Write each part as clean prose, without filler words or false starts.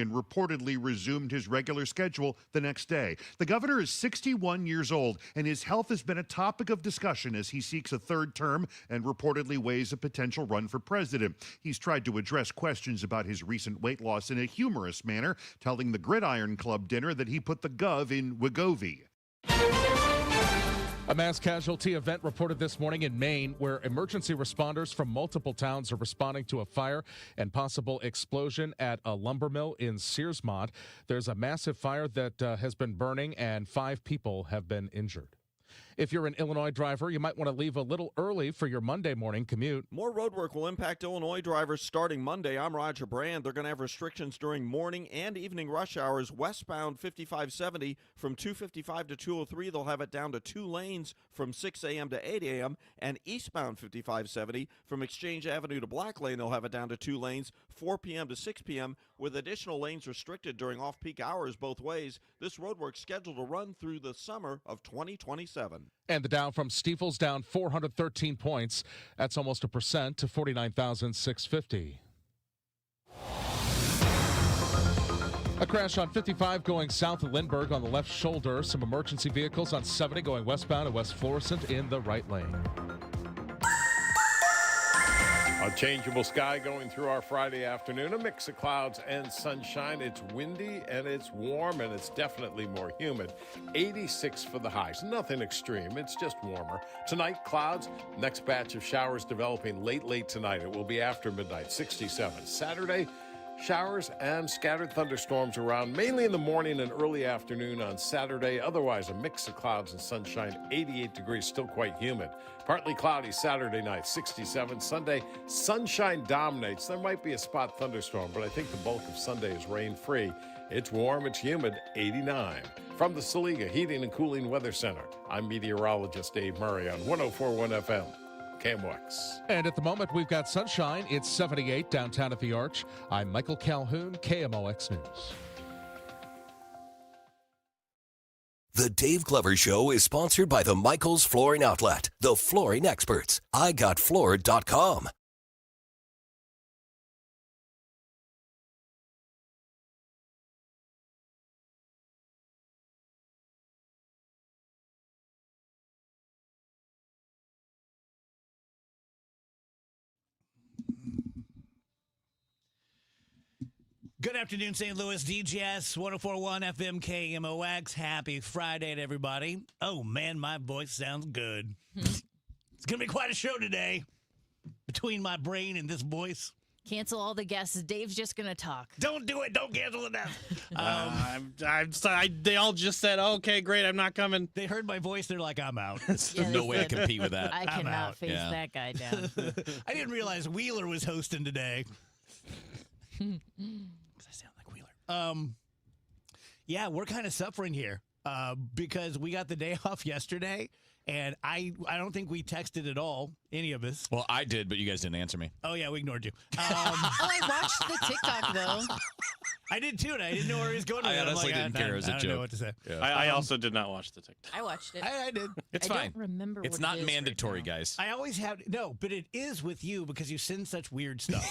and reportedly resumed his regular schedule the next day. The governor is 61 years old, and his health has been a topic of discussion as he seeks a third term and reportedly weighs a potential run for president. He's tried to address questions about his recent weight loss in a humorous manner, telling the Gridiron Club dinner that he put the gov in Wegovy. A mass casualty event reported this morning in Maine, where emergency responders from multiple towns are responding to a fire and possible explosion at a lumber mill in Searsmont. There's a massive fire that has been burning, and 5 people have been injured. If you're an Illinois driver, you might want to leave a little early for your Monday morning commute. More roadwork will impact Illinois drivers starting Monday. I'm Roger Brand. They're going to have restrictions during morning and evening rush hours. Westbound 5570 from 255 to 203, they'll have it down to 2 lanes from 6 a.m. to 8 a.m. And eastbound 5570 from Exchange Avenue to Black Lane, they'll have it down to 2 lanes, 4 p.m. to 6 p.m., with additional lanes restricted during off-peak hours both ways. This roadwork scheduled to run through the summer of 2027. And the Dow from Stifel's down 413 points. That's almost 1% to 49,650. A crash on 55 going south of Lindbergh on the left shoulder. Some emergency vehicles on 70 going westbound to West Florissant in the right lane. A changeable sky going through our Friday afternoon, a mix of clouds and sunshine. It's windy and it's warm and it's definitely more humid. 86 for the highs, nothing extreme, it's just warmer. Tonight, clouds, next batch of showers developing late tonight. It will be after midnight, 67. Saturday, showers and scattered thunderstorms around, mainly in the morning and early afternoon on Saturday. Otherwise, a mix of clouds and sunshine, 88 degrees, still quite humid. Partly cloudy Saturday night, 67. Sunday, sunshine dominates. There might be a spot thunderstorm, but I think the bulk of Sunday is rain-free. It's warm, it's humid, 89. From the Saliga Heating and Cooling Weather Center, I'm meteorologist Dave Murray on 104.1 FM. KMOX. And at the moment, we've got sunshine. It's 78 downtown at the Arch. I'm Michael Calhoun, KMOX News. The Dave Glover Show is sponsored by the Michaels Flooring Outlet, the flooring experts. IGotFloored.com. Good afternoon, St. Louis. DGS 104.1 FM KMOX. Happy Friday to everybody. Oh, man, my voice sounds good. It's going to be quite a show today. Between my brain and this voice. Cancel all the guests. Dave's just going to talk. Don't do it. Don't cancel it now. I'm sorry. They all just said, okay, great, I'm not coming. They heard my voice. They're like, I'm out. Yeah, There's no way to compete with that. I cannot face that guy down. I didn't realize Wheeler was hosting today. I sound like Wheeler. Yeah, we're kind of suffering here because we got the day off yesterday, and I don't think we texted at all, any of us. Well, I did, but you guys didn't answer me. Oh, yeah, we ignored you. I watched the TikTok, though. I did, too, and I didn't know where he was going with I it. honestly didn't care. It was a I don't joke. know what to say. Yeah. I also did not watch the TikTok. I watched it. I did. It's I fine. don't remember It's what not it is mandatory, right now. guys. I always have, no, but it is with you because you send such weird stuff.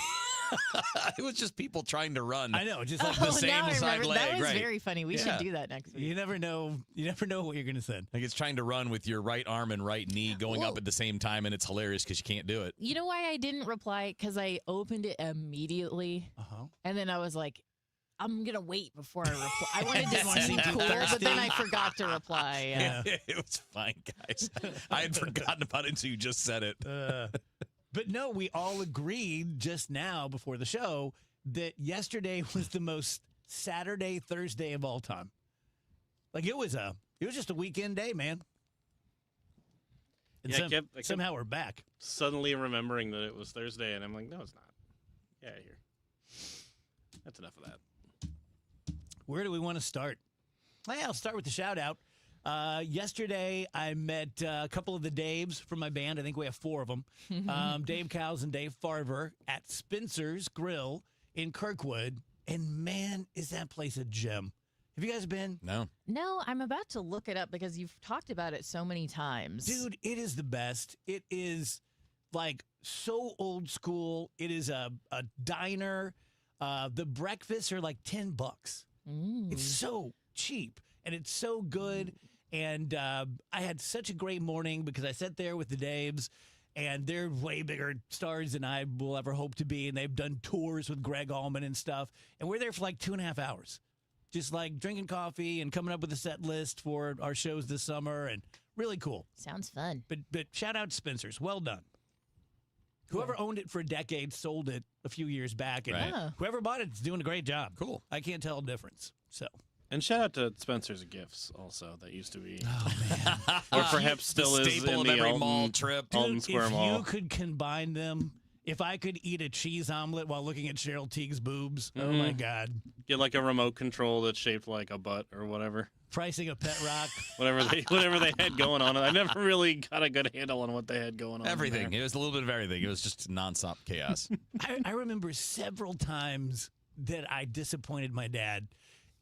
It was just people trying to run. I know, just like the same now I side remember. leg. That was right. very funny. We should do that next week. you never know what you're going to send. Like it's trying to run with your right arm and right knee going up Well- at the same time, and it's hilarious because you can't do it. You know why I didn't reply? Because I opened it immediately, and then I was like, I'm going to wait before I reply. I wanted to seem cool, but then I forgot to reply. Yeah. It was fine, guys. I had forgotten about it until you just said it. But no, we all agreed just now before the show that yesterday was the most Saturday, Thursday of all time. Like it was just a weekend day, man. And Yeah, I kept somehow we're back. Suddenly remembering that it was Thursday, and I'm like, no, it's not. Get out of here. That's enough of that. Where do we want to start? Well, I'll start with the shout out. Yesterday, I met a couple of the Daves from my band. I think we have 4 of them. Dave Cowles and Dave Farver at Spencer's Grill in Kirkwood. And man, is that place a gem. Have you guys been? No. No, I'm about to look it up because you've talked about it so many times. Dude, it is the best. It is like so old school. It is a diner. The breakfasts are like $10. It's so cheap and it's so good. And I had such a great morning because I sat there with the Daves, and they're way bigger stars than I will ever hope to be. And they've done tours with Greg Allman and stuff. And we're there for like 2.5 hours, just like drinking coffee and coming up with a set list for our shows this summer. And really cool. Sounds fun. But shout out to Spencer's. Well done. Whoever owned it for a decade sold it a few years back. And Right. whoever bought it is doing a great job. Cool. I can't tell a difference. So. And shout out to Spencer's Gifts also. That used to be, Oh, man. or perhaps still the is staple in of the every Alton, mall trip. Alton Dude, Square if Mall. you could combine them, if I could eat a cheese omelet while looking at Cheryl Teague's boobs, oh my God. Get like a remote control that's shaped like a butt or whatever. Pricing a pet rock. Whatever they had going on. I never really got a good handle on what they had going on. Everything. there. It was a little bit of everything. It was just nonstop chaos. I remember several times that I disappointed my dad,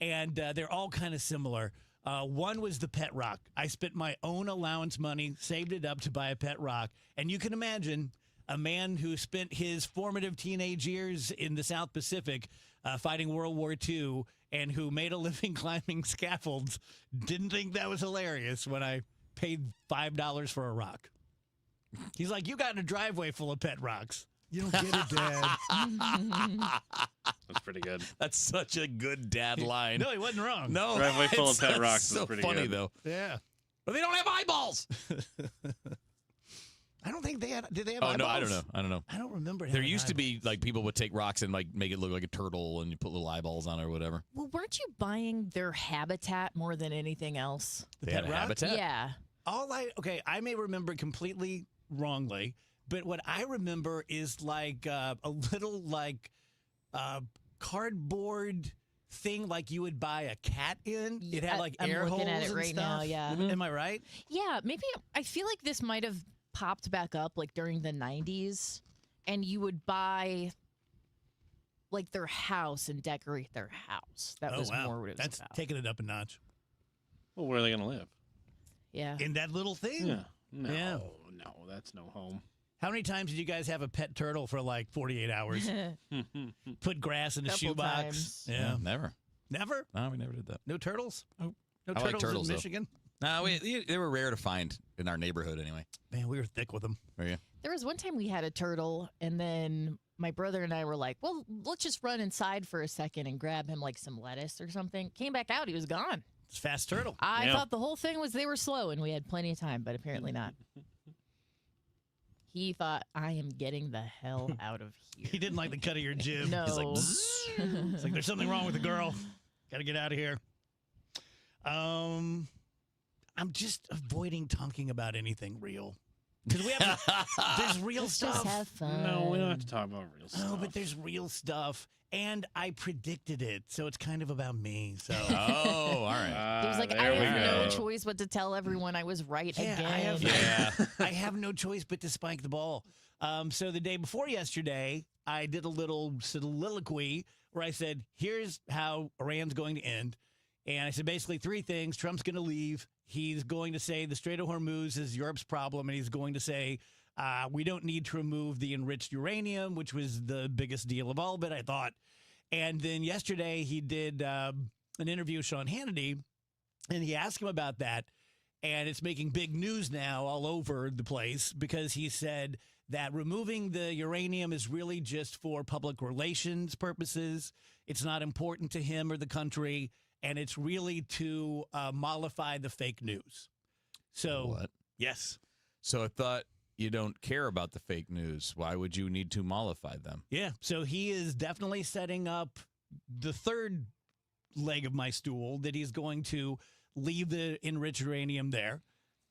and they're all kind of similar. One was the pet rock. I spent my own allowance money, saved it up to buy a pet rock. And you can imagine a man who spent his formative teenage years in the South Pacific fighting World War II and who made a living climbing scaffolds didn't think that was hilarious when I paid $5 for a rock. He's like, you got a driveway full of pet rocks. You don't get it, Dad. That's pretty good. That's such a good dad line. No, he wasn't wrong. No, Driveway full of it's pet rocks is so pretty funny good. though. Yeah. But they don't have eyeballs. I don't think they had. Did they have Oh eyeballs? no, I don't know. I don't remember. There having used to be eyeballs. like people would take rocks and like make it look like a turtle, and you put little eyeballs on it or whatever. Well, weren't you buying their habitat more than anything else? They had pet a rock? habitat. Yeah. I may remember completely wrongly, but what I remember is like a little like cardboard thing like you would buy a cat in. It had like I'm air looking holes at it and right stuff. now, yeah. Am I right? Yeah, maybe I feel like this might have popped back up like during the 90s, and you would buy like their house and decorate their house. That was more what it was That's about. taking it up a notch. Well, where are they going to live? Yeah. In that little thing. Yeah. No, Yeah. no, that's no home. How many times did you guys have a pet turtle for like 48 hours? Put grass in a Couple shoebox. times. Yeah. Never. Never? No, we never did that. No turtles? Nope. No I like turtles, turtles, in though. Michigan? No, they were rare to find in our neighborhood anyway. Man, we were thick with them. Were you? There was one time we had a turtle, and then my brother and I were like, well, let's just run inside for a second and grab him like some lettuce or something. Came back out, he was gone. It's a fast turtle. I Yeah. thought the whole thing was they were slow and we had plenty of time, but apparently not. He thought, I am getting the hell out of here. He didn't like the cut of your jib. No. He's like, It's like there's something wrong with the girl. Got to get out of here. I'm just avoiding talking about anything real. Because we have there's real Let's stuff. just have fun. No, we don't have to talk about real stuff. Oh, but there's real stuff. And I predicted it, so it's kind of about me. So oh, all right. He was like, I there we have no go. choice but to tell everyone I was right Yeah, again. I have, Yeah. I have no choice but to spike the ball. So the day before yesterday, I did a little soliloquy where I said, here's how Iran's going to end. And I said basically three things. Trump's going to leave. He's going to say the Strait of Hormuz is Europe's problem. And he's going to say, we don't need to remove the enriched uranium, which was the biggest deal of all of it, I thought. And then yesterday he did an interview with Sean Hannity, and he asked him about that. And it's making big news now all over the place because he said that removing the uranium is really just for public relations purposes. It's not important to him or the country, and it's really to mollify the fake news. So, What? yes. So I thought you don't care about the fake news. Why would you need to mollify them? Yeah. So he is definitely setting up the third leg of my stool that he's going to leave the enriched uranium there.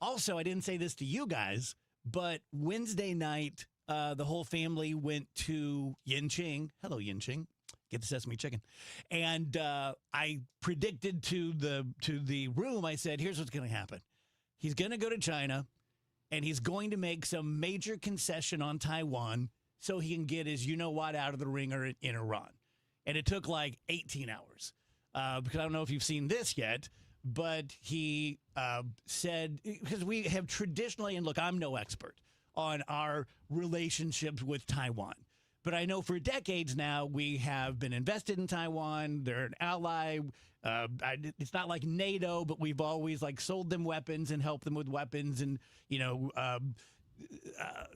Also, I didn't say this to you guys, but Wednesday night, the whole family went to Yinqing. Hello, Yinqing. Get the sesame chicken. And I predicted to the room, I said, here's what's going to happen. He's going to go to China, and he's going to make some major concession on Taiwan so he can get his you-know-what out of the ringer in Iran. And it took like 18 hours. Because I don't know if you've seen this yet, but he said, because we have traditionally, and look, I'm no expert on our relationships with Taiwan, But I know for decades now we have been invested in Taiwan. They're an ally. It's not like NATO, but we've always like sold them weapons and helped them with weapons, and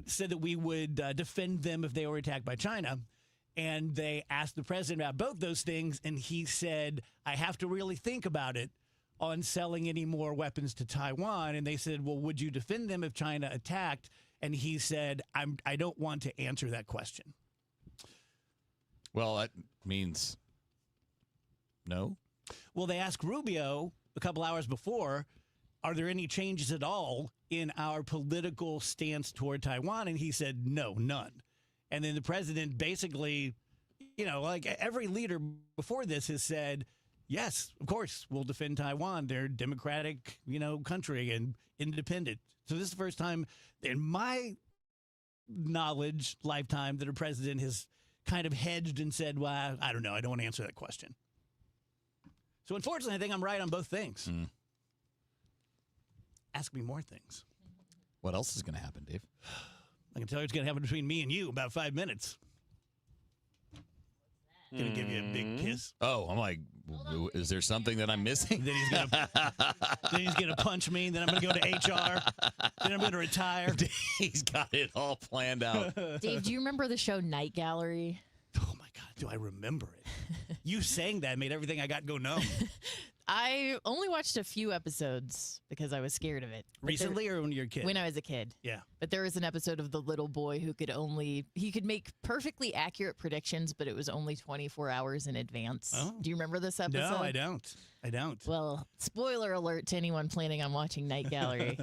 said that we would defend them if they were attacked by China. And they asked the president about both those things, and he said, "I have to really think about it on selling any more weapons to Taiwan." And they said, "Well, would you defend them if China attacked?" And he said, I don't want to answer that question. Well, that means no. Well, they asked Rubio a couple hours before, are there any changes at all in our political stance toward Taiwan? And he said, no, none. And then the president basically, like every leader before this has said, yes, of course, we'll defend Taiwan. They're a democratic, country and independent. So this is the first time in my lifetime that a president has kind of hedged and said, well, I don't know. I don't want to answer that question. So unfortunately, I think I'm right on both things. Ask me more things. What else is going to happen, Dave? I can tell you what's going to happen between me and you in about 5 minutes. Going to give you a big kiss. Oh, I'm like, is there something that I'm missing? Then he's gonna punch me. Then I'm gonna go to HR. Then I'm gonna retire. He's got it all planned out. Dave, do you remember the show Night Gallery? Oh my God, do I remember it? You saying that made everything I got go numb. I only watched a few episodes because I was scared of it. Recently, or when you were a kid? When I was a kid. Yeah. But there was an episode of the little boy who could make perfectly accurate predictions, but it was only 24 hours in advance. Oh. Do you remember this episode? No, I don't. Well, spoiler alert to anyone planning on watching Night Gallery.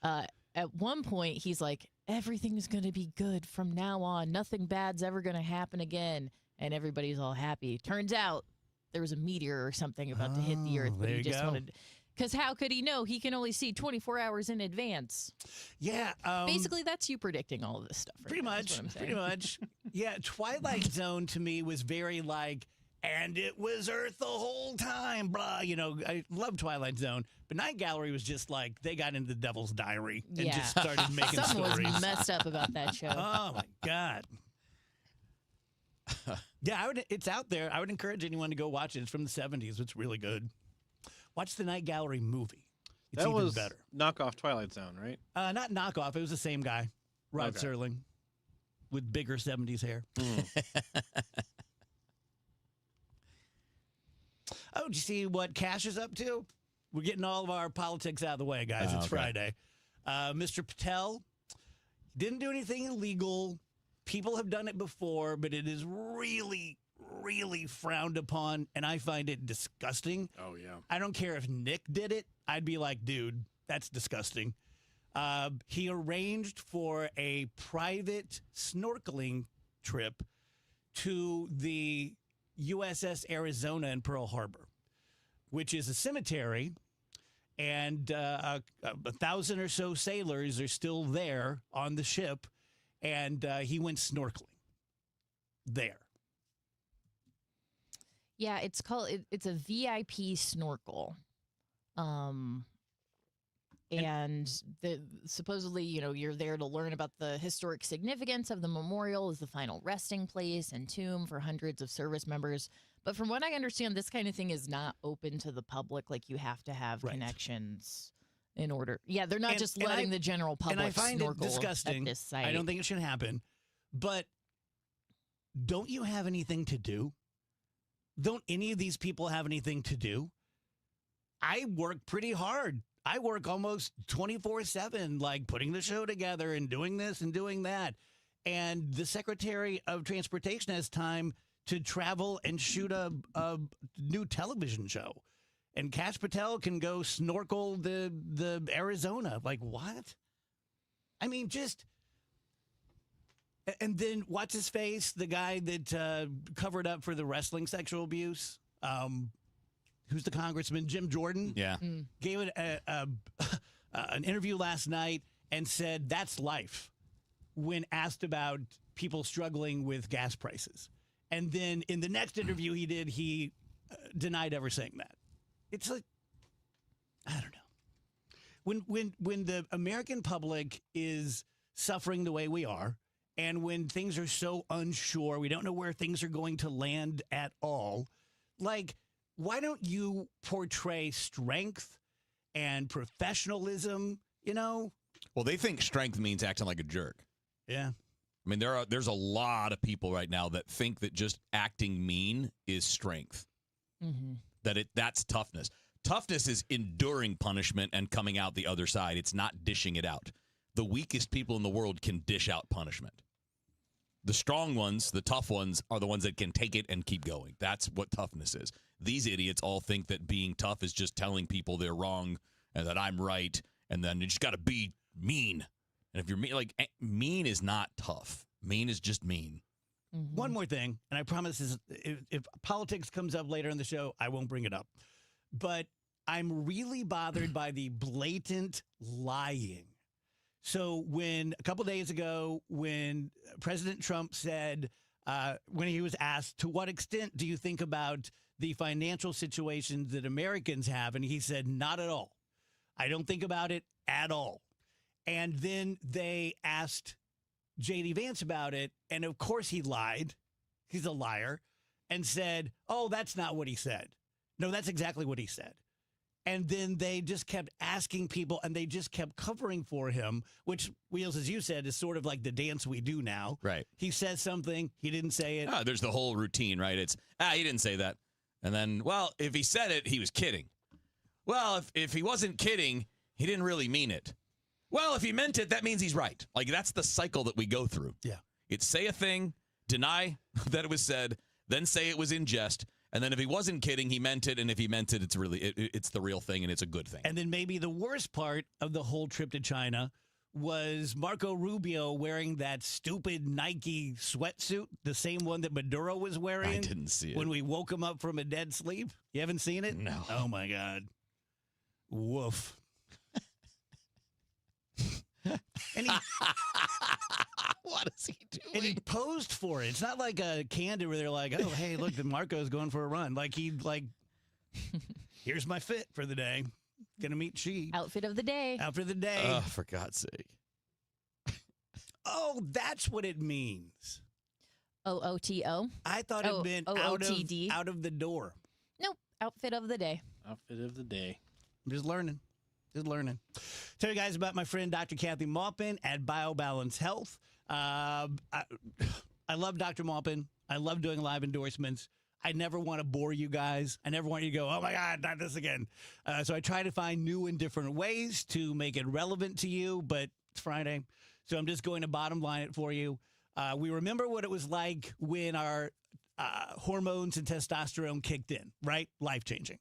At one point, he's like, everything's going to be good from now on. Nothing bad's ever going to happen again. And everybody's all happy. Turns out, there was a meteor or something about to hit the Earth, but he just wanted. Because how could he know? He can only see 24 hours in advance. Yeah. Basically, that's you predicting all of this stuff. Right? Pretty much. Yeah. Twilight Zone to me was very like, and it was Earth the whole time. Blah. I love Twilight Zone, but Night Gallery was just like they got into the Devil's Diary and just started making Someone stories. was messed up about that show. Oh my God. Yeah, it's out there. I would encourage anyone to go watch it. It's from the 70s. It's really good. Watch the Night Gallery movie. It's that even was better. Knockoff Twilight Zone, right? Not knockoff. It was the same guy, Rod Serling, with bigger 70s hair. Oh, did you see what Cash is up to? We're getting all of our politics out of the way, guys. It's Friday. Mr. Patel didn't do anything illegal. People have done it before, but it is really, really frowned upon, and I find it disgusting. Oh, yeah. I don't care if Nick did it. I'd be like, dude, that's disgusting. He arranged for a private snorkeling trip to the USS Arizona in Pearl Harbor, which is a cemetery, and 1,000 or so sailors are still there on the ship. And he went snorkeling there. Yeah, it's a VIP snorkel. And supposedly, you're there to learn about the historic significance of the memorial as the final resting place and tomb for hundreds of service members. But from what I understand, this kind of thing is not open to the public. Like, you have to have connections in order. Yeah, they're not just letting the general public and I find snorkel it disgusting. at this site. I don't think it should happen. But don't you have anything to do? Don't any of these people have anything to do? I work pretty hard. I work almost 24/7, like putting the show together and doing this and doing that. And the Secretary of Transportation has time to travel and shoot a new television show. And Cash Patel can go snorkel the Arizona. Like, what? I mean, just... And then what's his face? The guy that covered up for the wrestling sexual abuse? Who's the congressman? Jim Jordan? Yeah. Gave it an interview last night and said that's life when asked about people struggling with gas prices. And then in the next interview he did, he denied ever saying that. It's like, I don't know. When the American public is suffering the way we are, And when things are so unsure, we don't know where things are going to land at all. Like, why don't you portray strength and professionalism, Well, they think strength means acting like a jerk. Yeah. I mean, there's a lot of people right now that think that just acting mean is strength. Mm-hmm. That's toughness. Toughness is enduring punishment and coming out the other side. It's not dishing it out. The weakest people in the world can dish out punishment. The strong ones, the tough ones, are the ones that can take it and keep going. That's what toughness is. These idiots all think that being tough is just telling people they're wrong and that I'm right, and then you just got to be mean. And if you're mean, mean is not tough. Mean is just mean. Mm-hmm. One more thing, and I promise if politics comes up later in the show, I won't bring it up. But I'm really bothered by the blatant lying. So a couple days ago, when President Trump said, when he was asked, to what extent do you think about the financial situations that Americans have? And he said, not at all. I don't think about it at all. And then they asked J.D. Vance about it. And of course he lied. He's a liar. And said, oh, that's not what he said. No, that's exactly what he said. And then they just kept asking people, and they just kept covering for him, which, Wheels, as you said, is sort of like the dance we do now. Right. He says something, he didn't say it. There's the whole routine, right? It's, he didn't say that. And then, well, if he said it, he was kidding. Well, if he wasn't kidding, he didn't really mean it. Well, if he meant it, that means he's right. Like, that's the cycle that we go through. Yeah. It's say a thing, deny that it was said, then say it was in jest. And then if he wasn't kidding, he meant it. And if he meant it, it's the real thing and it's a good thing. And then maybe the worst part of the whole trip to China was Marco Rubio wearing that stupid Nike sweatsuit, the same one that Maduro was wearing. I didn't see it. When we woke him up from a dead sleep. You haven't seen it? No. Oh, my God. Woof. And what is he doing? And he posed for it. It's not like a candid where they're like, oh, hey, look, the Marco's going for a run. Here's my fit for the day. Gonna meet She. Outfit of the day. Outfit of the day. Oh, for God's sake. Oh, that's what it means. OOTO. I thought it meant OOTD. out of the door. Nope. Outfit of the day. Outfit of the day. I'm just learning. Tell you guys about my friend Dr. Kathy Maupin at BioBalance Health. I love Dr. Maupin. I love doing live endorsements. I never want to bore you guys. I never want you to go, oh, my God, not this again. So I try to find new and different ways to make it relevant to you, but it's Friday, so I'm just going to bottom line it for you. We remember what it was like when our hormones and testosterone kicked in, right? Life-changing.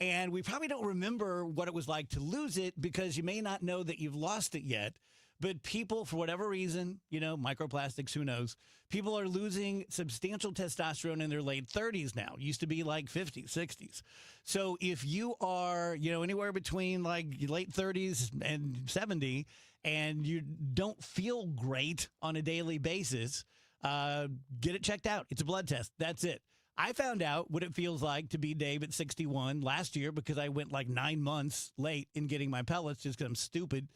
And we probably don't remember what it was like to lose it because you may not know that you've lost it yet. But people, for whatever reason, microplastics, who knows, people are losing substantial testosterone in their late 30s now. It used to be like 50s, 60s. So if you are, anywhere between like late 30s and 70 and you don't feel great on a daily basis, get it checked out. It's a blood test. That's it. I found out what it feels like to be Dave at 61 last year because I went like 9 months late in getting my pellets just because I'm stupid.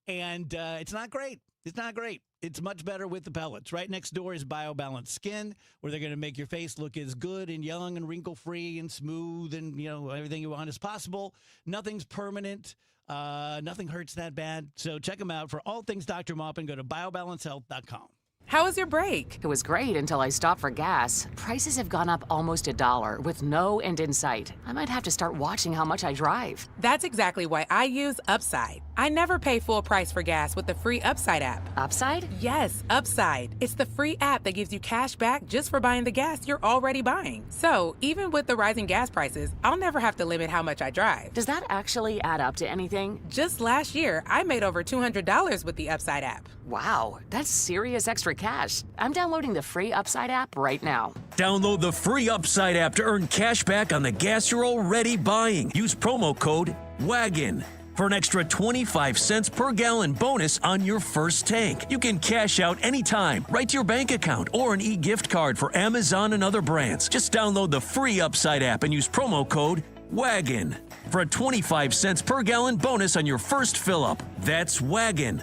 And it's not great. It's not great. It's much better with the pellets. Right next door is BioBalance Skin, where they're going to make your face look as good and young and wrinkle-free and smooth and, everything you want as possible. Nothing's permanent. Nothing hurts that bad. So check them out. For all things Dr. Maupin, go to biobalancehealth.com. How was your break? It was great until I stopped for gas. Prices have gone up almost $1 with no end in sight. I might have to start watching how much I drive. That's exactly why I use Upside. I never pay full price for gas with the free Upside app. Upside? Yes, Upside. It's the free app that gives you cash back just for buying the gas you're already buying. So even with the rising gas prices, I'll never have to limit how much I drive. Does that actually add up to anything? Just last year, I made over $200 with the Upside app. Wow, that's serious extra cash. I'm downloading the free Upside app right now. Download the free Upside app to earn cash back on the gas you're already buying. Use promo code WAGON for an extra 25 cents per gallon bonus on your first tank. You can cash out anytime, right to your bank account, or an e-gift card for Amazon and other brands. Just download the free Upside app and use promo code WAGON for a 25 cents per gallon bonus on your first fill-up. That's WAGON.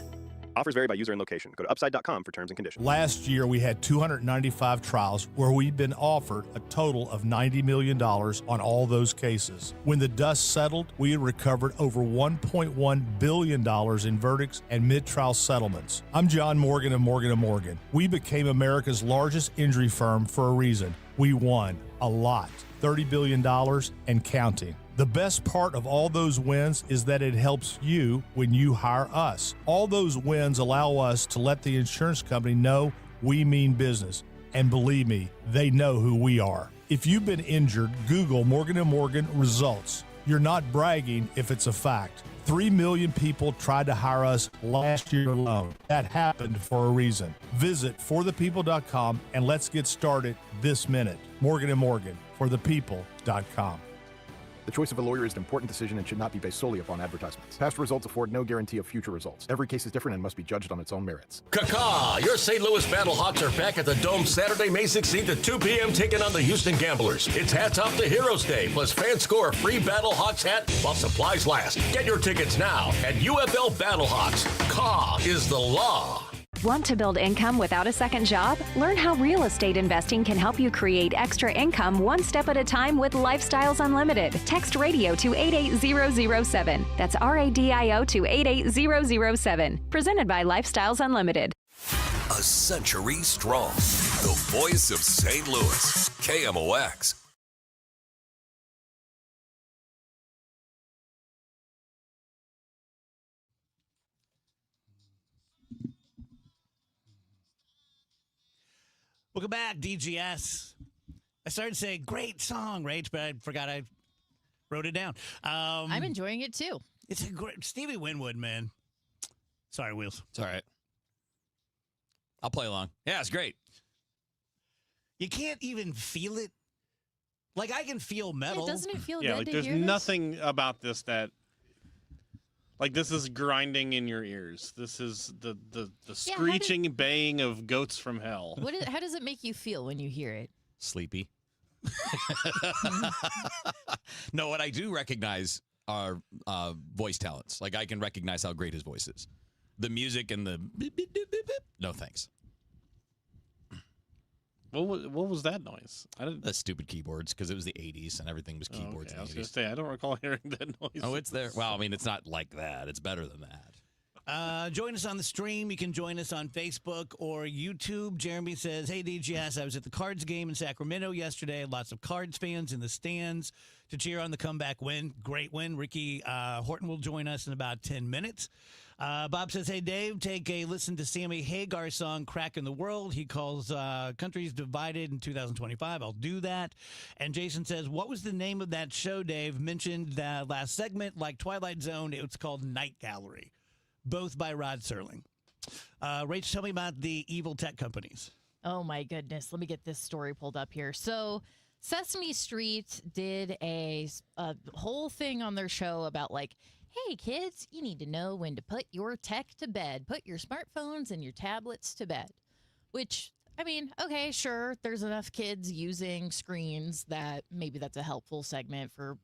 Offers vary by user and location. Go to upside.com for terms and conditions. Last year, we had 295 trials where we've been offered a total of $90 million on all those cases. When the dust settled, we recovered over $1.1 billion in verdicts and mid-trial settlements. I'm John Morgan of Morgan & Morgan. We became America's largest injury firm for a reason. We won a lot, $30 billion and counting. The best part of all those wins is that it helps you when you hire us. All those wins allow us to let the insurance company know we mean business. And believe me, they know who we are. If you've been injured, Google Morgan & Morgan results. You're not bragging if it's a fact. 3 million people tried to hire us last year alone. That happened for a reason. Visit forthepeople.com and let's get started this minute. Morgan & Morgan, forthepeople.com. The choice of a lawyer is an important decision and should not be based solely upon advertisements. Past results afford no guarantee of future results. Every case is different and must be judged on its own merits. Caw! Your St. Louis Battlehawks are back at the Dome Saturday, May 16th at 2 p.m. taking on the Houston Gamblers. It's Hats Off to Heroes Day, plus fans score a free Battlehawks hat while supplies last. Get your tickets now at UFL Battlehawks. Caw is the law. Want to build income without a second job? Learn how real estate investing can help you create extra income one step at a time with Lifestyles Unlimited. Text radio to 88007. That's RADIO to 88007. Presented by Lifestyles Unlimited. A century strong. The voice of St. Louis. KMOX. Welcome back, DGS. I started saying, great song, Rach, but I forgot I wrote it down. I'm enjoying it, too. It's a great Stevie Winwood, man. Sorry, Wheels. It's all right. I'll play along. Yeah, it's great. You can't even feel it. Like, I can feel metal. Yeah, doesn't it feel Yeah, good like to there's hear this? nothing about this that, like, this is grinding in your ears. This is the screeching, baying of goats from hell. How does it make you feel when you hear it? Sleepy. No, what I do recognize are voice talents. Like, I can recognize how great his voice is. The music and the beep, beep, beep, beep, beep. No thanks. What was that noise? The stupid keyboards, because it was the 80s and everything was keyboards. Okay. In I was the going 80s. to say, I don't recall hearing that noise. Oh, it's there. Well, I mean, it's not like that. It's better than that. Join us on the stream. You can join us on Facebook or YouTube. Jeremy says, hey, DGS, I was at the Cards game in Sacramento yesterday. Lots of Cards fans in the stands to cheer on the comeback win. Great win. Ricky Horton will join us in about 10 minutes. Bob says, hey, Dave, take a listen to Sammy Hagar's song, Crack in the World. He calls Countries Divided in 2025. I'll do that. And Jason says, what was the name of that show, Dave? Mentioned that last segment, like Twilight Zone. It was called Night Gallery, both by Rod Serling. Rach, tell me about the evil tech companies. Oh, my goodness. Let me get this story pulled up here. So Sesame Street did a whole thing on their show about, like, hey, kids, you need to know when to put your tech to bed. Put your smartphones and your tablets to bed. Which, I mean, okay, sure, there's enough kids using screens that maybe that's a helpful segment for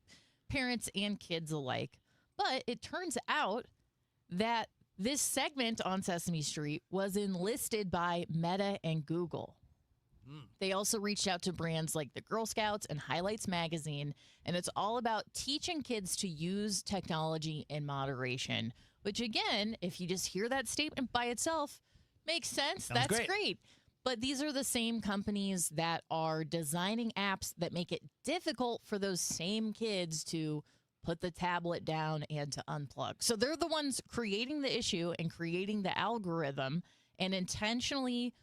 parents and kids alike. But it turns out that this segment on Sesame Street was enlisted by Meta and Google. They also reached out to brands like the Girl Scouts and Highlights Magazine, and it's all about teaching kids to use technology in moderation, which, again, if you just hear that statement by itself, makes sense. Sounds That's great. great. But these are the same companies that are designing apps that make it difficult for those same kids to put the tablet down and to unplug. So they're the ones creating the issue and creating the algorithm and intentionally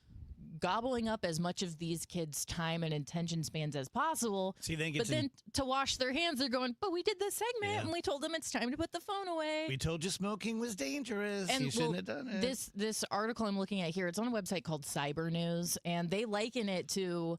gobbling up as much of these kids' time and attention spans as possible. See, but then to wash their hands, they're going, but we did this segment and we told them it's time to put the phone away. We told you smoking was dangerous. You shouldn't have done it. This article I'm looking at here, it's on a website called Cyber News, and they liken it to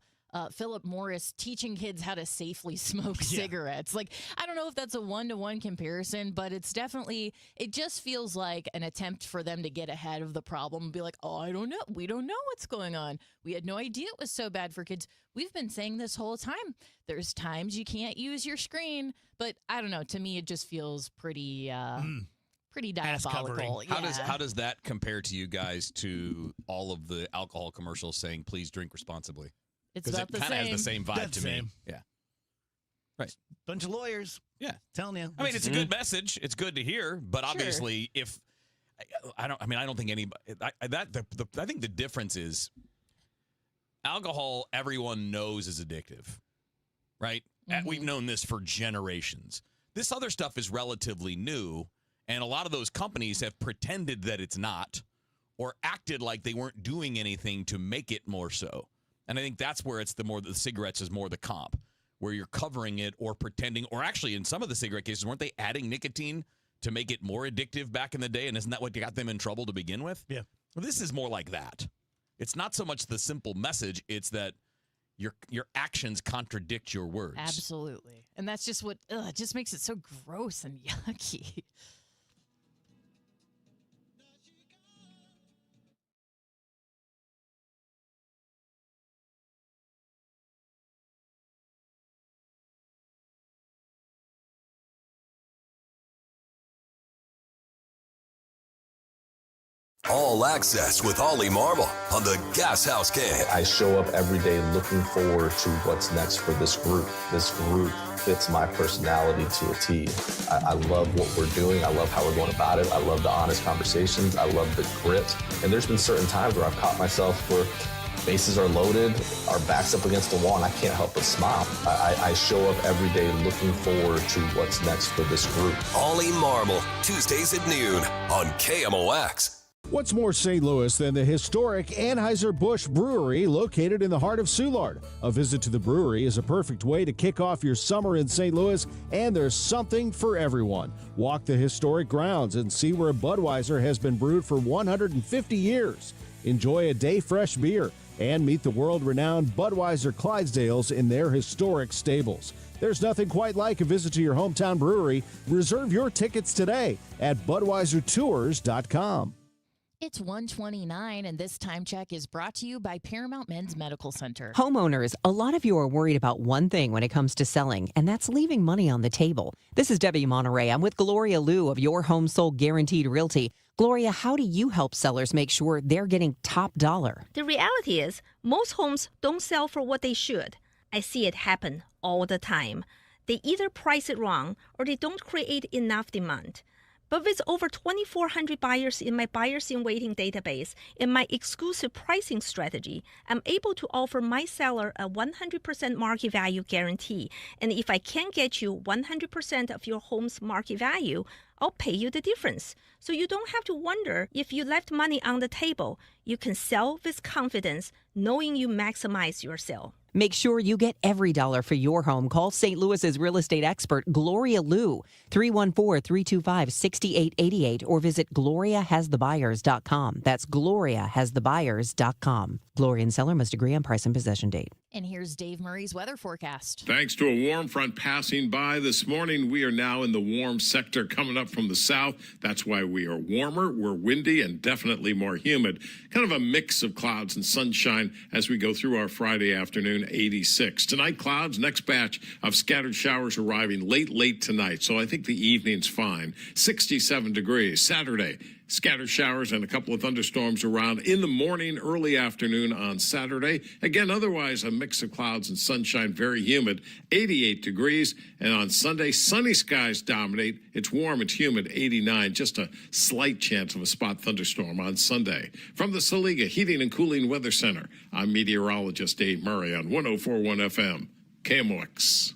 Philip Morris teaching kids how to safely smoke cigarettes. Like, I don't know if that's a one-to-one comparison, but it's definitely, it just feels like an attempt for them to get ahead of the problem and be like, oh, I don't know. We don't know what's going on. We had no idea it was so bad for kids. We've been saying this whole time. There's times you can't use your screen, but I don't know. To me, it just feels pretty pretty Ass covering. diabolical. How does that compare to you guys to all of the alcohol commercials saying please drink responsibly? It's Because about it the kind of same. has the same vibe That's to the me. same. Yeah. Right. Bunch of lawyers. Yeah. Telling you. I mean, it's a good message. It's good to hear, but obviously, if I don't think anybody. I think the difference is alcohol. Everyone knows is addictive, right? We've known this for generations. This other stuff is relatively new, and a lot of those companies have pretended that it's not, or acted like they weren't doing anything to make it more so. And I think that's where the cigarettes is more the comp, where you're covering it or pretending, or actually in some of the cigarette cases, weren't they adding nicotine to make it more addictive back in the day? And isn't that what got them in trouble to begin with? Yeah. Well, this is more like that. It's not so much the simple message, it's that your actions contradict your words. Absolutely. And that's just what it just makes it so gross and yucky. All Access with Ollie Marble on the Gas House Gang. I show up every day looking forward to what's next for this group. This group fits my personality to a T. I love what we're doing. I love how we're going about it. I love the honest conversations. I love the grit. And there's been certain times where I've caught myself where bases are loaded, our back's up against the wall, and I can't help but smile. I show up every day looking forward to what's next for this group. Ollie Marble, Tuesdays at noon on KMOX. What's more St. Louis than the historic Anheuser-Busch Brewery located in the heart of Soulard? A visit to the brewery is a perfect way to kick off your summer in St. Louis, and there's something for everyone. Walk the historic grounds and see where Budweiser has been brewed for 150 years. Enjoy a day fresh beer and meet the world-renowned Budweiser Clydesdales in their historic stables. There's nothing quite like a visit to your hometown brewery. Reserve your tickets today at BudweiserTours.com. It's 1:29, and this time check is brought to you by Paramount Men's Medical Center. Homeowners, a lot of you are worried about one thing when it comes to selling, and that's leaving money on the table. This is Debbie Monterey. I'm with Gloria Liu of Your Home Sold Guaranteed Realty. Gloria, how do you help sellers make sure they're getting top dollar? The reality is, most homes don't sell for what they should. I see it happen all the time. They either price it wrong or they don't create enough demand. But with over 2,400 buyers in my buyers in waiting database and my exclusive pricing strategy, I'm able to offer my seller a 100% market value guarantee. And if I can't get you 100% of your home's market value, I'll pay you the difference. So you don't have to wonder if you left money on the table. You can sell with confidence, knowing you maximize your sale. Make sure you get every dollar for your home. Call St. Louis's real estate expert, Gloria Liu, 314-325-6888, or visit GloriaHasTheBuyers.com. That's GloriaHasTheBuyers.com. Gloria and seller must agree on price and possession date. And here's Dave Murray's weather forecast. Thanks to a warm front passing by this morning, we are now in the warm sector coming up from the south. That's why we are warmer, we're windy, and definitely more humid. Kind of a mix of clouds and sunshine as we go through our Friday afternoon, 86. Tonight, clouds, next batch of scattered showers arriving late tonight. So I think the evening's fine. 67 degrees. Saturday, scattered showers and a couple of thunderstorms around in the morning, early afternoon on Saturday. Again, otherwise a mix of clouds and sunshine, very humid, 88 degrees. And on Sunday, sunny skies dominate. It's warm, it's humid, 89. Just a slight chance of a spot thunderstorm on Sunday. From the Saliga Heating and Cooling Weather Center, I'm meteorologist Dave Murray on 104.1 FM, KMOX.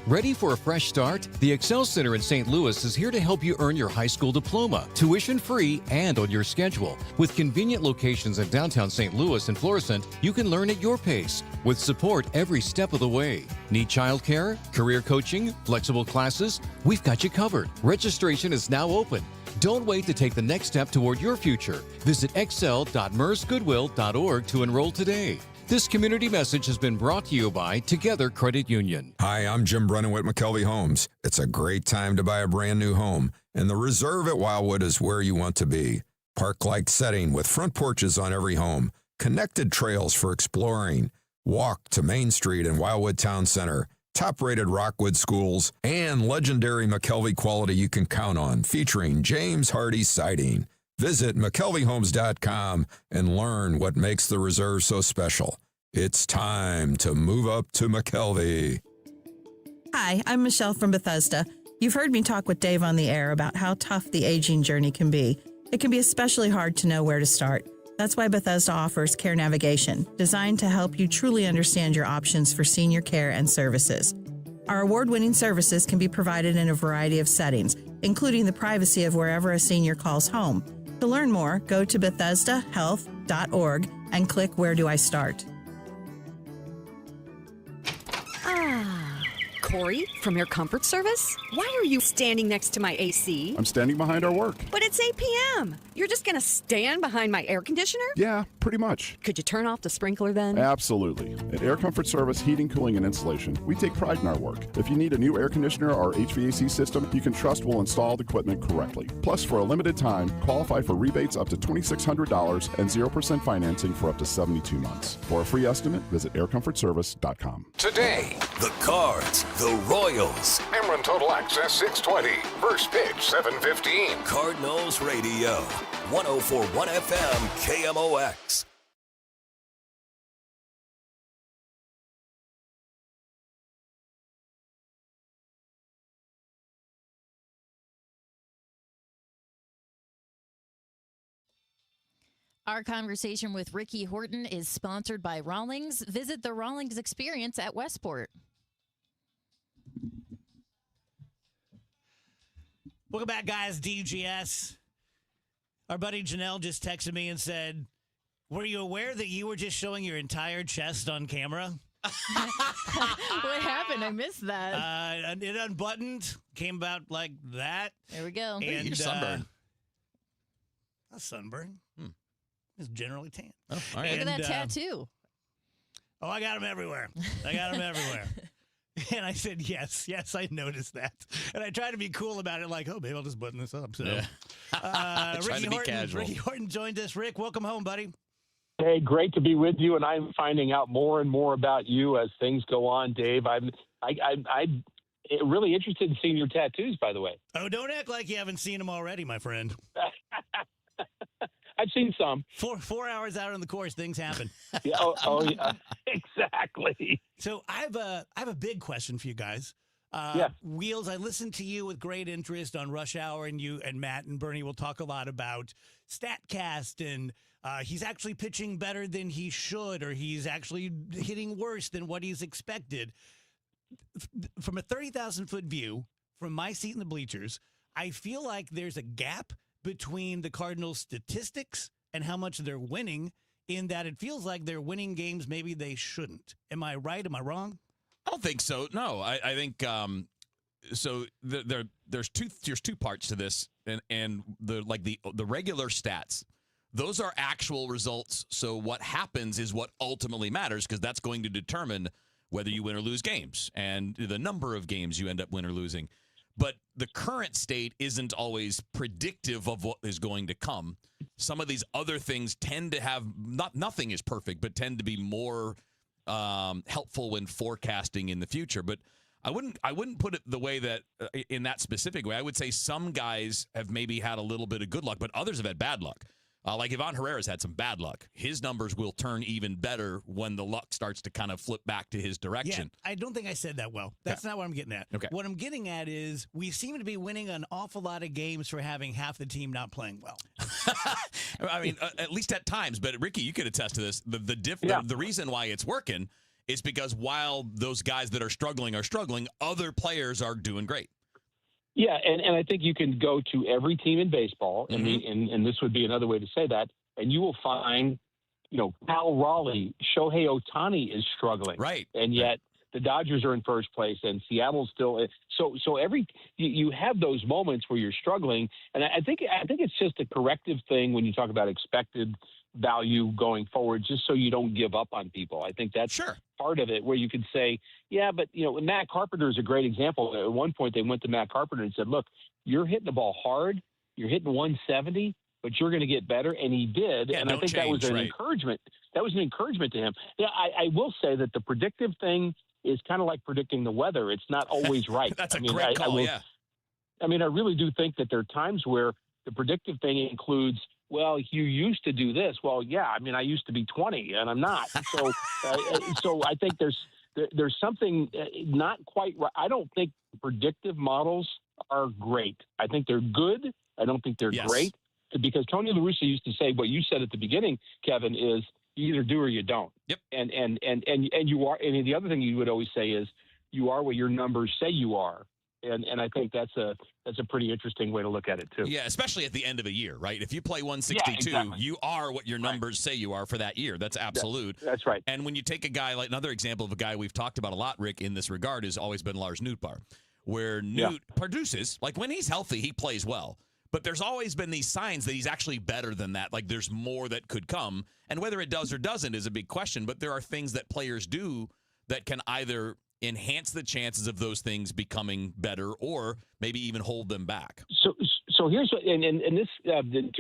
Ready for a fresh start? The Excel Center in St. Louis is here to help you earn your high school diploma, tuition-free and on your schedule. With convenient locations in downtown St. Louis and Florissant, you can learn at your pace with support every step of the way. Need childcare, career coaching, flexible classes? We've got you covered. Registration is now open. Don't wait to take the next step toward your future. Visit excel.mersgoodwill.org to enroll today. This community message has been brought to you by Together Credit Union. Hi, I'm Jim Brennan with McKelvey Homes. It's a great time to buy a brand new home, and the Reserve at Wildwood is where you want to be. Park-like setting with front porches on every home, connected trails for exploring, walk to Main Street and Wildwood Town Center, top-rated Rockwood schools, and legendary McKelvey quality you can count on, featuring James Hardy Siding. Visit McKelveyHomes.com and learn what makes the Reserve so special. It's time to move up to McKelvey. Hi, I'm Michelle from Bethesda. You've heard me talk with Dave on the air about how tough the aging journey can be. It can be especially hard to know where to start. That's why Bethesda offers Care Navigation, designed to help you truly understand your options for senior care and services. Our award-winning services can be provided in a variety of settings, including the privacy of wherever a senior calls home. To learn more, go to BethesdaHealth.org and click Where Do I Start? Corey, from your comfort service? Why are you standing next to my AC? I'm standing behind our work. But it's 8 p.m. You're just going to stand behind my air conditioner? Yeah, pretty much. Could you turn off the sprinkler then? Absolutely. At Air Comfort Service Heating, Cooling, and Insulation, we take pride in our work. If you need a new air conditioner or HVAC system, you can trust we'll install the equipment correctly. Plus, for a limited time, qualify for rebates up to $2,600 and 0% financing for up to 72 months. For a free estimate, visit aircomfortservice.com. Today, the Cards, the Royals. Ameren Total Access 620. First pitch 7:15. Cardinals Radio. 104.1 FM KMOX. Our conversation with Ricky Horton is sponsored by Rawlings. Visit the Rawlings Experience at Westport. Welcome back, guys. DGS. Our buddy Janelle just texted me and said, were you aware that you were just showing your entire chest on camera? What happened? I missed that. It unbuttoned, came about like that. There we go. And you're sunburned. A sunburn. It's generally tan. Oh, all right. Look at that tattoo. Oh, I got them everywhere. And I said, yes, I noticed that. And I tried to be cool about it, like, oh, maybe I'll just button this up. So, Ricky Horton joined us. Rick, welcome home, buddy. Hey, great to be with you, and I'm finding out more and more about you as things go on, Dave. I'm really interested in seeing your tattoos, by the way. Oh, don't act like you haven't seen them already, my friend. I've seen some. 4 hours out on the course, things happen. Yeah, yeah, exactly. So I have a big question for you guys. Wheels, I listened to you with great interest on Rush Hour, and you and Matt and Bernie will talk a lot about StatCast, and he's actually pitching better than he should, or he's actually hitting worse than what he's expected. From a 30,000-foot view, from my seat in the bleachers, I feel like there's a gap between the Cardinals' statistics and how much they're winning, in that it feels like they're winning games maybe they shouldn't. Am I right? Am I wrong? I don't think so. No, I think so. There's two parts to this, and the regular stats. Those are actual results. So what happens is what ultimately matters, because that's going to determine whether you win or lose games and the number of games you end up win or losing. But the current state isn't always predictive of what is going to come. Some of these other things tend to have nothing is perfect, but tend to be more helpful when forecasting in the future. But I wouldn't put it the way that in that specific way. I would say some guys have maybe had a little bit of good luck, but others have had bad luck. Like Ivan Herrera's had some bad luck. His numbers will turn even better when the luck starts to kind of flip back to his direction. Yeah, I don't think I said that well. That's not what I'm getting at. Okay. What I'm getting at is we seem to be winning an awful lot of games for having half the team not playing well. I mean, at least at times. But Ricky, you could attest to this. The reason why it's working is because while those guys that are struggling, other players are doing great. Yeah, and I think you can go to every team in baseball, and this would be another way to say that, and you will find, Cal Raleigh, Shohei Ohtani is struggling, right? And yet the Dodgers are in first place, and Seattle's still. So you have those moments where you're struggling, and I think it's just a corrective thing when you talk about expected value going forward, just so you don't give up on people. I think that's part of it, where you could say, yeah, but Matt Carpenter is a great example. At one point, they went to Matt Carpenter and said, look, you're hitting the ball hard, you're hitting 170, but you're going to get better, and he did. Yeah, and I think that was an encouragement. That was an encouragement to him. Yeah, I will say that the predictive thing is kind of like predicting the weather. It's not always right. That's a great call, yeah. I mean, I really do think that there are times where the predictive thing includes, well, you used to do this. Well, yeah, I mean, I used to be 20 and I'm not. So, so I think there's something not quite right. I don't think predictive models are great. I think they're good. I don't think they're great, because Tony La Russa used to say what you said at the beginning, Kevin, is you either do or you don't. Yep. And you are. And the other thing you would always say is you are what your numbers say you are. And I think that's a pretty interesting way to look at it too. Yeah, especially at the end of a year, right? If you play 162, you are what your numbers say you are for that year. That's absolute. That's right. And when you take a guy like another example of a guy we've talked about a lot, Rick, in this regard, has always been Lars Nootbaar, where Newt produces, like when he's healthy, he plays well. But there's always been these signs that he's actually better than that. Like there's more that could come. And whether it does or doesn't is a big question. But there are things that players do that can either enhance the chances of those things becoming better or maybe even hold them back. So here's what, and this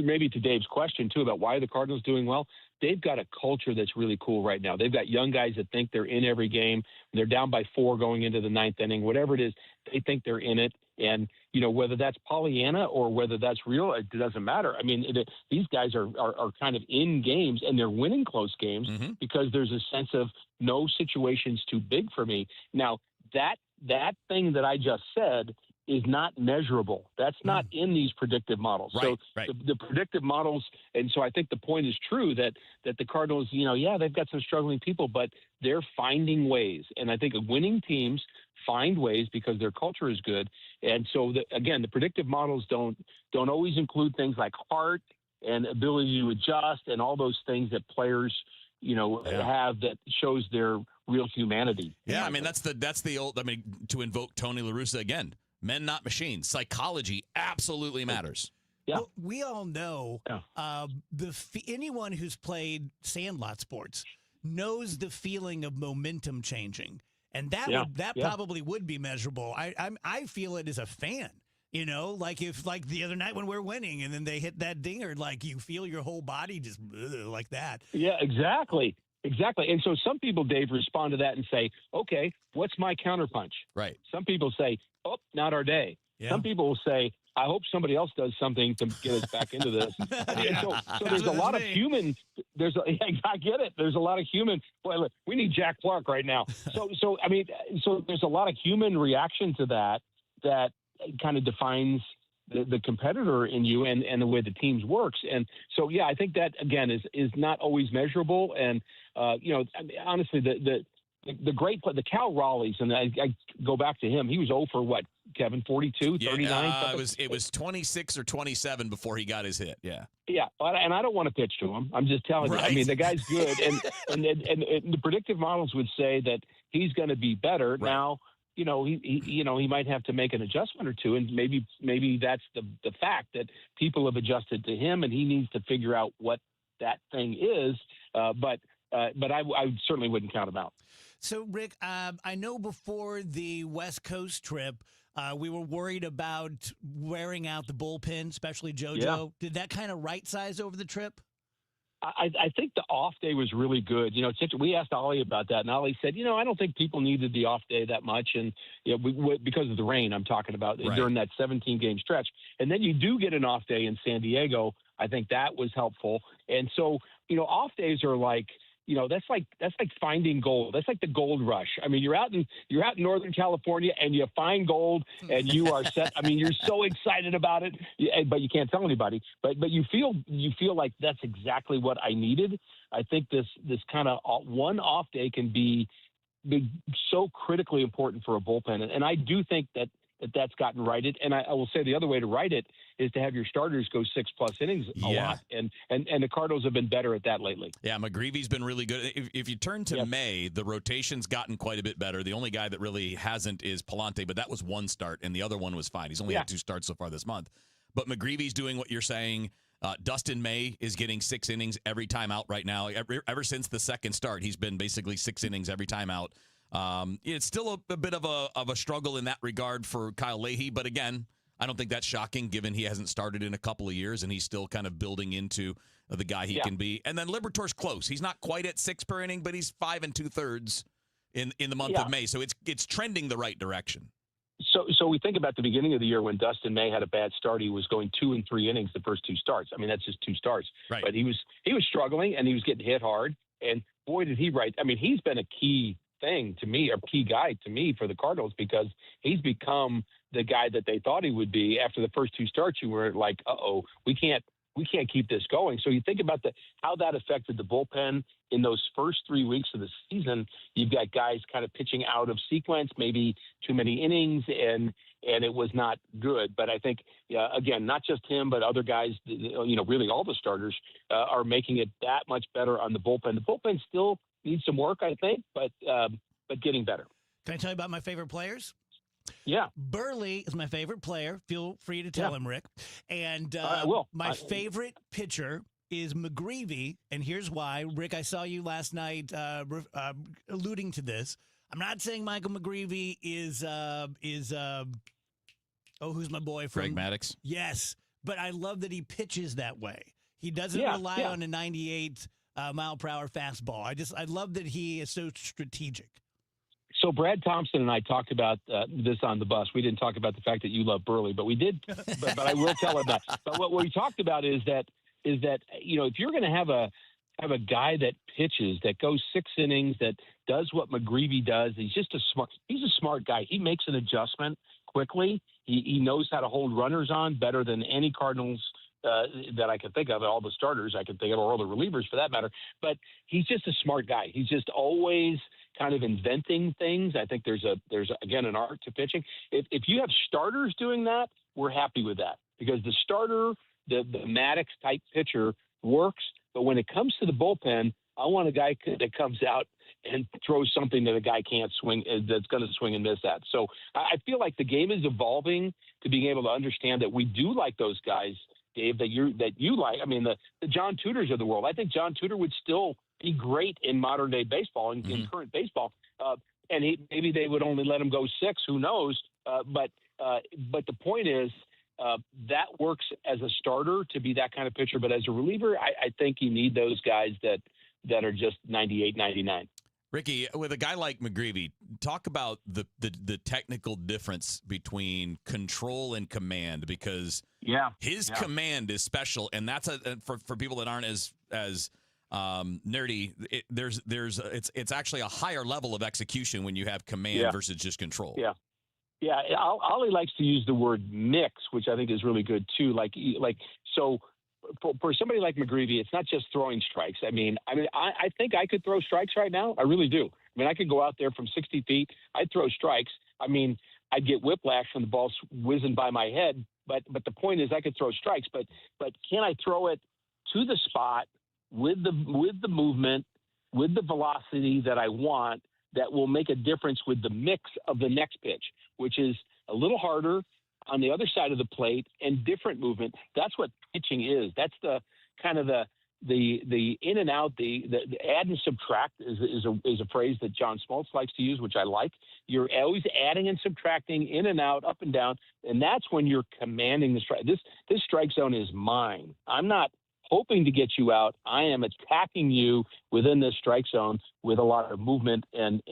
maybe to Dave's question too about why are the Cardinals doing well. They've got a culture that's really cool right now. They've got young guys that think they're in every game. They're down by 4 going into the 9th inning, whatever it is, they think they're in it. And, you know, whether that's Pollyanna or whether that's real, it doesn't matter. I mean, these guys are kind of in games, and they're winning close games because there's a sense of no situation's too big for me. Now, that thing that I just said is not measurable. That's not in these predictive models. Right, so the predictive models, and so I think the point is true that the Cardinals, you know, yeah, they've got some struggling people, but they're finding ways. And I think winning teams find ways because their culture is good. And so, again, the predictive models don't always include things like heart and ability to adjust and all those things that players, you know, have that shows their real humanity. Yeah, I mean, that's the old, I mean, to invoke Tony La Russa again, men, not machines. Psychology absolutely matters. Yeah. Well, we all know anyone who's played sandlot sports knows the feeling of momentum changing. And that probably would be measurable. I feel it as a fan, you know, like if like the other night when we're winning and then they hit that dinger, like you feel your whole body just like that. Yeah, exactly. Exactly. And so some people, Dave, respond to that and say, okay, what's my counterpunch? Right. Some people say, oh, not our day. Yeah. Some people will say, I hope somebody else does something to get us back into this. So there's a lot of human. I get it. There's a lot of human. Boy, look, we need Jack Clark right now. So I mean, so there's a lot of human reaction to that kind of defines the competitor in you and the way the teams works. And so, yeah, I think that again is not always measurable. And you know, I mean, honestly, the great play, the Cal Raleighs, and I go back to him. He was 0 for what, Kevin, 42, 39? It was 26 or 27 before he got his hit. Yeah. Yeah, and I don't want to pitch to him. I'm just telling you. I mean, the guy's good, and the predictive models would say that he's going to be better. Right. Now, you know, he might have to make an adjustment or two, and maybe that's the fact that people have adjusted to him, and he needs to figure out what that thing is. But I certainly wouldn't count him out. So, Rick, I know before the West Coast trip, we were worried about wearing out the bullpen, especially JoJo. Yeah. Did that kind of right size over the trip? I think the off day was really good. You know, we asked Ollie about that, and Ollie said, you know, I don't think people needed the off day that much, and you know, because of the rain I'm talking about during that 17-game stretch. And then you do get an off day in San Diego. I think that was helpful. And so, you know, off days are like, you know, that's like finding gold. That's like the gold rush. I mean, you're out in Northern California and you find gold and you are set. I mean, you're so excited about it, but you can't tell anybody. But you feel like that's exactly what I needed. I think this kind of one off day can be so critically important for a bullpen, and I do think that's gotten righted. And I will say the other way to right it is to have your starters go 6+ innings a lot. And the Cardinals have been better at that lately. Yeah, McGreevy's been really good. If you turn to May, the rotation's gotten quite a bit better. The only guy that really hasn't is Palante, but that was one start, and the other one was fine. He's only had 2 starts so far this month. But McGreevy's doing what you're saying. Dustin May is getting 6 innings every time out right now. Ever since the second start, he's been basically 6 innings every time out. It's still a bit of a struggle in that regard for Kyle Leahy, but again, I don't think that's shocking given he hasn't started in a couple of years and he's still kind of building into the guy he can be. And then Liberatore's close. He's not quite at 6 per inning, but he's 5 2/3 in the month of May. So it's trending the right direction. So we think about the beginning of the year when Dustin May had a bad start. He was going 2 and 3 innings the first 2 starts. I mean, that's just 2 starts. Right. But he was struggling and he was getting hit hard. And boy, did he right. I mean, he's been a key thing to me, a key guy to me for the Cardinals, because he's become the guy that they thought he would be. After the first 2 starts, you were like, uh-oh, we can't keep this going. So you think about how that affected the bullpen in those first 3 weeks of the season. You've got guys kind of pitching out of sequence, maybe too many innings, and it was not good. But I think, again, not just him, but other guys, really all the starters are making it that much better on the bullpen. The bullpen still needs some work, I think, but getting better. Can I tell you about my favorite players? Yeah. Burley is my favorite player. Feel free to tell him, Rick. And I will. My favorite pitcher is McGreevy, and here's why. Rick, I saw you last night alluding to this. I'm not saying Michael McGreevy is who's my boy from Greg Maddux? Yes, but I love that he pitches that way. He doesn't rely on a 98 mile per hour fastball. I love that he is so strategic. So Brad Thompson and I talked about this on the bus. We didn't talk about the fact that you love Burley, but we did. but I will tell him that. But what we talked about is that if you're going to have a guy that pitches, that goes 6 innings, that does what McGreevy does, he's a smart guy. He makes an adjustment quickly. He knows how to hold runners on better than any Cardinals that I can think of, all the starters I can think of, or all the relievers for that matter. But he's just a smart guy. He's just always kind of inventing things. I think there's again an art to pitching. If you have starters doing that, we're happy with that, because the starter, the Maddux type pitcher works. But when it comes to the bullpen, I want a guy that comes out and throws something that a guy can't swing, that's going to swing and miss at. So I feel like the game is evolving to being able to understand that we do like those guys, Dave, that you like. I mean, the John Tudors of the world. I think John Tudor would still be great in modern day baseball, in current baseball. And maybe they would only let him go 6. Who knows? But the point is, that works as a starter to be that kind of pitcher. But as a reliever, I think you need those guys that are just 98, 99. Ricky, with a guy like McGreevy, talk about the technical difference between control and command, because his command is special, and that's for people that aren't as nerdy. It's actually a higher level of execution when you have command versus just control. Yeah, Ollie likes to use the word mix, which I think is really good too. So for somebody like McGreevy, it's not just throwing strikes. I think I could throw strikes right now. I really do. I mean, I could go out there from 60 feet. I'd throw strikes. I mean, I'd get whiplash from the ball whizzing by my head. But the point is, I could throw strikes. But can I throw it to the spot with the movement, with the velocity that I want, that will make a difference with the mix of the next pitch, which is a little harder on the other side of the plate and different movement. That's what pitching is. That's the kind of the in and out, the add and subtract is a phrase that John Smoltz likes to use, which I like. You're always adding and subtracting, in and out, up and down, and that's when you're commanding the strike. This strike zone is mine. I'm not hoping to get you out. I am attacking you within this strike zone with a lot of movement and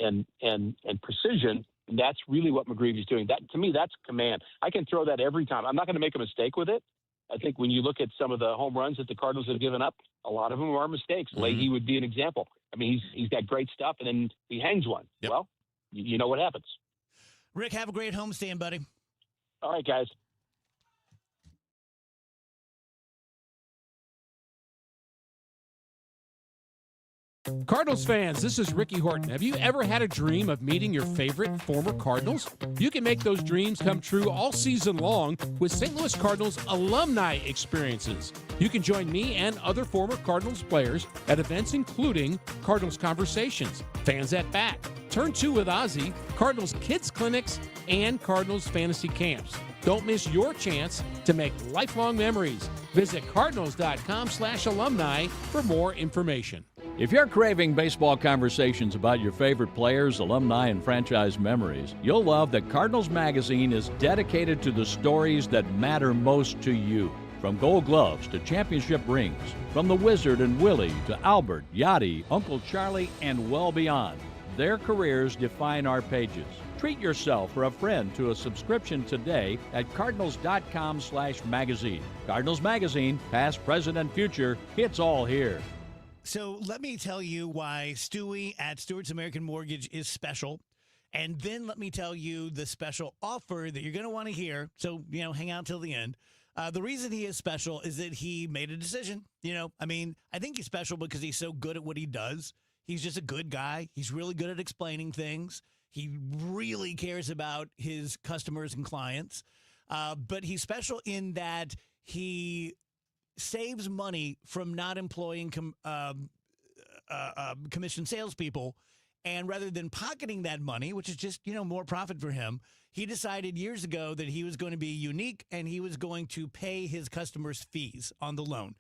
precision. And that's really what McGreevy's doing. That, to me, that's command. I can throw that every time. I'm not going to make a mistake with it. I think when you look at some of the home runs that the Cardinals have given up, a lot of them are mistakes. Leahy would be an example. I mean, he's got great stuff, and then he hangs one. Yep. Well, you know what happens. Rick, have a great homestand, buddy. All right, guys. Cardinals fans, this is Ricky Horton. Have you ever had a dream of meeting your favorite former Cardinals? You can make those dreams come true all season long with St. Louis Cardinals alumni experiences. You can join me and other former Cardinals players at events including Cardinals Conversations, Fans at Bat, Turn 2 with Ozzie, Cardinals Kids Clinics, and Cardinals Fantasy Camps. Don't miss your chance to make lifelong memories. Visit cardinals.com/alumni for more information. If you're craving baseball conversations about your favorite players, alumni, and franchise memories, you'll love that Cardinals Magazine is dedicated to the stories that matter most to you. From Gold Gloves to championship rings, from the Wizard and Willie to Albert, Yachty, Uncle Charlie, and well beyond. their careers define our pages. Treat yourself or a friend to a subscription today at cardinals.com/magazine. Cardinals Magazine, past, present, and future, it's all here. So let me tell you why Stewie at Stewart's American Mortgage is special. And then let me tell you the special offer that you're going to want to hear. So, hang out till the end. The reason he is special is that he made a decision. I think he's special because he's so good at what he does. He's just a good guy. He's really good at explaining things. He really cares about his customers and clients. But he's special in that he saves money from not employing commission salespeople. And rather than pocketing that money, which is just, more profit for him, he decided years ago that he was going to be unique and he was going to pay his customers fees on the loan.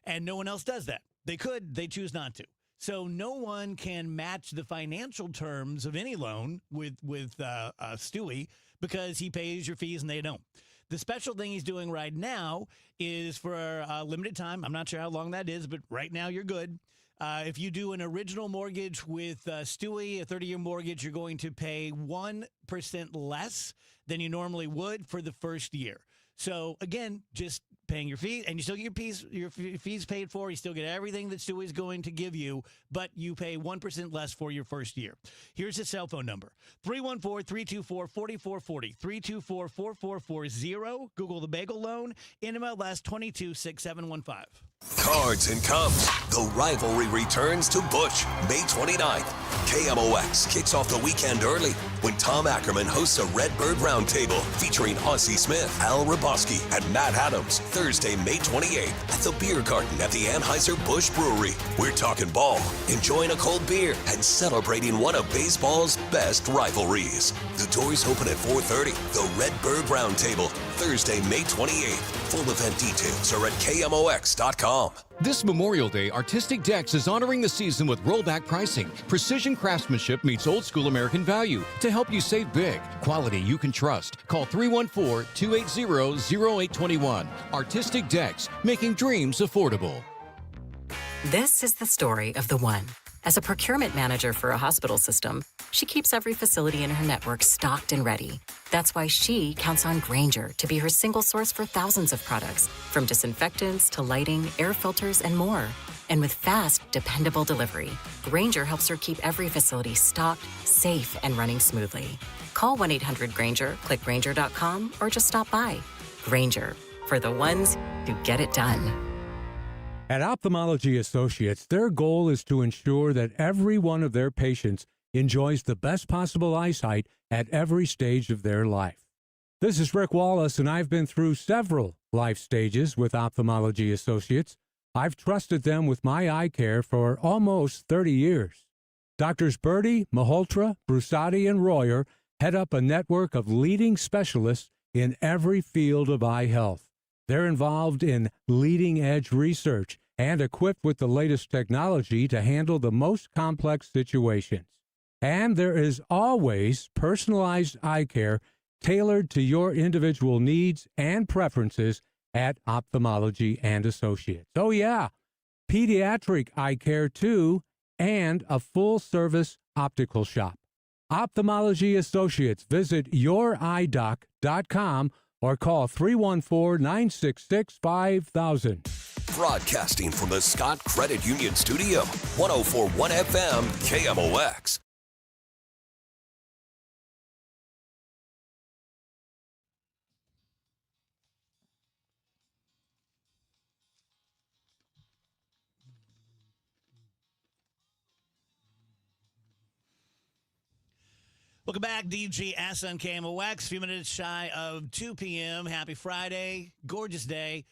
And no one else does that. They could, they choose not to. So no one can match the financial terms of any loan with Stewie because he pays your fees and they don't. The special thing he's doing right now is for a limited time. I'm not sure how long that is, but right now you're good. If you do an original mortgage with Stewie, a 30-year mortgage, you're going to pay 1% less than you normally would for the first year. So, again, just paying your fees, and you still get your fees paid for. You still get everything that Stewie's going to give you, but you pay 1% less for your first year. Here's his cell phone number, 314-324-4440, 324-4440. Google the Bagel Loan, NMLS 226715. Cards and Cubs. The rivalry returns to Busch May 29th. KMOX kicks off the weekend early when Tom Ackerman hosts a Redbird Roundtable featuring Aussie Smith, Al Raboski, and Matt Adams Thursday, May 28th at the Beer Garden at the Anheuser-Busch Brewery. We're talking ball, enjoying a cold beer, and celebrating one of baseball's best rivalries. The doors open at 4:30. The Redbird Roundtable, Thursday, May 28th. Full event details are at KMOX.com. This Memorial Day, Artistic Decks is honoring the season with rollback pricing. Precision craftsmanship meets old school American value to help you save big. Quality you can trust. Call 314-280-0821. Artistic Decks, making dreams affordable. This is the story of the one. As a procurement manager for a hospital system, she keeps every facility in her network stocked and ready. That's why she counts on Grainger to be her single source for thousands of products, from disinfectants to lighting, air filters, and more. And with fast, dependable delivery, Grainger helps her keep every facility stocked, safe, and running smoothly. Call 1-800-GRAINGER, click Grainger.com, or just stop by. Grainger, for the ones who get it done. At Ophthalmology Associates, their goal is to ensure that every one of their patients enjoys the best possible eyesight at every stage of their life. This is Rick Wallace, and I've been through several life stages with Ophthalmology Associates. I've trusted them with my eye care for almost 30 years. Doctors Birdie, Malhotra, Brusati, and Royer head up a network of leading specialists in every field of eye health. They're involved in leading-edge research and equipped with the latest technology to handle the most complex situations. And there is always personalized eye care tailored to your individual needs and preferences at Ophthalmology and Associates. Oh, yeah, pediatric eye care, too, and a full-service optical shop. Ophthalmology Associates. Visit youridoc.com or call 314-966-5000. Broadcasting from the Scott Credit Union Studio, 104.1 FM, KMOX. Welcome back, DGS on KMOX. A few minutes shy of 2 p.m. Happy Friday. Gorgeous day.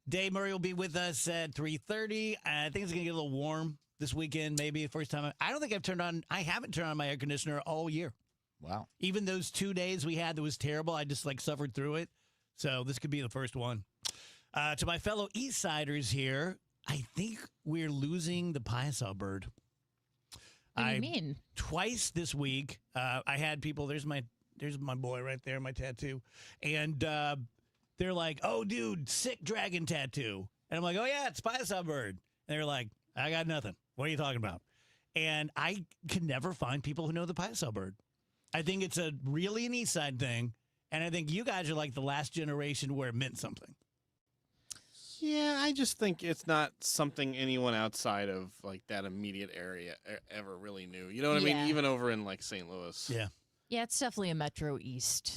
Dave Murray will be with us at 3:30. I think it's going to get a little warm this weekend, maybe. First time. I don't think I haven't turned on my air conditioner all year. Wow. Even those 2 days we had that was terrible, I just suffered through it. So this could be the first one. To my fellow East Siders here, I think we're losing the Piasa bird. What do you mean? Twice this week, I had people. There's my boy right there, my tattoo, and they're like, "Oh, dude, sick dragon tattoo," and I'm like, "Oh yeah, it's Piasa bird." And they're like, "I got nothing. What are you talking about?" And I can never find people who know the Paiso bird. I think it's a really an East Side thing. And I think you guys are like the last generation where it meant something. Yeah, I just think it's not something anyone outside of like that immediate area ever really knew. You know what I mean? Even over in like St. Louis. Yeah. Yeah, it's definitely a Metro East.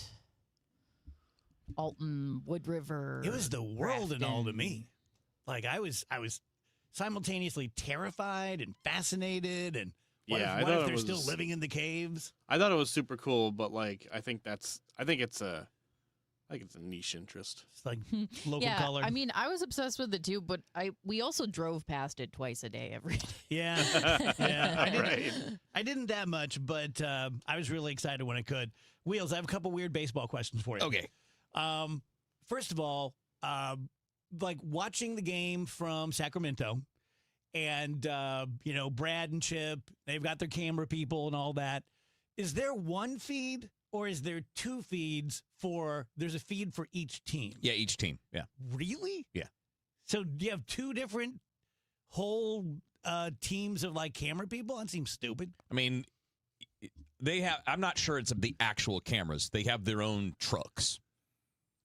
Alton, Wood River. It was the world and all to me. Like I was simultaneously terrified and fascinated, and what if they're still living in the caves? I thought it was super cool, but like I think it's a niche interest. It's like local color. I mean, I was obsessed with it too, but we also drove past it twice a day every day. Yeah. I didn't that much, but I was really excited when I could. Wheels, I have a couple weird baseball questions for you. Okay. First of all, like watching the game from Sacramento and, Brad and Chip, they've got their camera people and all that. Is there one feed or is there two feeds there's a feed for each team? Yeah, each team. Yeah. Really? Yeah. So do you have two different whole teams of like camera people? That seems stupid. I mean, I'm not sure it's the actual cameras. They have their own trucks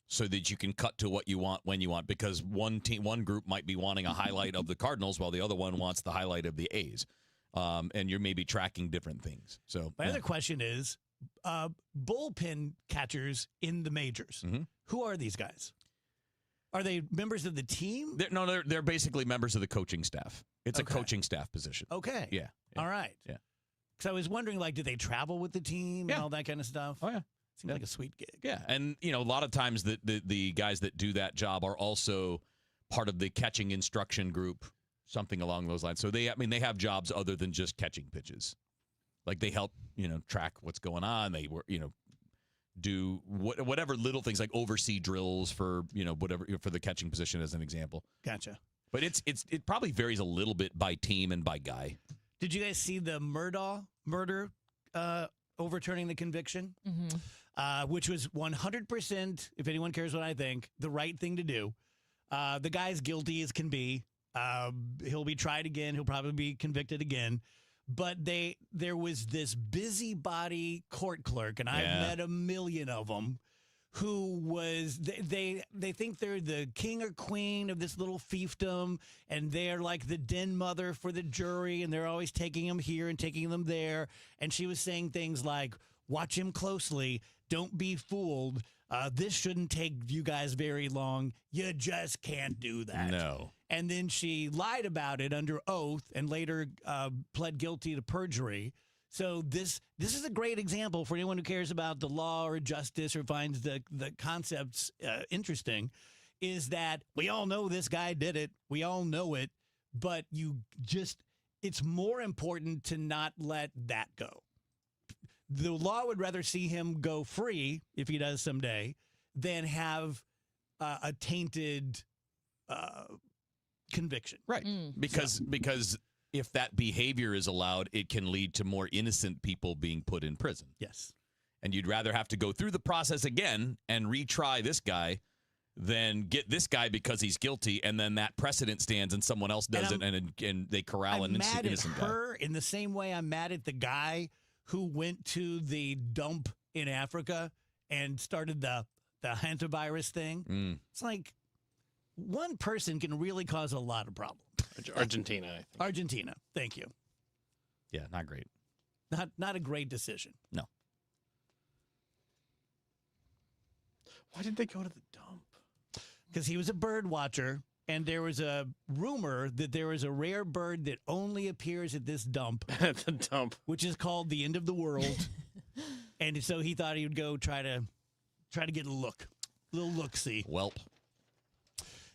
so that you can cut to what you want when you want, because one group might be wanting a highlight of the Cardinals while the other one wants the highlight of the A's. And you're maybe tracking different things. So my other question is, bullpen catchers in the majors. Mm-hmm. Who are these guys? Are they members of the team? They're basically members of the coaching staff. It's a coaching staff position. Okay. Yeah. All right. Yeah. Because I was wondering, like, do they travel with the team and all that kind of stuff? Oh, yeah. Seems like a sweet gig. Yeah. And, a lot of times the guys that do that job are also part of the catching instruction group, something along those lines. So they have jobs other than just catching pitches. Like they help, track what's going on. They were, do whatever little things like oversee drills for, whatever for the catching position as an example. Gotcha. But it probably varies a little bit by team and by guy. Did you guys see the murder overturning the conviction? Mm-hmm. Which was 100%, if anyone cares what I think, the right thing to do. The guy's guilty as can be. He'll be tried again. He'll probably be convicted again. But there was this busybody court clerk, and I've met a million of them, who was they think they're the king or queen of this little fiefdom, and they're like the den mother for the jury, and they're always taking them here and taking them there. And she was saying things like, "Watch him closely. Don't be fooled. This shouldn't take you guys very long. You just can't do that." No. And then she lied about it under oath and later pled guilty to perjury. So this is a great example for anyone who cares about the law or justice or finds the concepts interesting, is that we all know this guy did it. We all know it. But it's more important to not let that go. The law would rather see him go free, if he does someday, than have a tainted conviction. Right. Because if that behavior is allowed, it can lead to more innocent people being put in prison. Yes. And you'd rather have to go through the process again and retry this guy than get this guy because he's guilty, and then that precedent stands and someone else does it, and they corral an innocent guy. I'm mad at her in the same way I'm mad at the guy who went to the dump in Africa and started the hantavirus thing. It's like one person can really cause a lot of problems. Argentina, I think. Argentina. Thank you. Yeah, not great. Not a great decision. No. Why did they go to the dump? Because he was a bird watcher, and there was a rumor that there was a rare bird that only appears at this dump. At the dump. Which is called the end of the world. And so he thought he would go try to get a little look-see. Welp.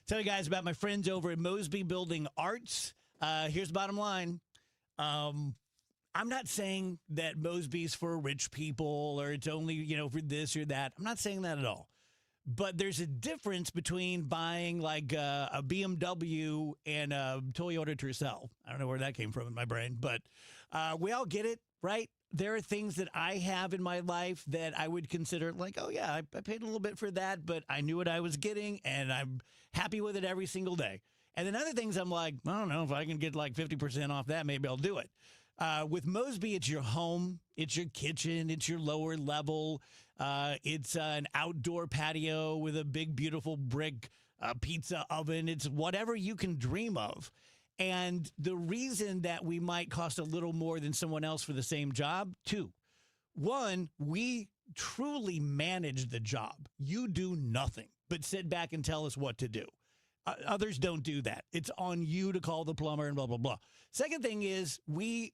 Tell you guys about my friends over at Mosby Building Arts. Here's the bottom line. I'm not saying that Mosby's for rich people or it's only, for this or that. I'm not saying that at all. But there's a difference between buying like a BMW and a Toyota Tercel. I don't know where that came from in my brain, but we all get it, right? There are things that I have in my life that I would consider like, oh, yeah, I paid a little bit for that, but I knew what I was getting, and I'm happy with it every single day. And then other things I'm like, I don't know, if I can get like 50% off that, maybe I'll do it. With Mosby, it's your home, it's your kitchen, it's your lower level. It's an outdoor patio with a big, beautiful brick pizza oven. It's whatever you can dream of. And the reason that we might cost a little more than someone else for the same job, two. One, we truly manage the job. You do nothing but sit back and tell us what to do. Others don't do that. It's on you to call the plumber and blah, blah, blah. Second thing is we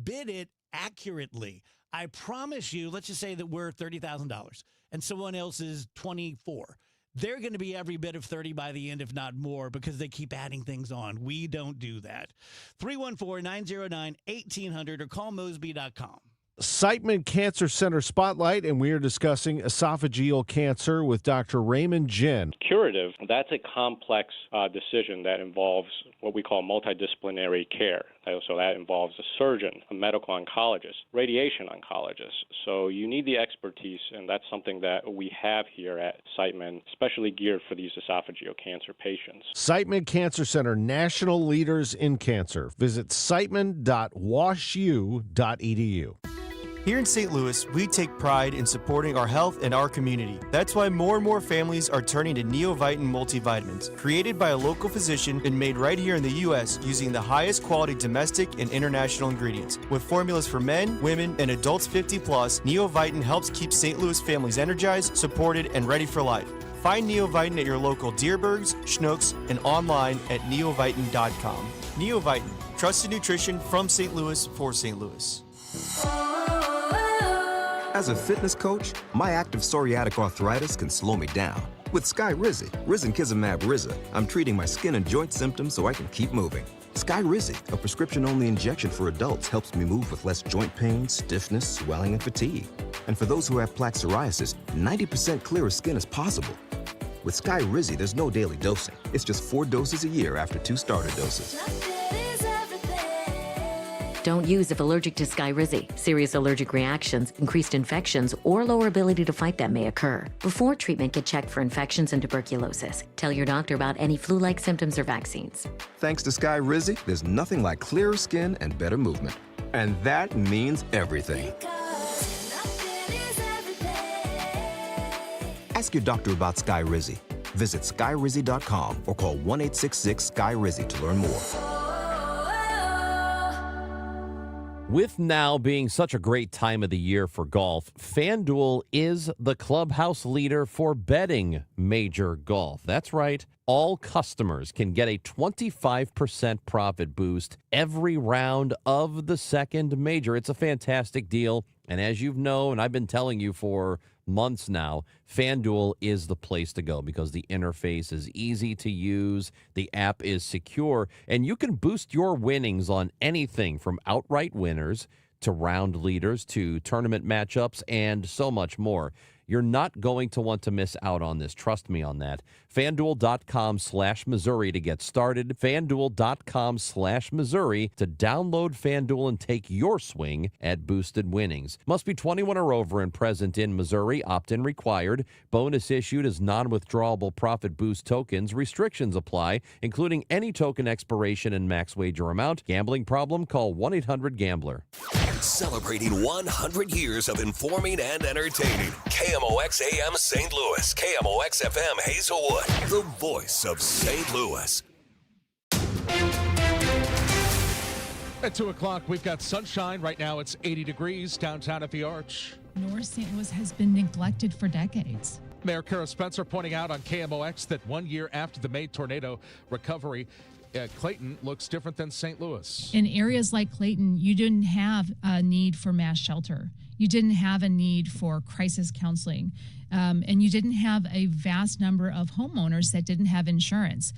bid it accurately. I promise you, let's just say that we're $30,000 and someone else is 24. They're going to be every bit of 30 by the end, if not more, because they keep adding things on. We don't do that. 314-909-1800 or call Mosby.com. Siteman Cancer Center Spotlight, and we are discussing esophageal cancer with Dr. Raymond Jin. Curative, that's a complex decision that involves what we call multidisciplinary care. So that involves a surgeon, a medical oncologist, radiation oncologist. So you need the expertise, and that's something that we have here at Siteman, especially geared for these esophageal cancer patients. Siteman Cancer Center, national leaders in cancer. Visit siteman.washu.edu. Here in St. Louis, we take pride in supporting our health and our community. That's why more and more families are turning to Neovitin multivitamins, created by a local physician and made right here in the U.S. using the highest quality domestic and international ingredients. With formulas for men, women, and adults 50 plus, Neovitin helps keep St. Louis families energized, supported, and ready for life. Find Neovitin at your local Deerbergs, Schnucks, and online at neovitin.com. Neovitin, trusted nutrition from St. Louis for St. Louis. As a fitness coach, my active psoriatic arthritis can slow me down. With Skyrizi, Risankizumab Riza, I'm treating my skin and joint symptoms so I can keep moving. Skyrizi, a prescription-only injection for adults, helps me move with less joint pain, stiffness, swelling, and fatigue. And for those who have plaque psoriasis, 90% clearer skin is possible. With Skyrizi, there's no daily dosing. It's just 4 doses a year after 2 starter doses. Don't use if allergic to Skyrizi. Serious allergic reactions, increased infections, or lower ability to fight them may occur. Before treatment, get checked for infections and tuberculosis. Tell your doctor about any flu-like symptoms or vaccines. Thanks to Skyrizi, there's nothing like clearer skin and better movement. And that means everything. Ask your doctor about Skyrizi. Visit skyrizi.com or call 1-866-SKY-RIZI to learn more. With now being such a great time of the year for golf, FanDuel is the clubhouse leader for betting major golf. That's right. All customers can get a 25% profit boost every round of the second major. It's a fantastic deal. And as you know, and I've been telling you for months now, FanDuel is the place to go because the interface is easy to use, the app is secure, and you can boost your winnings on anything from outright winners to round leaders to tournament matchups and so much more. You're not going to want to miss out on this. Trust me on that. FanDuel.com/Missouri to get started. FanDuel.com/Missouri to download FanDuel and take your swing at boosted winnings. Must be 21 or over and present in Missouri. Opt-in required. Bonus issued as non-withdrawable profit boost tokens. Restrictions apply, including any token expiration and max wager amount. Gambling problem? Call 1-800-GAMBLER. Celebrating 100 years of informing and entertaining. KMOX AM St. Louis. KMOX FM Hazelwood. The voice of St. Louis. At 2 o'clock, we've got sunshine. Right now, it's 80 degrees downtown at the Arch. North St. Louis has been neglected for decades. Mayor Kara Spencer pointing out on KMOX that 1 year after the May tornado recovery, Clayton looks different than St. Louis. In areas like Clayton, you didn't have a need for mass shelter. You didn't have a need for crisis counseling. And you didn't have a vast number of homeowners that didn't have insurance.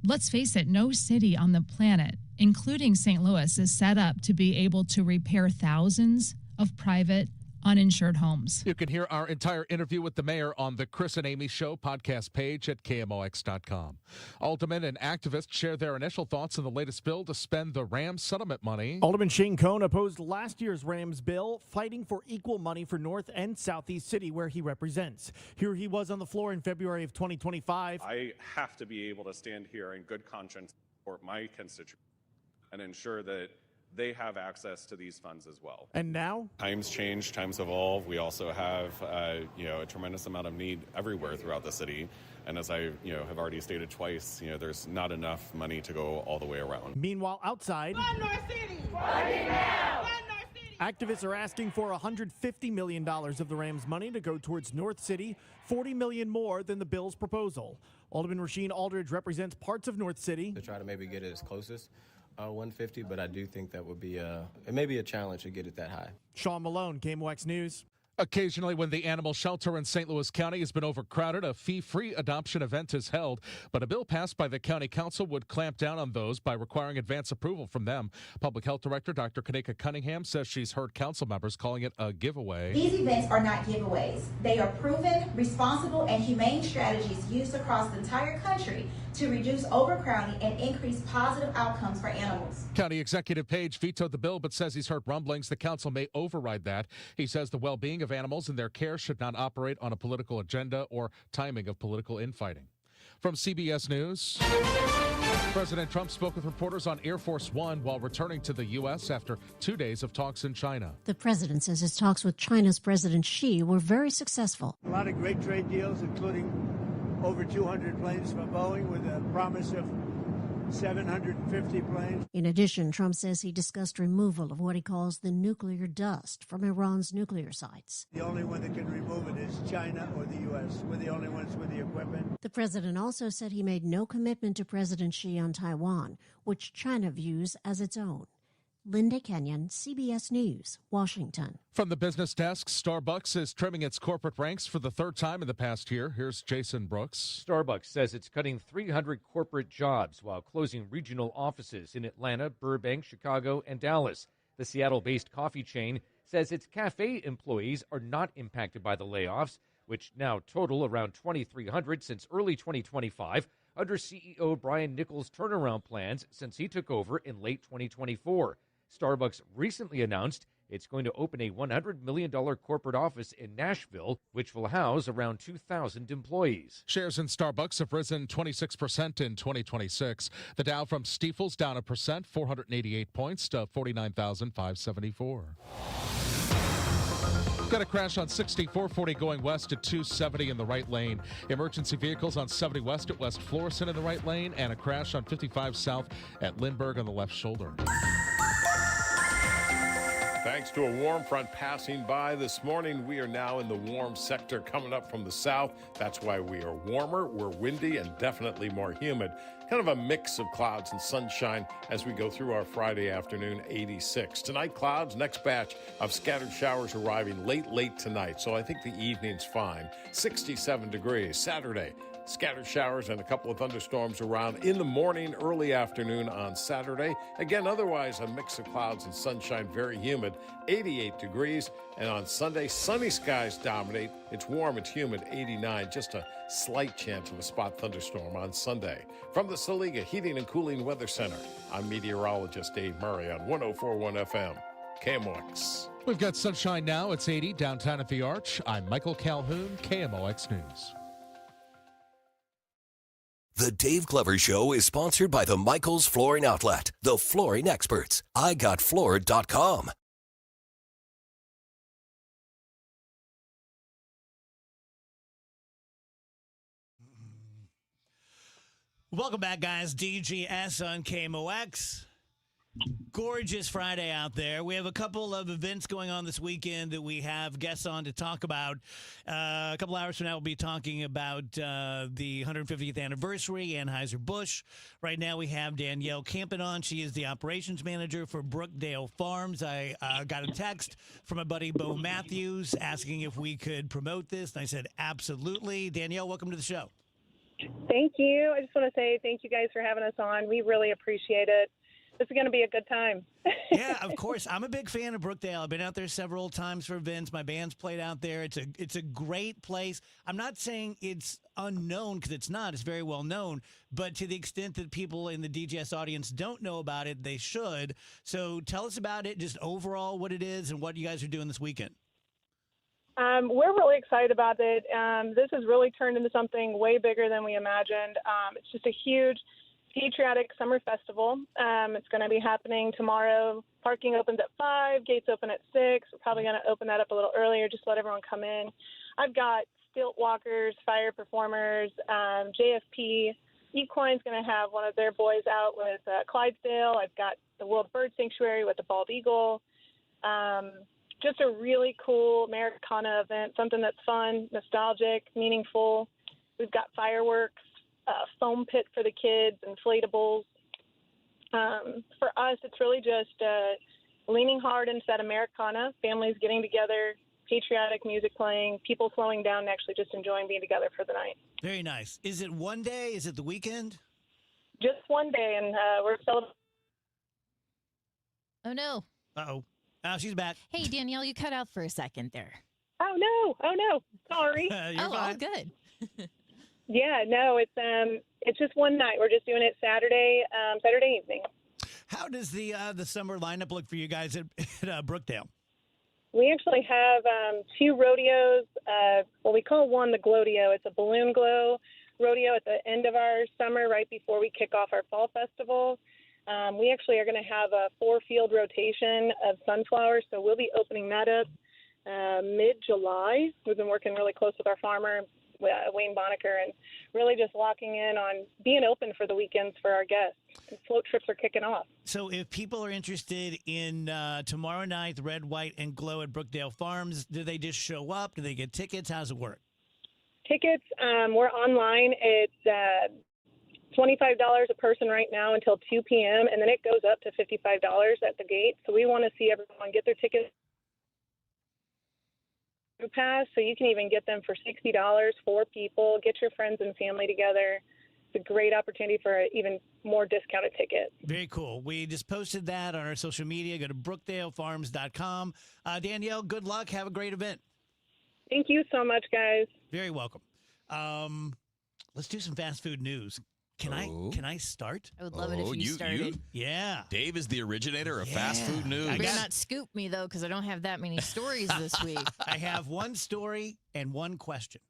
Let's face it, no city on the planet, including St. Louis, is set up to be able to repair thousands of private uninsured homes. You can hear our entire interview with the mayor on the Chris and Amy Show podcast page at KMOX.com. Aldermen and activists share their initial thoughts on the latest bill to spend the Rams settlement money. Alderman Shane Cohn opposed last year's Rams bill, fighting for equal money for North and Southeast City, where he represents. Here he was on the floor in February of 2025. I have to be able to stand here in good conscience for my constituents and ensure that they have access to these funds as well. And now? Times change, times evolve. We also have, a tremendous amount of need everywhere throughout the city. And as I, have already stated twice, there's not enough money to go all the way around. Meanwhile, outside, activists are asking for $150 million of the Rams' money to go towards North City, $40 million more than the bill's proposal. Alderman Rasheen Aldridge represents parts of North City. To try to maybe get it as close as 150, but I do think that would be it may be a challenge to get it that high. Sean Malone, KMOX News. Occasionally, when the animal shelter in St. Louis County has been overcrowded, a fee-free adoption event is held. But a bill passed by the county council would clamp down on those by requiring advance approval from them. Public Health Director Dr. Kanika Cunningham says she's heard council members calling it a giveaway. These events are not giveaways. They are proven, responsible, and humane strategies used across the entire country to reduce overcrowding and increase positive outcomes for animals. County Executive Page vetoed the bill but says he's heard rumblings the council may override that. He says the well-being of animals and their care should not operate on a political agenda or timing of political infighting. From CBS News, President Trump spoke with reporters on Air Force One while returning to the U.S. after 2 days of talks in China. The president says his talks with China's President Xi were very successful. A lot of great trade deals, including over 200 planes from Boeing with a promise of 750 planes. In addition, Trump says he discussed removal of what he calls the nuclear dust from Iran's nuclear sites. The only one that can remove it is China or the U.S. We're the only ones with the equipment. The president also said he made no commitment to President Xi on Taiwan, which China views as its own. Linda Kenyon, CBS News, Washington. From the business desk, Starbucks is trimming its corporate ranks for the third time in the past year. Here's Jason Brooks. Starbucks says it's cutting 300 corporate jobs while closing regional offices in Atlanta, Burbank, Chicago, and Dallas. The Seattle-based coffee chain says its cafe employees are not impacted by the layoffs, which now total around 2,300 since early 2025, under CEO Brian Nichols' turnaround plans since he took over in late 2024. Starbucks recently announced it's going to open a $100 million corporate office in Nashville, which will house around 2,000 employees. Shares in Starbucks have risen 26% in 2026. The Dow from Stifel's down 1%, 488 points to 49,574. Got a crash on 6440 going west at 270 in the right lane. Emergency vehicles on 70 west at West Florissant in the right lane, and a crash on 55 south at Lindbergh on the left shoulder. Thanks to a warm front passing by this morning, we are now in the warm sector coming up from the south. That's why we are warmer, we're windy, and definitely more humid. Kind of a mix of clouds and sunshine as we go through our Friday afternoon, 86. Tonight, clouds, next batch of scattered showers arriving late tonight, so I think the evening's fine. 67 degrees. Saturday, scattered showers and a couple of thunderstorms around in the morning, early afternoon on Saturday. Again, otherwise a mix of clouds and sunshine, very humid, 88 degrees. And on Sunday, sunny skies dominate. It's warm, it's humid, 89. Just a slight chance of a spot thunderstorm on Sunday. From the Saliga Heating and Cooling Weather Center, I'm meteorologist Dave Murray on 104.1 FM, KMOX. We've got sunshine now. It's 80 downtown at the Arch. I'm Michael Calhoun, KMOX News. The Dave Glover Show is sponsored by the Michaels Flooring Outlet, the flooring experts. IGotFloored.com. Welcome back, guys. DGS on KMOX. Gorgeous Friday out there. We have a couple of events going on this weekend that we have guests on to talk about. A couple hours from now, we'll be talking about the 150th anniversary, Anheuser-Busch. Right now, we have Danielle Campen on. She is the operations manager for Brookdale Farms. I got a text from my buddy Bo Matthews asking if we could promote this, and I said, absolutely. Danielle, welcome to the show. Thank you. I just want to say thank you guys for having us on. We really appreciate it. This is going to be a good time. Yeah, of course. I'm a big fan of Brookdale. I've been out there several times for events. My band's played out there. It's a great place. I'm not saying it's unknown, because it's not. It's very well known. But to the extent that people in the DGS audience don't know about it, they should. So tell us about it, just overall what it is and what you guys are doing this weekend. We're really excited about it. This has really turned into something way bigger than we imagined. It's just a huge Patriotic Summer Festival. It's going to be happening tomorrow. Parking opens at 5, gates open at 6. We're probably going to open that up a little earlier, just to let everyone come in. I've got stilt walkers, fire performers, JFP. Equine's going to have one of their boys out with Clydesdale. I've got the World Bird Sanctuary with the bald eagle. Just a really cool Americana event, something that's fun, nostalgic, meaningful. We've got fireworks, foam pit for the kids, inflatables. For us, it's really just leaning hard into that Americana, families getting together, patriotic music playing, people slowing down and actually just enjoying being together for the night. Very nice. Is it one day? Is it the weekend? Just one day, and we're celebrating. Oh, no. Uh-oh. Oh, she's back. Hey, Danielle, you cut out for a second there. Oh, no. Sorry. You're all good. Yeah, no, it's just one night. We're just doing it Saturday evening. How does the summer lineup look for you guys at Brookdale? We actually have 2 rodeos. We call one the Glowdeo. It's a balloon glow rodeo at the end of our summer, right before we kick off our fall festival. We actually are going to have a 4-field rotation of sunflowers, so we'll be opening that up mid-July. We've been working really close with our farmer, Wayne Bonaker, and really just locking in on being open for the weekends for our guests. And float trips are kicking off. So if people are interested in tomorrow night, the Red, White, and Glow at Brookdale Farms, do they just show up? Do they get tickets? How does it work? Tickets, we're online. It's $25 a person right now until 2 p.m., and then it goes up to $55 at the gate. So we want to see everyone get their tickets pass, so you can even get them for $60 for people. Get your friends and family together. It's a great opportunity for an even more discounted ticket. Very cool. We just posted that on our social media. Go to brookdalefarms.com. Danielle, good luck. Have a great event. Thank you so much, guys. Very welcome. Let's do some fast food news. Can I start? I would love it if you started. Yeah. Dave is the originator of fast food news. You better not scoop me, though, because I don't have that many stories this week. I have one story and one question.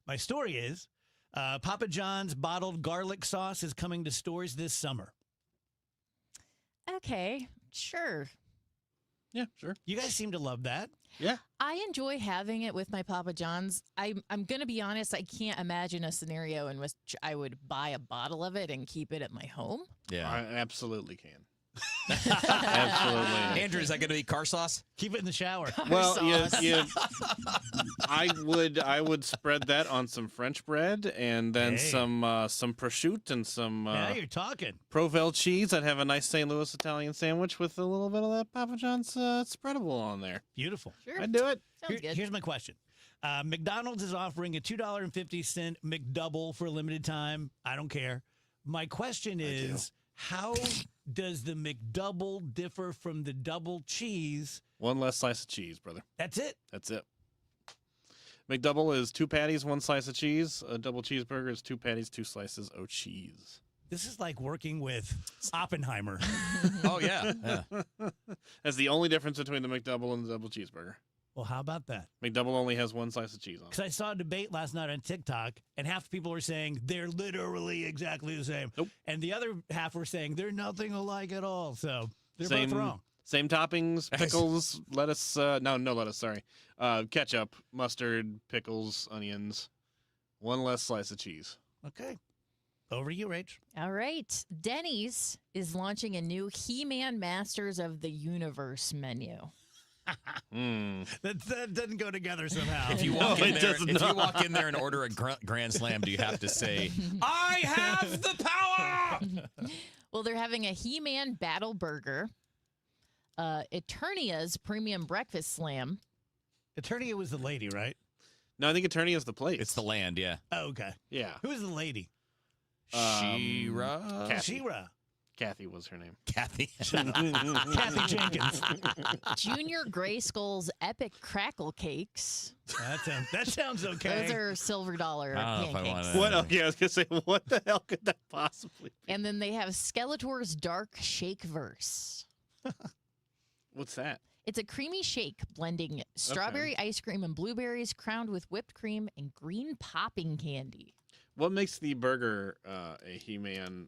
My story is Papa John's bottled garlic sauce is coming to stores this summer. Okay, sure. Yeah, sure. You guys seem to love that. Yeah. I enjoy having it with my Papa John's. I'm going to be honest, I can't imagine a scenario in which I would buy a bottle of it and keep it at my home. Yeah. I absolutely can. Absolutely. Andrew, is that going to be car sauce? Keep it in the shower. Well, I would spread that on some French bread and then some prosciutto and some yeah, you're talking. Provel cheese. I'd have a nice St. Louis Italian sandwich with a little bit of that Papa John's spreadable on there. Beautiful. Sure. I'd do it. Sounds good. Here's my question. McDonald's is offering a $2.50 McDouble for a limited time. I don't care. My question is, how does the McDouble differ from the double cheese? One less slice of cheese, brother. That's it? That's it. McDouble is 2 patties, 1 slice of cheese. A double cheeseburger is 2 patties, 2 slices of cheese. This is like working with Oppenheimer. Oh, yeah. That's the only difference between the McDouble and the double cheeseburger. Well, how about that? McDouble only has 1 slice of cheese on it. Because I saw a debate last night on TikTok, and half the people were saying they're literally exactly the same. Nope. And the other half were saying they're nothing alike at all. So they're Same, both wrong. Same toppings, pickles, lettuce. No lettuce, sorry. Ketchup, mustard, pickles, onions. 1 less slice of cheese. Okay. Over to you, Rach. All right. Denny's is launching a new He-Man Masters of the Universe menu. That doesn't go together somehow. If you walk in there and order a Grand Slam, do you have to say, I have the power? Well, they're having a He-Man Battle Burger, Eternia's Premium Breakfast Slam. Eternia was the lady, right? No, I think Eternia is the place. It's the land, yeah. Oh, okay. Yeah. Who is the lady? She-Ra? She-Ra. Kathy was her name. Kathy. Kathy Jenkins. Junior Grayskull's Epic Crackle Cakes. That sounds okay. Those are $silver pancakes. What? Okay, I was gonna say, what the hell could that possibly be? And then they have Skeletor's Dark Shakeverse. What's that? It's a creamy shake blending strawberry ice cream and blueberries, crowned with whipped cream and green popping candy. What makes the burger a He-Man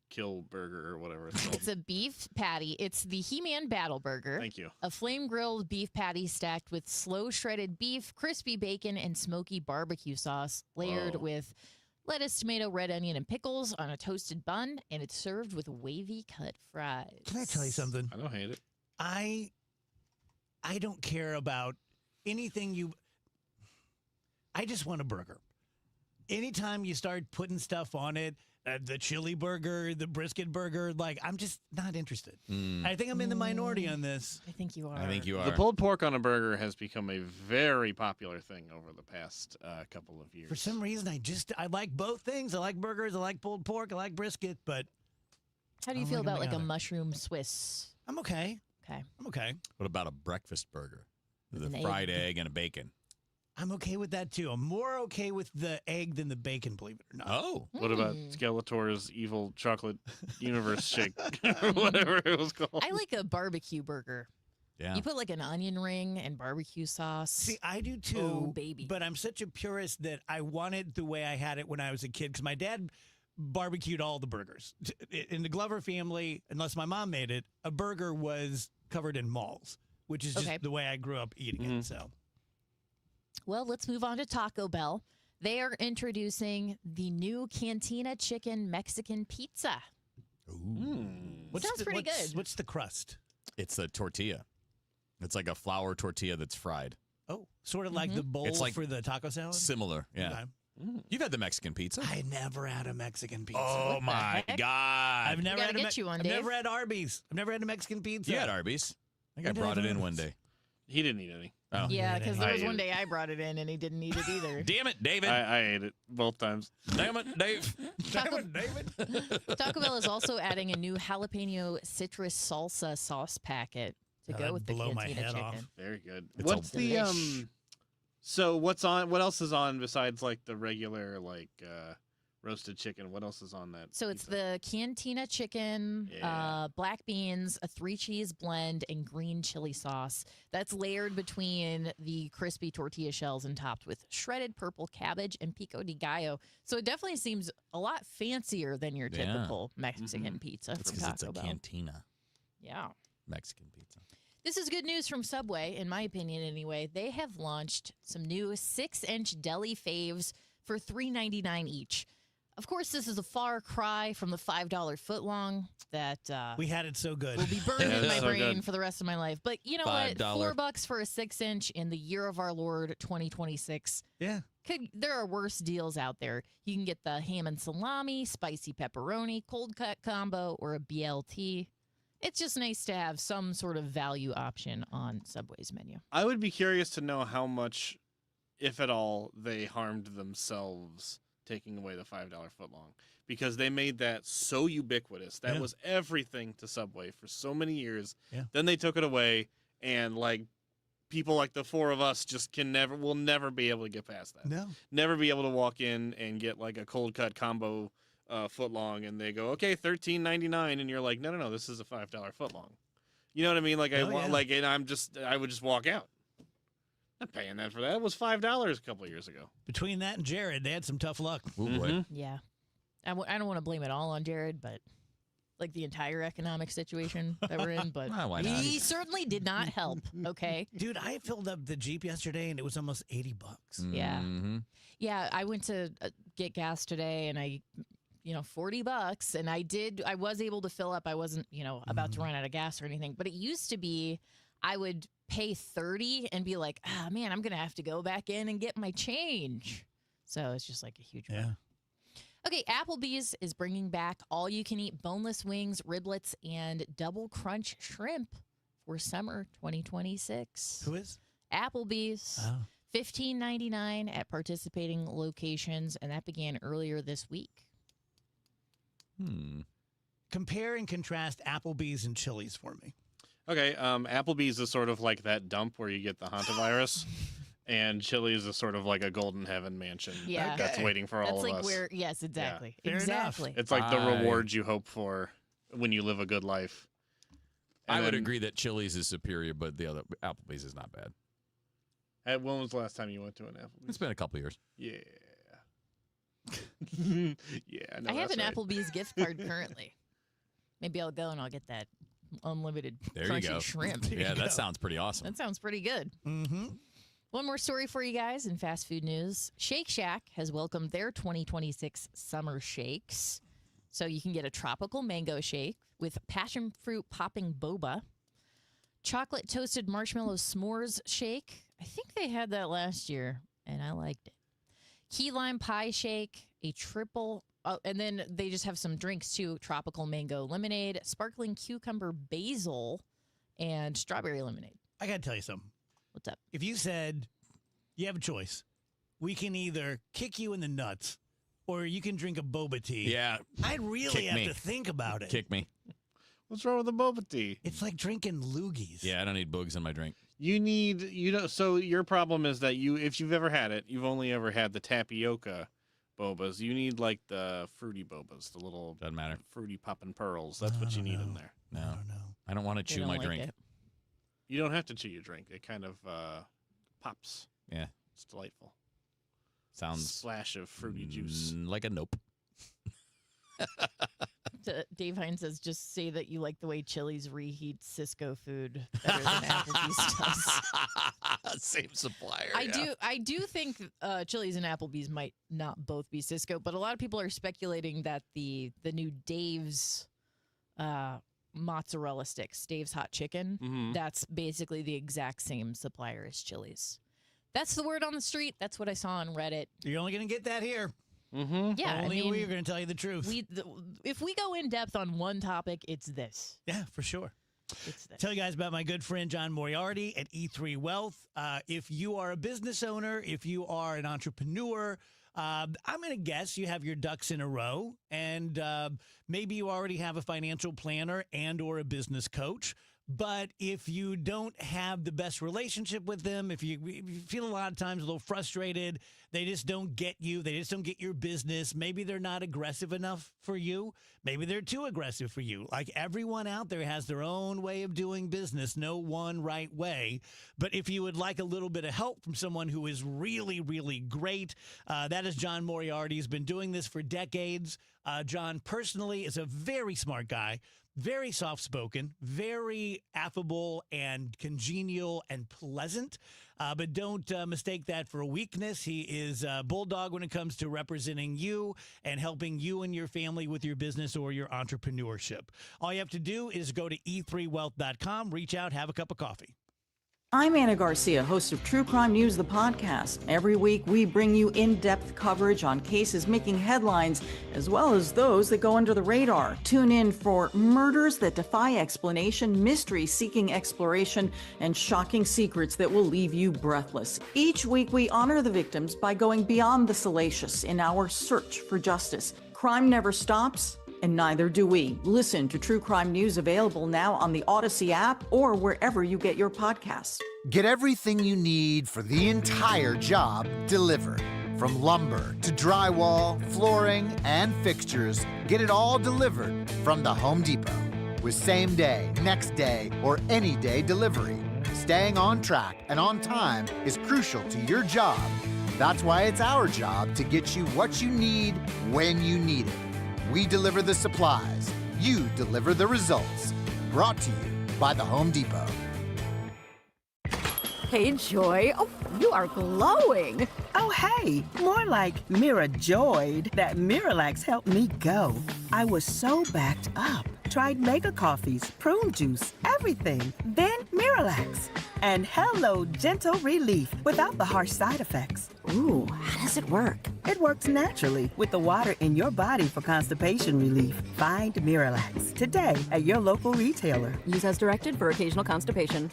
kill burger or whatever it's called? It's a beef patty. It's the He-Man Battle Burger. Thank you. A flame-grilled beef patty stacked with slow-shredded beef, crispy bacon, and smoky barbecue sauce, layered with lettuce, tomato, red onion, and pickles on a toasted bun, and it's served with wavy cut fries. Can I tell you something? I don't hate it. I don't care about anything you. I just want a burger. Anytime you start putting stuff on it, the chili burger, the brisket burger, like I'm just not interested. I think I'm in the minority on this. I think you are. I think you are. The pulled pork on a burger has become a very popular thing over the past couple of years. For some reason, I like both things. I like burgers. I like pulled pork. I like brisket. But How do you I don't feel like about them like a together. mushroom Swiss? I'm okay. Okay. I'm okay. What about a breakfast burger with An a egg. fried egg and a bacon? I'm okay with that too. I'm more okay with the egg than the bacon, believe it or not. Oh. What about Skeletor's evil chocolate universe shake or whatever it was called? I like a barbecue burger. Yeah. You put like an onion ring and barbecue sauce. See, I do too, Oh, baby. but I'm such a purist that I want it the way I had it when I was a kid because my dad barbecued all the burgers. In the Glover family, unless my mom made it, a burger was covered in malls, which is just Okay. the way I grew up eating it. So Well, let's move on to Taco Bell. They are introducing the new Cantina Chicken Mexican Pizza. Sounds pretty good. What's the crust? It's a tortilla. It's like a flour tortilla that's fried. Oh, sort of like the bowl It's like for the taco salad? Similar, yeah. Okay. You've had the Mexican pizza. I never had a Mexican pizza. Oh What the my heck? God! I've never gotta had get you one, I've Dave. never had Arby's. I've never had a Mexican pizza. You had Arby's. I think I When did I brought it have in one Arby's? day. He didn't eat any. Oh. Yeah, because there I was ate one it. day I brought it in and he didn't eat it either. Damn it, David! I ate it both times. Damn it, Dave! Taco, David. Taco Bell is also adding a new jalapeno citrus salsa sauce packet to go that'd with the blow my Cantina head Chicken. off. Very good. It's What's a the delish. So what's on? What else is on besides like the regular like roasted chicken? What else is on that? So it's pizza? the Cantina Chicken, Yeah. black beans, a 3-cheese blend, and green chili sauce. That's layered between the crispy tortilla shells and topped with shredded purple cabbage and pico de gallo. So it definitely seems a lot fancier than your Yeah. typical Mexican pizza It's from because it's Taco a Bell. cantina Yeah. Mexican pizza. This is good news from Subway, in my opinion anyway. They have launched some new 6-inch deli faves for $3.99 each. Of course, this is a far cry from the $5 footlong that We had it so good. will be burned Yeah, in my so brain good. for the rest of my life. But you know what? $5. $4 for a 6-inch in the year of our Lord 2026. Yeah. There are worse deals out there. You can get the ham and salami, spicy pepperoni, cold cut combo, or a BLT. It's just nice to have some sort of value option on Subway's menu. I would be curious to know how much, if at all, they harmed themselves taking away the $5 footlong because they made that so ubiquitous. That Yeah. was everything to Subway for so many years. Yeah. Then they took it away, and like people like the four of us just will never be able to get past that. No. Never be able to walk in and get like a cold cut combo footlong, and they go, okay, $13.99, and you're like, no, this is a $5 footlong. You know what I mean? Like Oh, yeah. and I would just walk out. Not paying that for that. It was $5 a couple of years ago. Between that and Jared, they had some tough luck. Oh boy. Mhm. Yeah. I don't want to blame it all on Jared, but like the entire economic situation that we're in, but Well, why not? he certainly did not help, okay? Dude, I filled up the Jeep yesterday and it was almost $80. Yeah. Mm-hmm. Yeah, I went to get gas today and $40 and I was able to fill up. I wasn't, about to run out of gas or anything, but it used to be I would pay $30 and be like, man, I'm going to have to go back in and get my change. So it's just like a huge Yeah. Okay, Applebee's is bringing back all-you-can-eat boneless wings, riblets, and double crunch shrimp for summer 2026. Who is? Applebee's. Oh. $15.99 at participating locations, and that began earlier this week. Compare and contrast Applebee's and Chili's for me. Okay, Applebee's is sort of like that dump where you get the hantavirus, and Chili's is sort of like a golden heaven mansion Yeah. that's waiting for all That's of like us. where, yes, exactly. Fair enough. Exactly. It's like the rewards you hope for when you live a good life. I And would then- agree that Chili's is superior, but the other Applebee's is not bad. When was the last time you went to an Applebee's? It's been a couple years. Yeah. Yeah, I have an Applebee's gift card currently. Maybe I'll go and I'll get that unlimited There crunchy you go. shrimp. Yeah, that sounds pretty awesome. That sounds pretty good. Mm-hmm. One more story for you guys in fast food news. Shake Shack has welcomed their 2026 summer shakes. So you can get a tropical mango shake with passion fruit popping boba, chocolate toasted marshmallow s'mores shake. I think they had that last year, and I liked it. Key lime pie shake, a triple, and then they just have some drinks too: tropical mango lemonade, sparkling cucumber basil, and strawberry lemonade. I got to tell you something. What's up? If you said you have a choice, we can either kick you in the nuts or you can drink a boba tea. Yeah. I'd really have to think about it. Kick me. What's wrong with the boba tea? It's like drinking loogies. Yeah, I don't need boogs in my drink. So your problem is that if you've ever had it, you've only ever had the tapioca bobas. You need like the fruity bobas, the little doesn't matter fruity popping pearls. That's what you need in there. No, I don't want to chew my drink. You don't have to chew your drink. It kind of pops. Yeah, it's delightful. Sounds slash of fruity juice, like a nope. Dave Hines says, just say that you like the way Chili's reheats Cisco food better than Applebee's does. Same supplier. I do think Chili's and Applebee's might not both be Cisco, but a lot of people are speculating that the new Dave's mozzarella sticks, Dave's hot chicken, that's basically the exact same supplier as Chili's. That's the word on the street. That's what I saw on Reddit. You're only going to get that here. Yeah, Only we're going to tell you the truth. If we go in depth on one topic, it's this. Yeah, for sure. It's this. Tell you guys about my good friend John Moriarty at E3 Wealth. If you are a business owner, if you are an entrepreneur, I'm going to guess you have your ducks in a row, and maybe you already have a financial planner and or a business coach. But if you don't have the best relationship with them, if you feel a lot of times a little frustrated, they just don't get you, they just don't get your business, maybe they're not aggressive enough for you, maybe they're too aggressive for you. Like everyone out there has their own way of doing business, no one right way. But if you would like a little bit of help from someone who is really, really great, that is John Moriarty. He's been doing this for decades. John personally is a very smart guy. Very soft-spoken, very affable and congenial and pleasant, but don't mistake that for a weakness. He is a bulldog when it comes to representing you and helping you and your family with your business or your entrepreneurship. All you have to do is go to e3wealth.com, reach out, have a cup of coffee. I'm Anna Garcia, host of True Crime News, the podcast. Every week, we bring you in-depth coverage on cases making headlines, as well as those that go under the radar. Tune in for murders that defy explanation, mysteries seeking exploration, and shocking secrets that will leave you breathless. Each week, we honor the victims by going beyond the salacious in our search for justice. Crime never stops, and neither do we. Listen to True Crime News, available now on the Odyssey app or wherever you get your podcasts. Get everything you need for the entire job delivered. From lumber to drywall, flooring, and fixtures, get it all delivered from the Home Depot. With same day, next day, or any day delivery. Staying on track and on time is crucial to your job. That's why it's our job to get you what you need when you need it. We deliver the supplies. You deliver the results. Brought to you by the Home Depot. Hey, Joy. Oh, you are glowing. Oh, hey. More like Mira joyed that Miralax helped me go. I was so backed up. Tried mega coffees, prune juice, everything. Then Miralax. And hello, gentle relief without the harsh side effects. Ooh, how does it work? It works naturally with the water in your body for constipation relief. Find Miralax today at your local retailer. Use as directed for occasional constipation.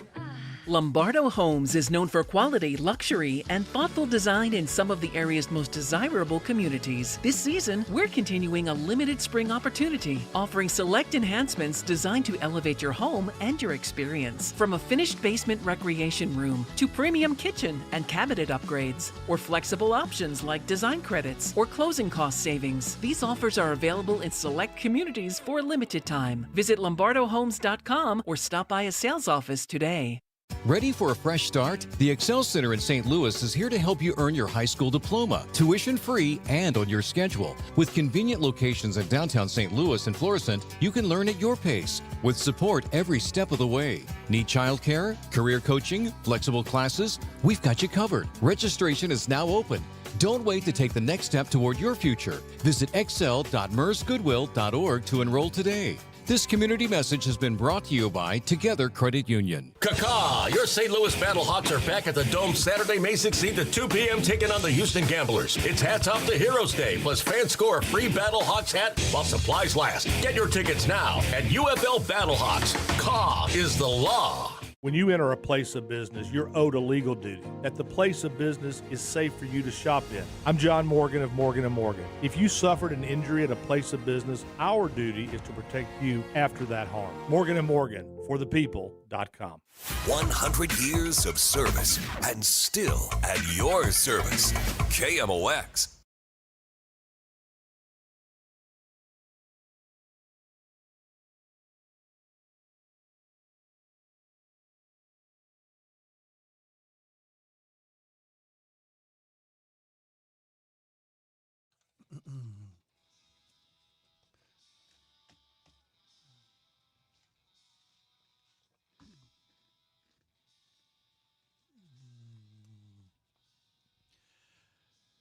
Lombardo Homes is known for quality, luxury, and thoughtful design in some of the area's most desirable communities. This season, we're continuing a limited spring opportunity, offering select enhancements designed to elevate your home and your experience. From a finished basement recreation room to premium kitchen and cabinet upgrades, or flexible options like design credits or closing cost savings. These offers are available in select communities for a limited time. Visit lombardohomes.com or stop by a sales office today. Ready for a fresh start? The Excel Center in St. Louis is here to help you earn your high school diploma, tuition-free and on your schedule. With convenient locations in downtown St. Louis and Florissant, you can learn at your pace, with support every step of the way. Need childcare, career coaching, flexible classes? We've got you covered. Registration is now open. Don't wait to take the next step toward your future. Visit excel.mersgoodwill.org to enroll today. This community message has been brought to you by Together Credit Union. Caw-caw! Your St. Louis Battlehawks are back at the Dome Saturday, May 16th at 2 p.m. taking on the Houston Gamblers. It's Hats Off to Heroes Day, plus fans score a free Battlehawks hat while supplies last. Get your tickets now at UFL Battlehawks. Caw is the law. When you enter a place of business, you're owed a legal duty that the place of business is safe for you to shop in. I'm John Morgan of Morgan & Morgan. If you suffered an injury at a place of business, our duty is to protect you after that harm. Morgan & Morgan, forthepeople.com. 100 years of service and still at your service. KMOX.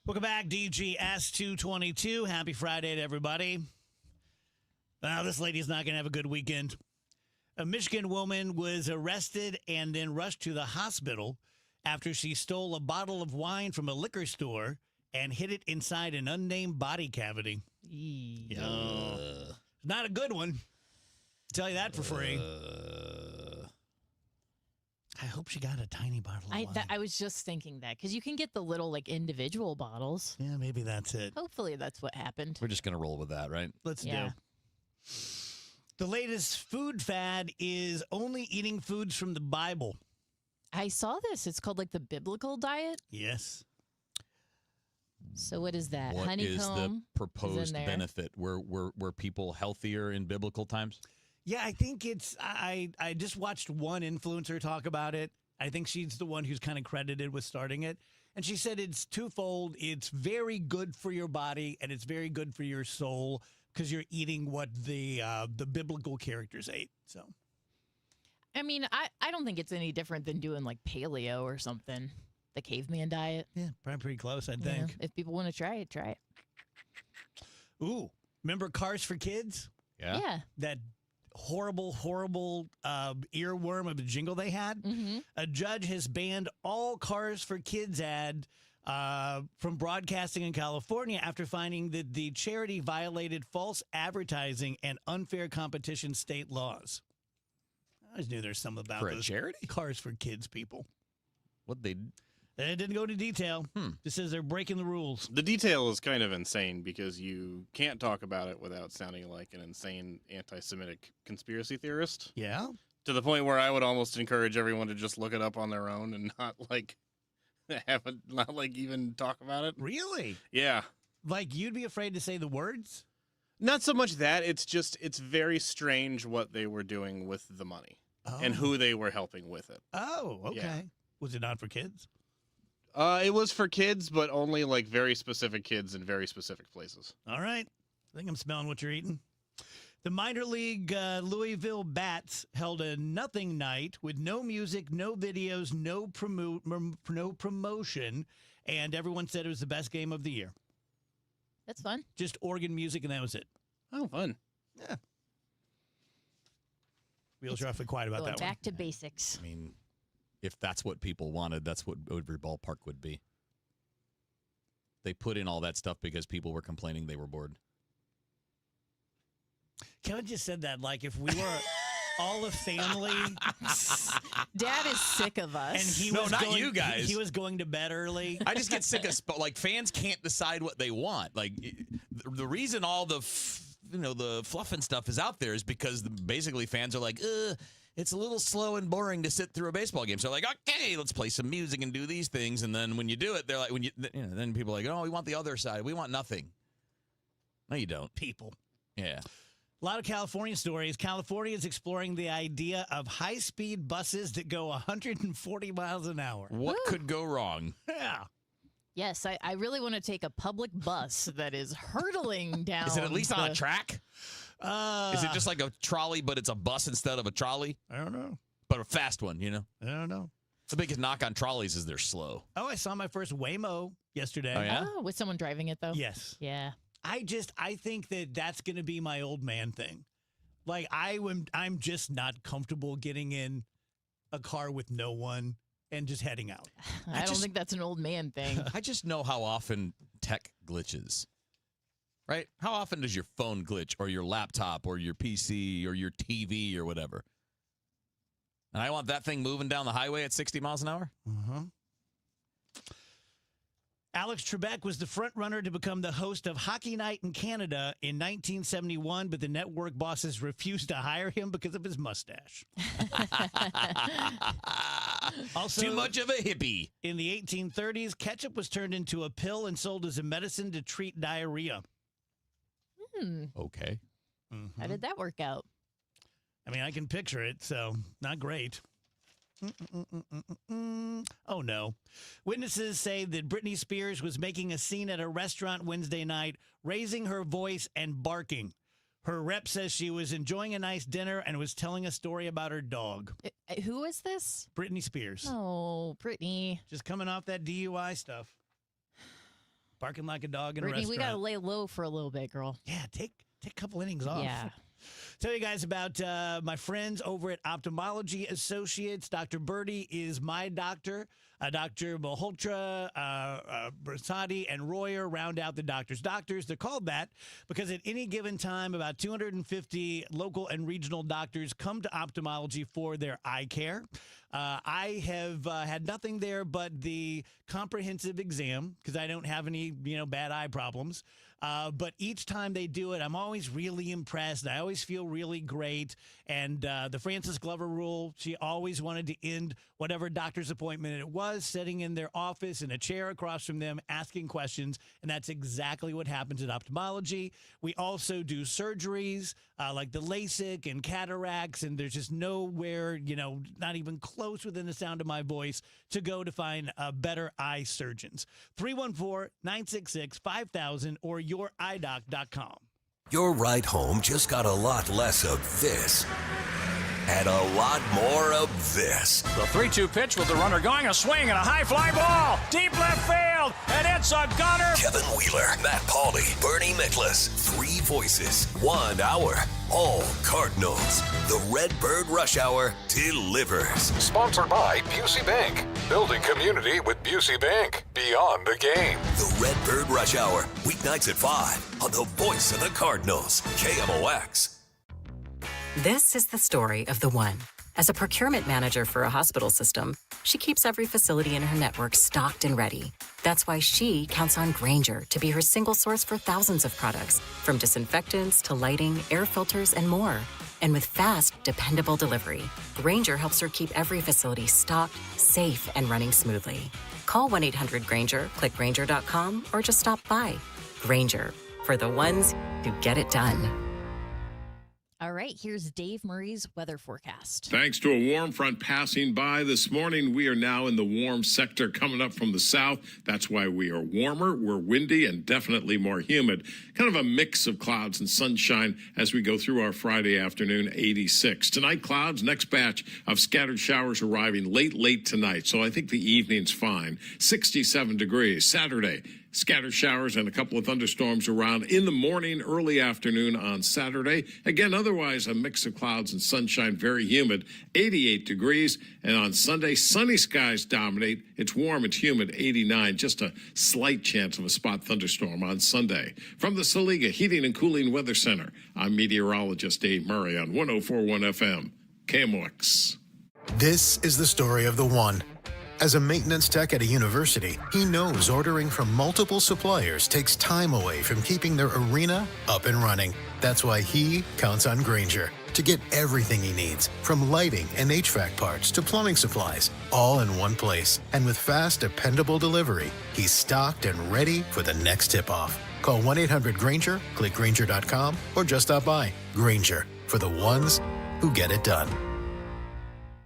Welcome back, DGS 222. Happy Friday to everybody. Well, this lady's not going to have a good weekend. A Michigan woman was arrested and then rushed to the hospital after she stole a bottle of wine from a liquor store and hid it inside an unnamed body cavity. Not a good one. I'll tell you that for free. I hope she got a tiny bottle of wine. I was just thinking that because you can get the little individual bottles. Yeah, maybe that's it. Hopefully that's what happened. We're just going to roll with that, right? Let's do. The latest food fad is only eating foods from the Bible. I saw this. It's called the biblical diet. Yes. So what is that? What Honeycomb is the proposed is in there. benefit? Were people healthier in biblical times? Yeah, I think it's. I just watched one influencer talk about it. I think she's the one who's kind of credited with starting it. And she said it's twofold. It's very good for your body and it's very good for your soul because you're eating what the biblical characters ate. So, I mean, I don't think it's any different than doing paleo or something. The caveman diet. Yeah, probably pretty close, I think. If people want to try it, try it. Ooh, remember Cars for Kids? Yeah. That horrible earworm of a jingle they had. Mm-hmm. A judge has banned all Cars for Kids ad from broadcasting in California after finding that the charity violated false advertising and unfair competition state laws. I always knew there's something about For a those charity? Cars for Kids people. What they? It didn't go into detail. Just says they're breaking the rules. The detail is kind of insane because you can't talk about it without sounding like an insane anti-Semitic conspiracy theorist. Yeah. To the point where I would almost encourage everyone to just look it up on their own and not even talk about it. Really? Yeah. You'd be afraid to say the words? Not so much that. It's very strange what they were doing with the money and who they were helping with it. Oh, okay. Yeah. Was it not for kids? It was for kids, but only very specific kids in very specific places. All right. I think I'm smelling what you're eating. The minor league Louisville Bats held a nothing night with no music, no videos, no promotion, and everyone said it was the best game of the year. That's fun. Just organ music, and that was it. Oh, fun. Yeah. Wheels are awfully quiet about Going that back to basics. I mean, if that's what people wanted, that's what every ballpark would be. They put in all that stuff because people were complaining they were bored. Kevin just said that if we were all a family. Dad is sick of us. And he No, was not going, you guys. He was going to bed early. I just get sick of fans can't decide what they want. The reason all the fluff and stuff is out there is because basically fans are it's a little slow and boring to sit through a baseball game. So okay, let's play some music and do these things. And then when you do it, they're then people are oh, we want the other side. We want nothing. No, you don't. People. Yeah. A lot of California stories. California is exploring the idea of high-speed buses that go 140 miles an hour. What could go wrong? Yeah. Yes, I really want to take a public bus that is hurtling down. Is it at least on a track? Is it just like a trolley, but it's a bus instead of a trolley? I don't know. But a fast one, you know? I don't know. The biggest knock on trolleys is they're slow. Oh, I saw my first Waymo yesterday. Oh, yeah? Oh, with someone driving it, though? Yes. Yeah. I think that's going to be my old man thing. Like, I'm just not comfortable getting in a car with no one and just heading out. I don't think that's an old man thing. I just know how often tech glitches. Right? How often does your phone glitch or your laptop or your PC or your TV or whatever? And I want that thing moving down the highway at 60 miles an hour? Uh-huh. Alex Trebek was the front runner to become the host of Hockey Night in Canada in 1971, but the network bosses refused to hire him because of his mustache. Also, too much of a hippie. In the 1830s, ketchup was turned into a pill and sold as a medicine to treat diarrhea. Okay. How did that work out? I mean, I can picture it, so not great. Oh, no. Witnesses say that Britney Spears was making a scene at a restaurant Wednesday night, raising her voice and barking. Her rep says she was enjoying a nice dinner and was telling a story about her dog. Who is this? Britney Spears. Oh, Britney. Just coming off that DUI stuff. Barking like a dog in a Britney, restaurant. we got to lay low for a little bit, girl. Yeah, take a couple innings off. Yeah. Tell you guys about my friends over at Ophthalmology Associates. Dr. Birdie is my doctor. Dr. Malhotra, Brasati, and Royer round out the doctors. They're called that because at any given time, about 250 local and regional doctors come to ophthalmology for their eye care. I have had nothing there but the comprehensive exam because I don't have any, bad eye problems. But each time they do it, I'm always really impressed. I always feel really great. And the Frances Glover rule, she always wanted to end whatever doctor's appointment it was, sitting in their office in a chair across from them, asking questions. And that's exactly what happens at ophthalmology. We also do surgeries like the LASIK and cataracts. And there's just nowhere, not even close within the sound of my voice to go to find better eye surgeons. 314-966-5000 or youridoc.com. Your ride home just got a lot less of this and a lot more of this. The 3-2 pitch with the runner going, a swing and a high fly ball, deep left field, and it's a gunner. Kevin Wheeler, Matt Pauley, Bernie Miklasz, 3 voices, 1 hour, all Cardinals. The Redbird Rush Hour delivers. Sponsored by Busey Bank. Building community with Busey Bank. Beyond the game. The Redbird Rush Hour, weeknights at 5 on the voice of the Cardinals, KMOX. This is the story of the one. As a procurement manager for a hospital system, she keeps every facility in her network stocked and ready. That's why she counts on Grainger to be her single source for thousands of products, from disinfectants to lighting, air filters, and more. And with fast, dependable delivery, Grainger helps her keep every facility stocked, safe, and running smoothly. Call 1-800-GRAINGER, click Grainger.com, or just stop by. Grainger, for the ones who get it done. All right, here's Dave Murray's weather forecast. Thanks to a warm front passing by this morning, we are now in the warm sector coming up from the south. That's why we are warmer, we're windy, and definitely more humid. Kind of a mix of clouds and sunshine as we go through our Friday afternoon, 86. Tonight, clouds, next batch of scattered showers arriving late tonight. So I think the evening's fine. 67 degrees. Saturday, scattered showers and a couple of thunderstorms around in the morning, early afternoon on Saturday. Again, otherwise a mix of clouds and sunshine, very humid, 88 degrees. And on Sunday, sunny skies dominate. It's warm, it's humid, 89. Just a slight chance of a spot thunderstorm on Sunday. From the Saliga Heating and Cooling Weather Center, I'm meteorologist Dave Murray on 104.1 FM, KMOX. This is the story of the one. As a maintenance tech at a university, he knows ordering from multiple suppliers takes time away from keeping their arena up and running. That's why he counts on Grainger to get everything he needs, from lighting and HVAC parts to plumbing supplies, all in one place. And with fast, dependable delivery, he's stocked and ready for the next tip-off. Call 1-800-GRANGER, click Granger.com, or just stop by. Granger, for the ones who get it done.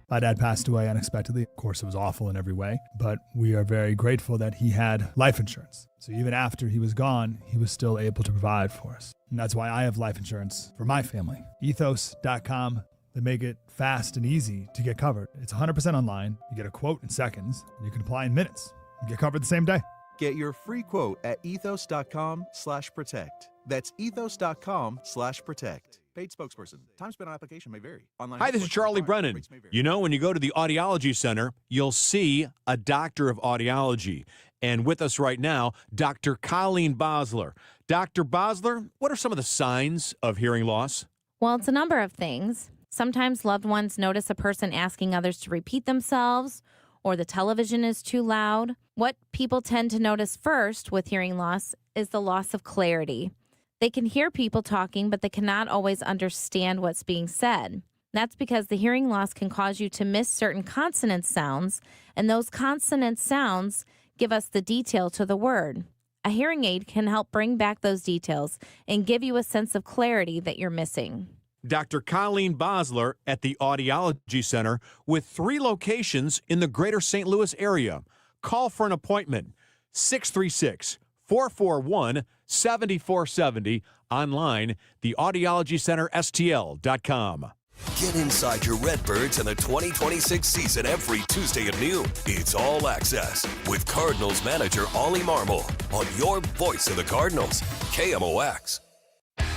My dad passed away unexpectedly. Of course, it was awful in every way, but we are very grateful that he had life insurance. So even after he was gone, he was still able to provide for us. And that's why I have life insurance for my family. Ethos.com. They make it fast and easy to get covered. It's 100% online. You get a quote in seconds, and you can apply in minutes. You get covered the same day. Get your free quote at ethos.com/protect. That's ethos.com/protect. Paid spokesperson. Time spent on application may vary. Online. Hi, this is Charlie Brennan. You know, when you go to the Audiology Center, you'll see a doctor of audiology. And with us right now, Dr. Colleen Bosler. Dr. Bosler, what are some of the signs of hearing loss? Well, it's a number of things. Sometimes loved ones notice a person asking others to repeat themselves, or the television is too loud. What people tend to notice first with hearing loss is the loss of clarity. They can hear people talking, but they cannot always understand what's being said. That's because the hearing loss can cause you to miss certain consonant sounds, and those consonant sounds give us the detail to the word. A hearing aid can help bring back those details and give you a sense of clarity that you're missing. Dr. Colleen Bosler at the Audiology Center with 3 locations in the greater St. Louis area. Call for an appointment, 636-441-7470. Online, theaudiologycenterstl.com. Get inside your Redbirds in the 2026 season every Tuesday at noon. It's All Access with Cardinals manager Ollie Marmol on your voice of the Cardinals, KMOX.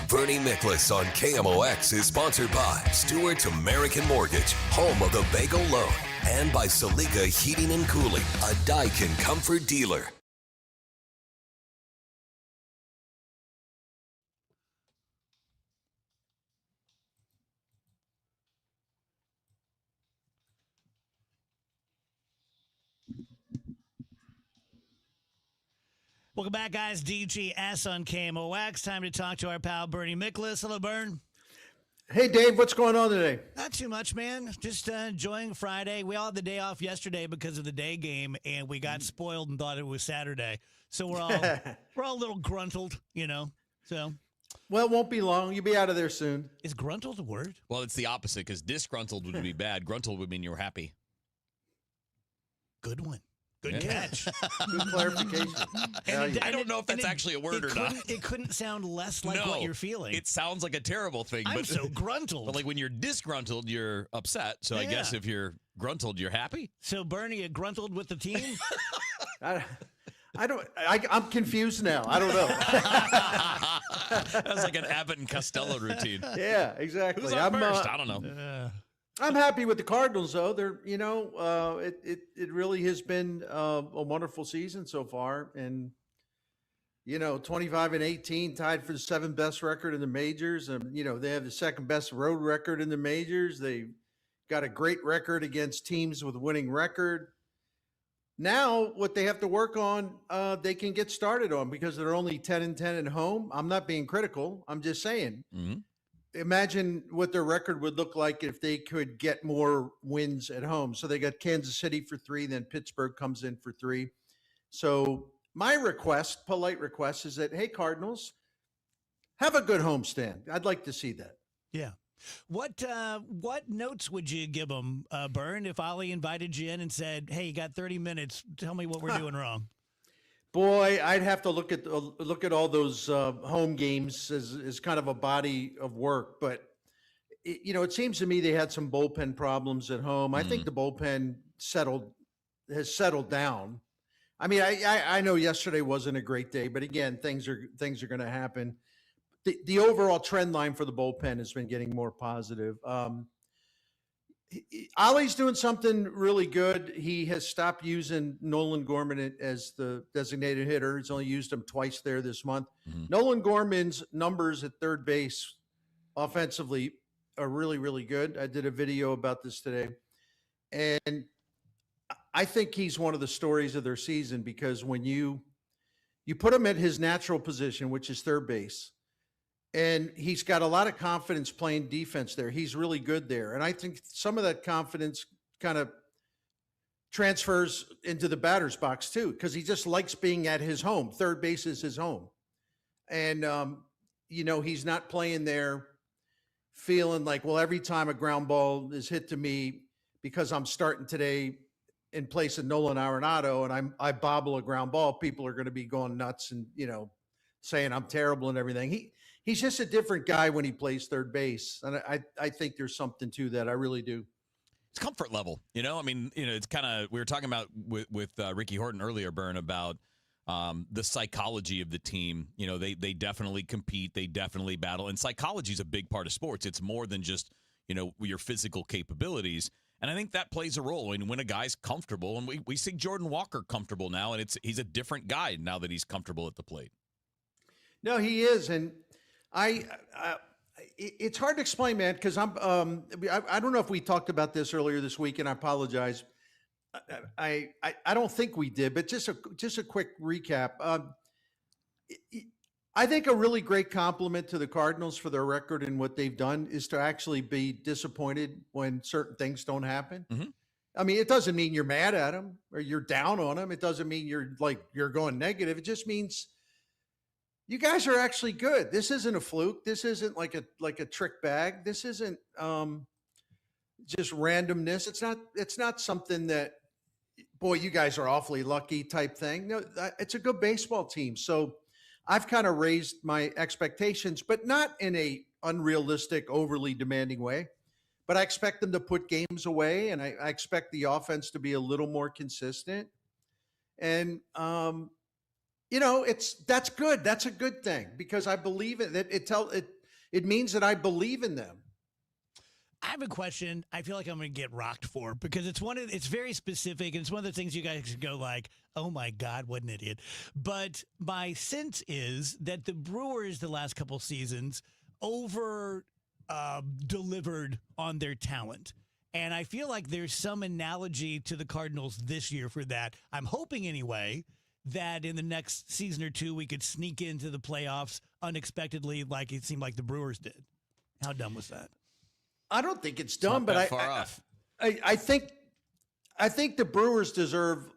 Bernie Miklasz on KMOX is sponsored by Stewart's American Mortgage, home of the Bagel Loan, and by Saliga Heating and Cooling, a Daikin comfort dealer. Welcome back, guys. DGS on KMOX. Time to talk to our pal Bernie Miklasz. Hello, Bern. Hey, Dave. What's going on today? Not too much, man. Just enjoying Friday. We all had the day off yesterday because of the day game, and we got spoiled and thought it was Saturday. So we're all a little gruntled, you know. So, well, it won't be long. You'll be out of there soon. Is gruntled a word? Well, it's the opposite because disgruntled would be bad. Gruntled would mean you were happy. Good one. Good catch. Good clarification. I don't know if that's actually a word or not. It couldn't sound less like what you're feeling. It sounds like a terrible thing. I'm but, so gruntled. But like when you're disgruntled, you're upset. So I guess if you're gruntled, you're happy. So Bernie, you gruntled with the team? I'm confused now. I don't know. That was like an Abbott and Costello routine. Yeah, exactly. Who's on first? I don't know. I'm happy with the Cardinals, though. They're, it really has been a wonderful season so far, and 25-18, tied for the 7th best record in the majors. They have the 2nd best road record in the majors. They got a great record against teams with a winning record. Now, what they have to work on, they can get started on because they're only 10-10 at home. I'm not being critical. I'm just saying. Mm-hmm. Imagine what their record would look like if they could get more wins at home. So they got Kansas City for 3, then Pittsburgh comes in for 3. So my request, polite request, is that, hey, Cardinals, have a good homestand. I'd like to see that. Yeah. What notes would you give them, Bern, if Ollie invited you in and said, hey, you got 30 minutes. Tell me what we're doing wrong. Boy, I'd have to look at all those home games as kind of a body of work. But, it seems to me they had some bullpen problems at home. I think the bullpen has settled down. I mean, I know yesterday wasn't a great day, but again, things are going to happen. The overall trend line for the bullpen has been getting more positive. Ollie's doing something really good. He has stopped using Nolan Gorman as the designated hitter. He's only used him twice there this month. Mm-hmm. Nolan Gorman's numbers at third base offensively are really, really good. I did a video about this today. And I think he's one of the stories of their season because when you put him at his natural position, which is third base, and he's got a lot of confidence playing defense there. He's really good there. And I think some of that confidence kind of transfers into the batter's box too, because he just likes being at his home. Third base is his home. And, he's not playing there feeling like, well, every time a ground ball is hit to me because I'm starting today in place of Nolan Arenado and I bobble a ground ball, people are going to be going nuts and, saying I'm terrible and everything. He's just a different guy when he plays third base. And I think there's something to that. I really do. It's comfort level, I mean, it's kind of, we were talking about with Ricky Horton earlier, Byrne, about the psychology of the team. They definitely compete. They definitely battle. And psychology is a big part of sports. It's more than just, your physical capabilities. And I think that plays a role. And when a guy's comfortable, and we see Jordan Walker comfortable now, and he's a different guy now that he's comfortable at the plate. No, he is. And it's hard to explain, man, because I don't know if we talked about this earlier this week, and I apologize. I don't think we did, but just a quick recap. I think a really great compliment to the Cardinals for their record and what they've done is to actually be disappointed when certain things don't happen. Mm-hmm. I mean, it doesn't mean you're mad at them or you're down on them. It doesn't mean you're going negative. It just means you guys are actually good. This isn't a fluke. This isn't like a trick bag. This isn't just randomness. It's not something that, boy, you guys are awfully lucky type thing. No, it's a good baseball team. So I've kind of raised my expectations, but not in a unrealistic, overly demanding way. But I expect them to put games away, and I expect the offense to be a little more consistent. And that's good. That's a good thing because I believe it. It means that I believe in them. I have a question I feel like I'm going to get rocked for because it's very specific and it's one of the things you guys go like, oh my God, what an idiot. But my sense is that the Brewers the last couple seasons over delivered on their talent. And I feel like there's some analogy to the Cardinals this year for that. I'm hoping anyway that in the next season or two, we could sneak into the playoffs unexpectedly like it seemed like the Brewers did. How dumb was that? I don't think it's dumb, but I think the Brewers deserve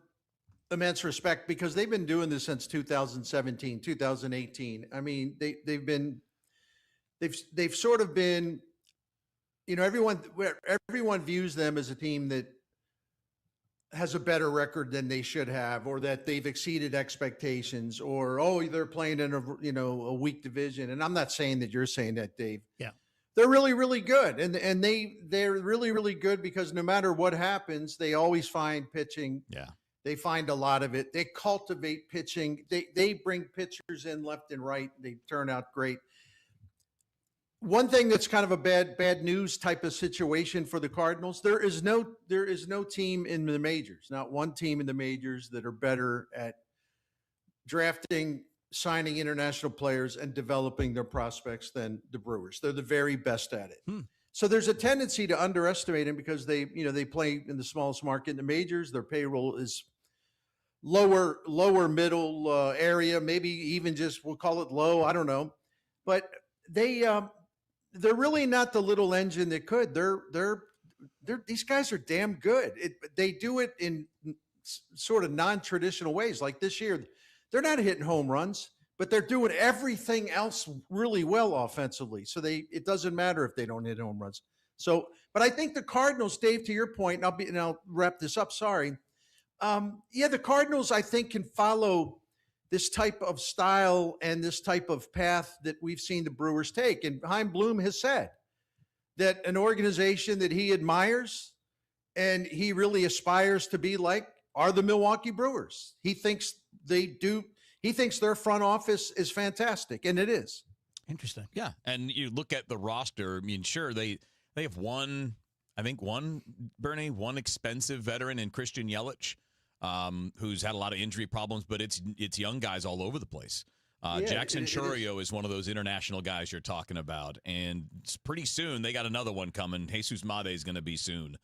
immense respect because they've been doing this since 2017, 2018. I mean, they've sort of been, everyone views them as a team that has a better record than they should have, or that they've exceeded expectations, or they're playing in a weak division. And I'm not saying that you're saying that, Dave. Yeah. They're really, really good. And they're really, really good because no matter what happens, they always find pitching. Yeah. They find a lot of it. They cultivate pitching. They bring pitchers in left and right. They turn out great. One thing that's kind of a bad news type of situation for the Cardinals, there is no team in the majors, not one team in the majors that are better at drafting, signing international players and developing their prospects than the Brewers. They're the very best at it. So there's a tendency to underestimate them because they play in the smallest market in the majors. Their payroll is lower middle area, maybe even just we'll call it low. I don't know, but they're really not the little engine that could. These guys are damn good. They do it in sort of non-traditional ways. Like this year, they're not hitting home runs, but they're doing everything else really well offensively. So it doesn't matter if they don't hit home runs. So, but I think the Cardinals, Dave, to your point, and I'll wrap this up. Sorry. The Cardinals, I think, can follow this type of style and this type of path that we've seen the Brewers take. And Chaim Bloom has said that an organization that he admires and he really aspires to be like are the Milwaukee Brewers. He thinks their front office is fantastic, and it is. Interesting. Yeah, and you look at the roster, I mean, sure, they have one expensive veteran in Christian Yelich, who's had a lot of injury problems, but it's young guys all over the place. Jackson Chourio is one of those international guys you're talking about, and pretty soon they got another one coming. Jesus Mate is going to be soon.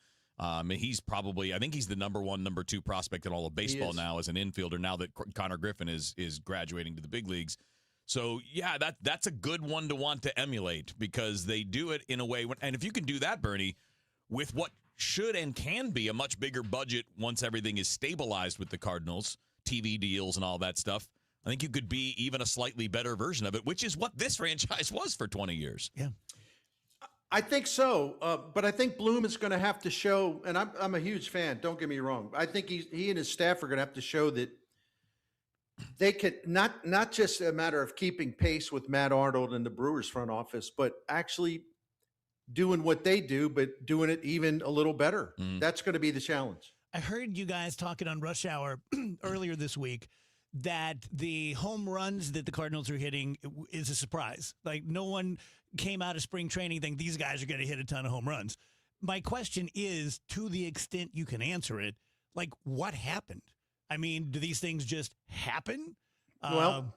He's probably, I think he's the number 1, number 2 prospect in all of baseball now as an infielder. Now that Connor Griffin is graduating to the big leagues, so yeah, that's a good one to want to emulate because they do it in a way. And if you can do that, Bernie, with what should and can be a much bigger budget once everything is stabilized with the Cardinals, TV deals and all that stuff, I think you could be even a slightly better version of it, which is what this franchise was for 20 years. Yeah. I think so, but I think Bloom is going to have to show, and I'm a huge fan. Don't get me wrong. I think he and his staff are going to have to show that they could not just a matter of keeping pace with Matt Arnold and the Brewers front office, but actually doing what they do, but doing it even a little better. That's going to be the challenge. I heard you guys talking on Rush Hour earlier this week that the home runs that the Cardinals are hitting is a surprise. Like, no one came out of spring training thinking these guys are going to hit a ton of home runs. My question is, to the extent you can answer it, like, what happened? I mean, do these things just happen? Well,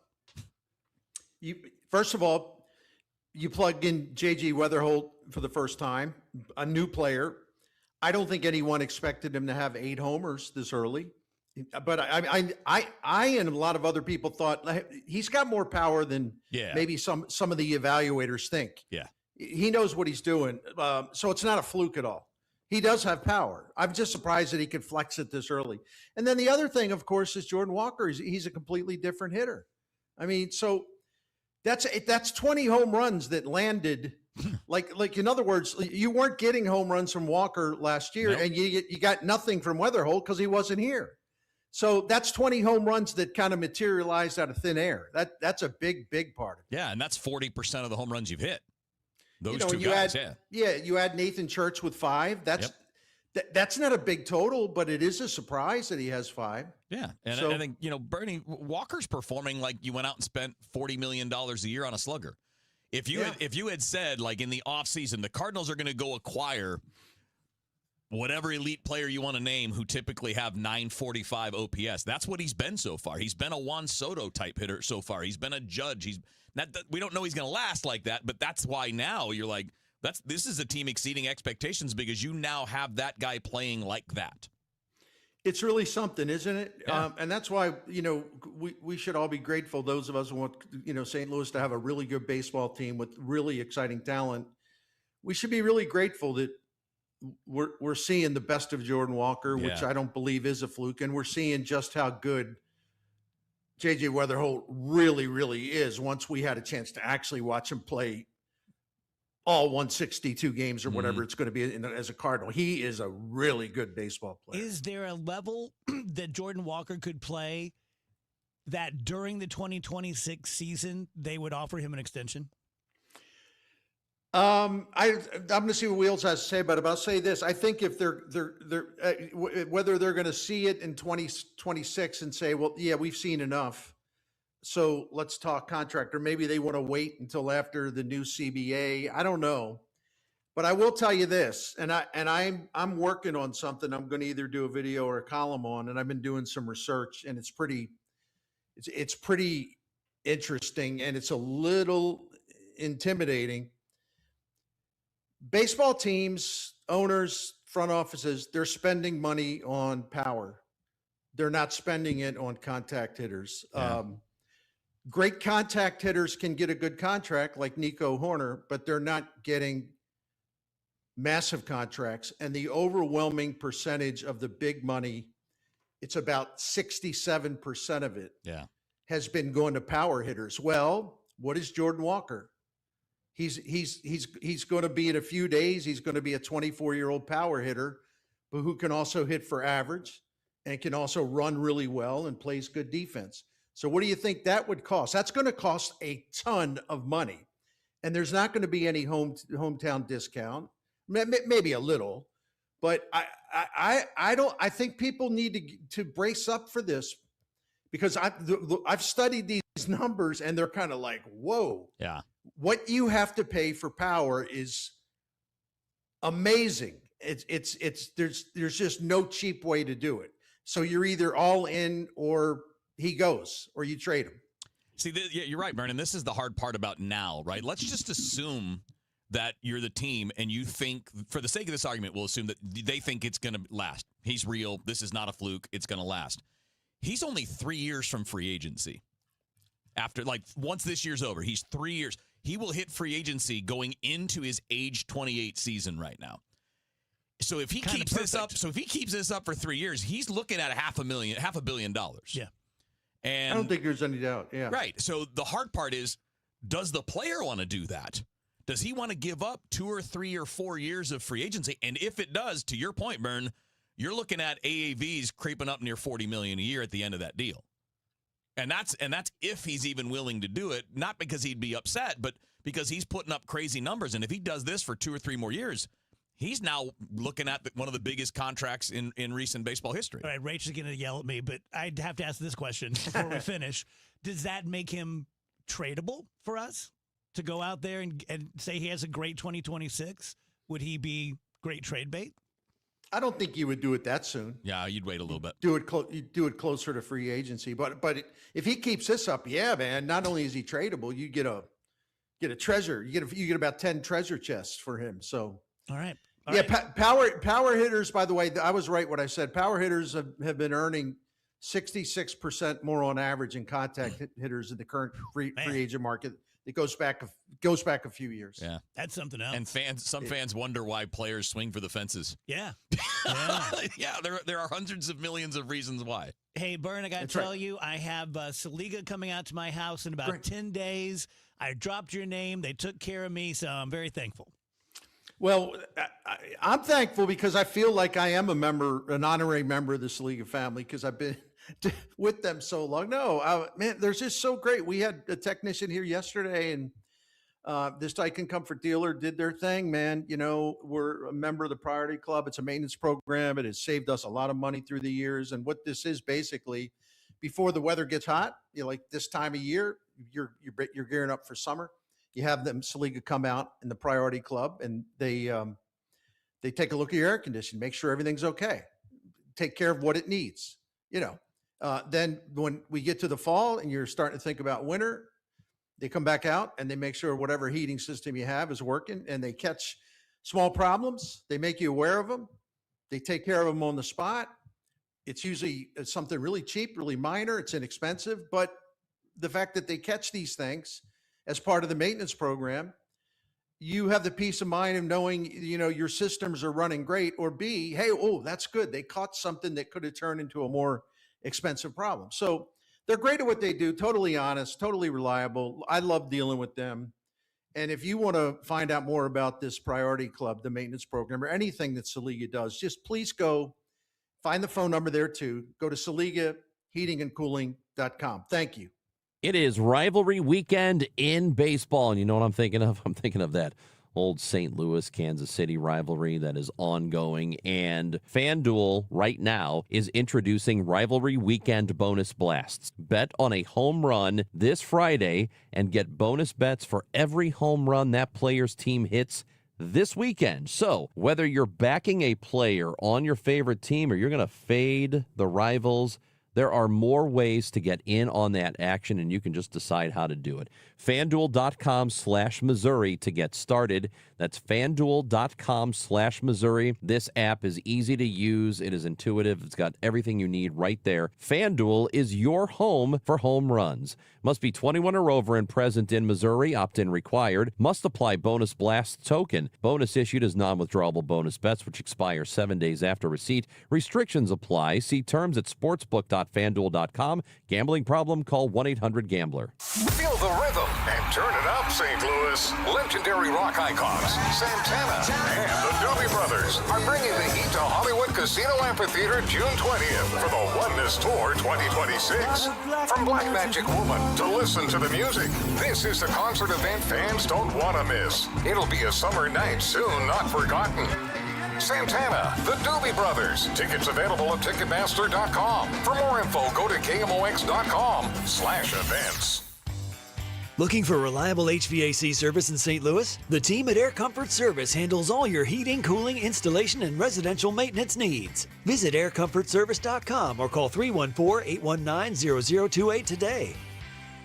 first of all, you plug in J.G. Weatherholt for the first time, a new player. I don't think anyone expected him to have 8 homers this early. But I and a lot of other people thought he's got more power than maybe some of the evaluators think. Yeah. He knows what he's doing. So it's not a fluke at all. He does have power. I'm just surprised that he could flex it this early. And then the other thing, of course, is Jordan Walker. He's a completely different hitter. I mean, so that's 20 home runs that landed. Like in other words, you weren't getting home runs from Walker last year, and you got nothing from Weatherholt because he wasn't here. So that's 20 home runs that kind of materialized out of thin air. That's a big part of it. Yeah, and that's 40% of the home runs you've hit. Those two guys, you add Nathan Church with 5. That's not a big total, but it is a surprise that he has 5. Yeah, and I think, Bernie, Walker's performing like you went out and spent $40 million a year on a slugger. If you had said, like, in the offseason, the Cardinals are going to go acquire whatever elite player you want to name who typically have 945 OPS, that's what he's been so far. He's been a Juan Soto type hitter so far. He's been a Judge. He's not. We don't know he's going to last like that, but that's why now you're like, this is a team exceeding expectations because you now have that guy playing like that. It's really something, isn't it? Yeah. And that's why, we should all be grateful, those of us who want, St. Louis to have a really good baseball team with really exciting talent. We should be really grateful that we're seeing the best of Jordan Walker, which I don't believe is a fluke. And we're seeing just how good J.J. Weatherholt really, really is once we had a chance to actually watch him play all 162 games or whatever it's going to be as a Cardinal. He is a really good baseball player. Is there a level that Jordan Walker could play that during the 2026 season they would offer him an extension? I'm going to see what Wheels has to say about it, but I'll say this. I think if they're whether they're going to see it in 2026 and say, well, yeah, we've seen enough, so let's talk contract, or maybe they want to wait until after the new CBA. I don't know, but I will tell you this, and I'm working on something. I'm going to either do a video or a column on, and I've been doing some research, and it's pretty interesting, and it's a little intimidating. Baseball teams, owners, front offices, they're spending money on power. They're not spending it on contact hitters. Yeah. Great contact hitters can get a good contract like Nico Horner, but they're not getting massive contracts. And the overwhelming percentage of the big money, it's about 67% of it, has been going to power hitters. Well, what is Jordan Walker? He's going to be in a few days. He's going to be a 24-year-old power hitter, but who can also hit for average and can also run really well and plays good defense. So what do you think that would cost? That's going to cost a ton of money, and there's not going to be any hometown discount, maybe a little, but I think people need to brace up for this because I've studied these numbers and they're kind of like, whoa. Yeah. What you have to pay for power is amazing. There's just no cheap way to do it. So you're either all in or he goes or you trade him. See, you're right, Vernon. This is the hard part about now, right? Let's just assume that you're the team and you think, for the sake of this argument, we'll assume that they think it's going to last. He's real. This is not a fluke. It's going to last. He's only 3 years from free agency. After, once this year's over, he's 3 years. He will hit free agency going into his age 28 season right now. So if he keeps this up, for 3 years, he's looking at $500 million. Yeah. And I don't think there's any doubt. Yeah. Right. So the hard part is, does the player want to do that? Does he want to give up 2 or 3 or 4 years of free agency? And if it does, to your point, Bern, you're looking at AAVs creeping up near $40 million a year at the end of that deal. And that's if he's even willing to do it, not because he'd be upset, but because he's putting up crazy numbers. And if he does this for 2 or 3 more years, he's now looking at one of the biggest contracts in recent baseball history. All right, Rach is going to yell at me, but I'd have to ask this question before we finish. Does that make him tradable for us to go out there and say he has a great 2026? Would he be great trade bait? I don't think you would do it that soon. Yeah, you'd wait a little bit. You'd do it closer to free agency. But if he keeps this up, yeah, man. Not only is he tradable, you get a treasure. You get about 10 treasure chests for him. So all right. Power hitters. By the way, I was right what I said. Power hitters have been earning 66% more on average in contact hitters in the current free agent market. It goes back a few years. Yeah, that's something else. And some fans wonder why players swing for the fences. Yeah, yeah. There are hundreds of millions of reasons why. Hey, Bern, I got to tell you, I have Saliga coming out to my house in about 10 days. I dropped your name. They took care of me, so I'm very thankful. Well, I'm thankful because I feel like I am an honorary member of the Saliga family because I've been with them so long. No, man, they're just so great. We had a technician here yesterday, and this Daikin Comfort Dealer did their thing, man. You know, we're a member of the Priority Club. It's a maintenance program. It has saved us a lot of money through the years. And what this is basically, before the weather gets hot, like this time of year, you're gearing up for summer. You have them Saliga come out in the Priority Club, and they take a look at your air conditioning, make sure everything's okay, take care of what it needs. You know, then when we get to the fall and you're starting to think about winter, they come back out and they make sure whatever heating system you have is working, and they catch small problems. They make you aware of them. They take care of them on the spot. It's usually something really cheap, really minor. It's inexpensive, but the fact that they catch these things as part of the maintenance program, you have the peace of mind of knowing, you know, your systems are running great, or B, hey, oh, that's good. They caught something that could have turned into a more expensive problem. So they're great at what they do. Totally honest, totally reliable. I love dealing with them. And if you want to find out more about this Priority Club, the maintenance program, or anything that Saliga does, just please go find the phone number there too. Go to SaligaHeatingandCooling.com. Thank you. It is rivalry weekend in baseball, and you know what I'm thinking of? I'm thinking of that old St. Louis, Kansas City rivalry that is ongoing, and FanDuel right now is introducing rivalry weekend bonus blasts. Bet on a home run this Friday and get bonus bets for every home run that player's team hits this weekend. So whether you're backing a player on your favorite team or you're going to fade the rivals, there are more ways to get in on that action, and you can just decide how to do it. FanDuel.com/Missouri to get started. That's FanDuel.com/Missouri. This app is easy to use. It is intuitive. It's got everything you need right there. FanDuel is your home for home runs. Must be 21 or over and present in Missouri. Opt-in required. Must apply bonus blast token. Bonus issued as non-withdrawable bonus bets, which expire 7 days after receipt. Restrictions apply. See terms at sportsbook.fanduel.com. Gambling problem? Call 1-800-GAMBLER. Feel the rhythm and turn it up, St. Louis. Legendary rock icons Santana and the Doobie Brothers are bringing the heat to Hollywood Casino Amphitheater June 20th for the Oneness Tour 2026. From Black Magic Woman to Listen to the Music, this is the concert event fans don't want to miss. It'll be a summer night soon not forgotten. Santana, the Doobie Brothers. Tickets available at Ticketmaster.com. For more info, go to KMOX.com/events. Looking for reliable HVAC service in St. Louis? The team at Air Comfort Service handles all your heating, cooling, installation, and residential maintenance needs. Visit aircomfortservice.com or call 314-819-0028 today.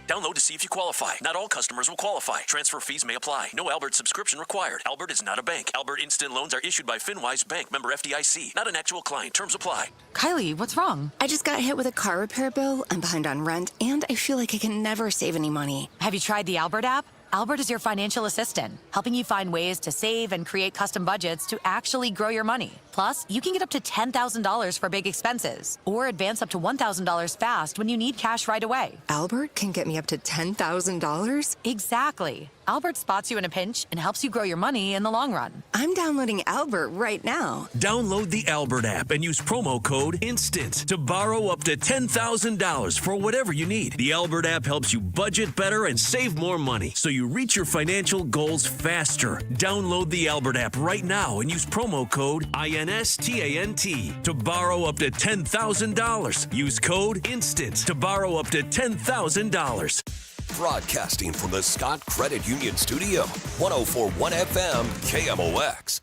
Download to see if you qualify. Not all customers will qualify. Transfer fees may apply. No Albert subscription required. Albert is not a bank. Albert Instant Loans are issued by FinWise Bank, member FDIC. Not an actual client. Terms apply. Kylie, what's wrong? I just got hit with a car repair bill. I'm behind on rent, and I feel like I can never save any money. Have you tried the Albert app? Albert is your financial assistant, helping you find ways to save and create custom budgets to actually grow your money. Plus, you can get up to $10,000 for big expenses or advance up to $1,000 fast when you need cash right away. Albert can get me up to $10,000? Exactly. Albert spots you in a pinch and helps you grow your money in the long run. I'm downloading Albert right now. Download the Albert app and use promo code INSTANT to borrow up to $10,000 for whatever you need. The Albert app helps you budget better and save more money so you reach your financial goals faster. Download the Albert app right now and use promo code INSTANT to borrow up to $10,000. Use code INSTANT to borrow up to $10,000. Broadcasting from the Scott Credit Union Studio, 104.1 FM, KMOX.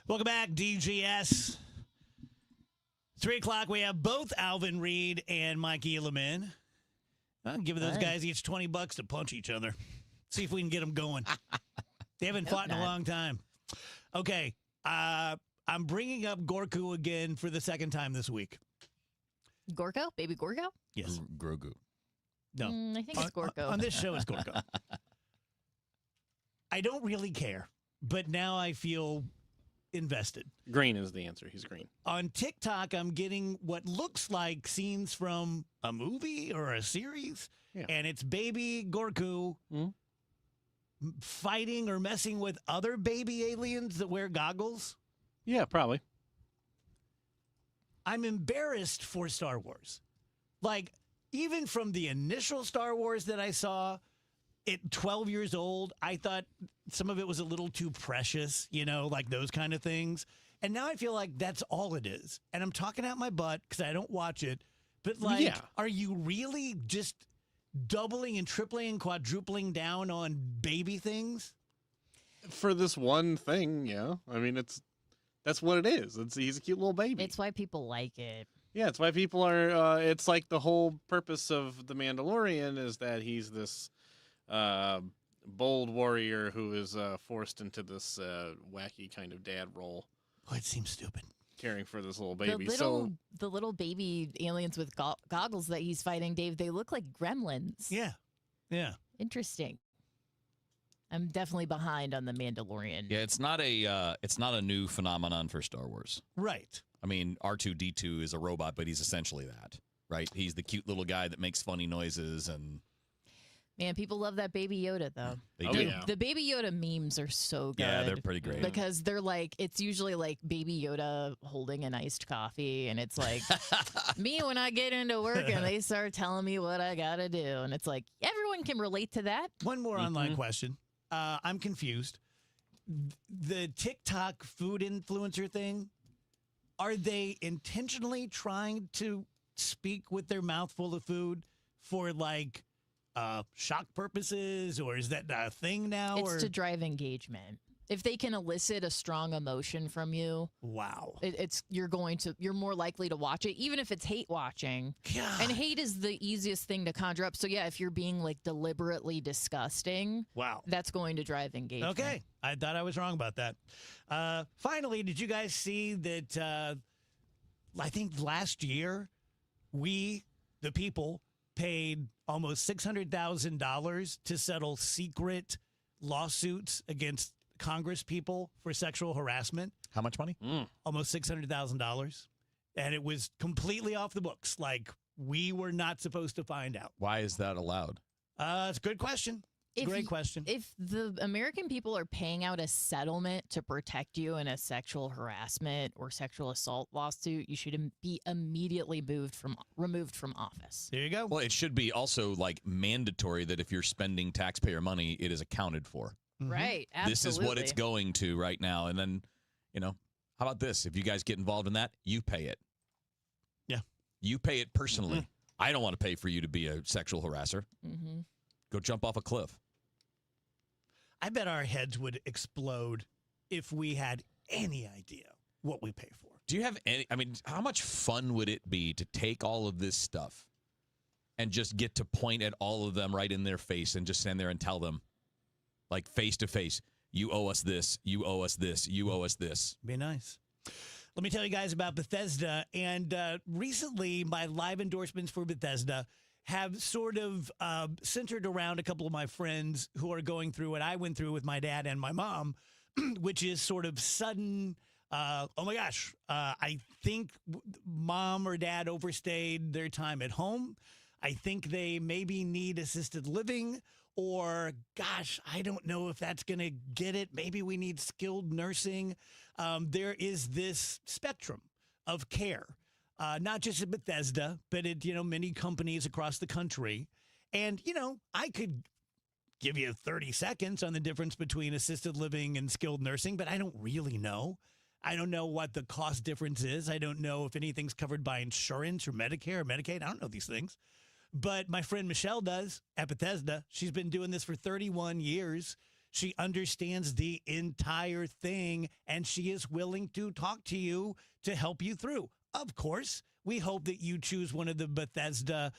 Welcome back, DGS. 3 o'clock, we have both Alvin Reed and Mike Eeleman. I'm giving those guys each $20 to punch each other. See if we can get them going. They haven't fought in a long time. Okay, I'm bringing up Gorku again for the second time this week. Gorko? Baby Gorko? Yes. Grogu. No. I think it's Gorko. On this show, it's Gorko. I don't really care, but now I feel invested. Green is the answer. He's green. On TikTok, I'm getting what looks like scenes from a movie or a series, and it's baby Gorku fighting or messing with other baby aliens that wear goggles. Yeah, probably. I'm embarrassed for Star Wars. Like, even from the initial Star Wars that I saw at 12 years old, I thought some of it was a little too precious, like those kind of things. And now I feel like that's all it is. And I'm talking out my butt because I don't watch it. But, are you really just doubling and tripling and quadrupling down on baby things? For this one thing, yeah. I mean, that's what it is. He's a cute little baby. It's why people like it. Yeah, it's why people are. It's like the whole purpose of the Mandalorian is that he's this bold warrior who is forced into this wacky kind of dad role. Oh, it seems stupid. Caring for this little baby. The little baby aliens with goggles that he's fighting, Dave, they look like gremlins. Yeah. Interesting. I'm definitely behind on the Mandalorian. Yeah, it's not a new phenomenon for Star Wars. Right. I mean, R2-D2 is a robot, but he's essentially that, right? He's the cute little guy that makes funny noises and... Man, people love that Baby Yoda, though. They do. The Baby Yoda memes are so good. Yeah, they're pretty great. Because they're it's usually like Baby Yoda holding an iced coffee, and it's like me when I get into work and they start telling me what I got to do. And it's like, everyone can relate to that. One more online question. I'm confused. The TikTok food influencer thing, are they intentionally trying to speak with their mouth full of food for shock purposes, or is that a thing now? It's to drive engagement. If they can elicit a strong emotion from you, wow, you're more likely to watch it, even if it's hate watching. God. And hate is the easiest thing to conjure up. So yeah, if you're being deliberately disgusting, wow, that's going to drive engagement. Okay, I thought I was wrong about that. Finally, did you guys see that? I think last year, we, the people, paid almost $600,000 to settle secret lawsuits against Congress people for sexual harassment. How much money? Almost $600,000. And it was completely off the books. We were not supposed to find out. Why is that allowed? It's a good question. Great question. If the American people are paying out a settlement to protect you in a sexual harassment or sexual assault lawsuit, you should be immediately removed from office. There you go. Well, it should be also mandatory that if you're spending taxpayer money, it is accounted for. Right. Absolutely. This is what it's going to right now. And then, how about this? If you guys get involved in that, you pay it. Yeah. You pay it personally. I don't want to pay for you to be a sexual harasser. Go jump off a cliff. I bet our heads would explode if we had any idea what we pay for. Do you have any? I mean, how much fun would it be to take all of this stuff and just get to point at all of them right in their face and just stand there and tell them, face to face, you owe us this, you owe us this, you owe us this. Be nice. Let me tell you guys about Bethesda. And recently, my live endorsements for Bethesda have sort of centered around a couple of my friends who are going through what I went through with my dad and my mom, which is sort of sudden, oh my gosh, I think mom or dad overstayed their time at home. I think they maybe need assisted living, or gosh, I don't know if that's going to get it. Maybe we need skilled nursing. There is this spectrum of care. Not just at Bethesda, but at, many companies across the country. And, I could give you 30 seconds on the difference between assisted living and skilled nursing, but I don't really know. I don't know what the cost difference is. I don't know if anything's covered by insurance or Medicare or Medicaid. I don't know these things. But my friend Michelle does at Bethesda. She's been doing this for 31 years. She understands the entire thing, and she is willing to talk to you to help you through. Of course, we hope that you choose one of the Bethesda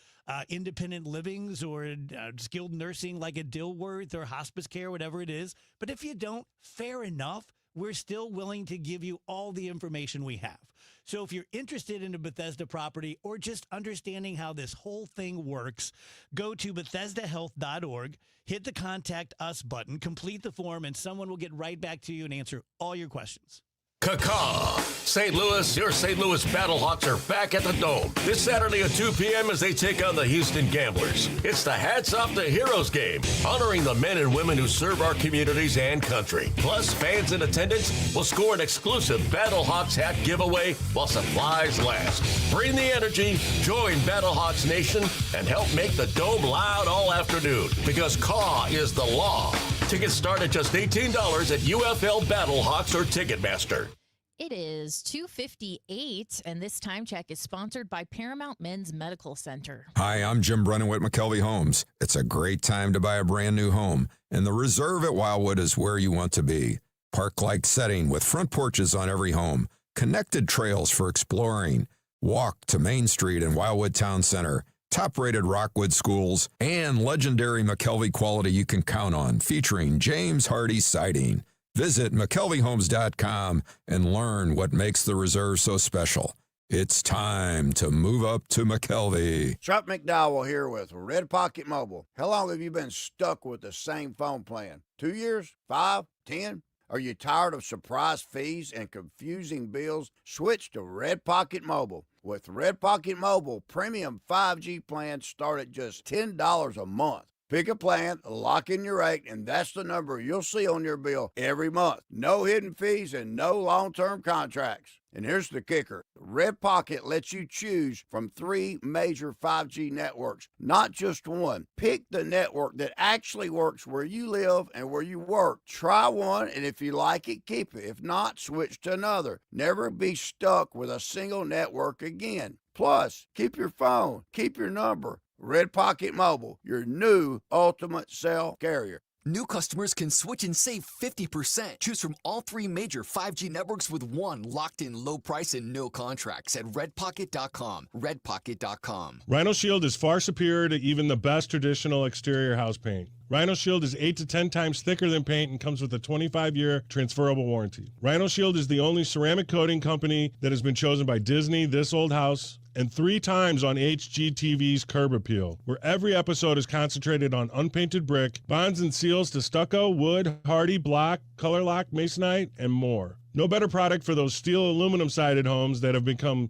independent livings or skilled nursing like a Dilworth or hospice care, whatever it is. But if you don't, fair enough. We're still willing to give you all the information we have. So if you're interested in a Bethesda property or just understanding how this whole thing works, go to BethesdaHealth.org, hit the Contact Us button, complete the form, and someone will get right back to you and answer all your questions. Caw-caw. St. Louis, your St. Louis Battlehawks are back at the Dome this Saturday at 2 p.m. as they take on the Houston Gamblers. It's the Hats Off to Heroes game, honoring the men and women who serve our communities and country. Plus, fans in attendance will score an exclusive Battlehawks hat giveaway while supplies last. Bring the energy, join Battlehawks Nation, and help make the Dome loud all afternoon, because Caw is the law. Tickets start at just $18 at UFL Battlehawks or Ticketmaster. It is 2:58, and this time check is sponsored by Paramount Men's Medical Center. Hi, I'm Jim Brennan with McKelvey Homes. It's a great time to buy a brand new home, and the Reserve at Wildwood is where you want to be. Park-like setting with front porches on every home, connected trails for exploring, walk to Main Street and Wildwood Town Center, top-rated Rockwood schools, and legendary McKelvey quality you can count on, featuring James Hardy Siding. Visit McKelveyHomes.com and learn what makes the Reserve so special. It's time to move up to McKelvey. Chuck McDowell here with Red Pocket Mobile. How long have you been stuck with the same phone plan? 2 years? 5? 10? Are you tired of surprise fees and confusing bills? Switch to Red Pocket Mobile. With Red Pocket Mobile, premium 5G plans start at just $10 a month. Pick a plan, lock in your rate, and that's the number you'll see on your bill every month. No hidden fees and no long-term contracts. And here's the kicker. Red Pocket lets you choose from 3 major 5G networks, not just one. Pick the network that actually works where you live and where you work. Try one, and if you like it, keep it. If not, switch to another. Never be stuck with a single network again. Plus, keep your phone, keep your number. Red Pocket Mobile, your new ultimate cell carrier. New customers can switch and save 50%. Choose from all 3 major 5G networks with one locked-in low price and no contracts at redpocket.com. Redpocket.com. Rhino Shield is far superior to even the best traditional exterior house paint. Rhino Shield is 8 to 10 times thicker than paint and comes with a 25-year transferable warranty. Rhino Shield is the only ceramic coating company that has been chosen by Disney, This Old House, and 3 times on HGTV's Curb Appeal, where every episode is concentrated on unpainted brick, bonds and seals to stucco, wood, hardy, block, color lock, masonite, and more. No better product for those steel aluminum-sided homes that have become,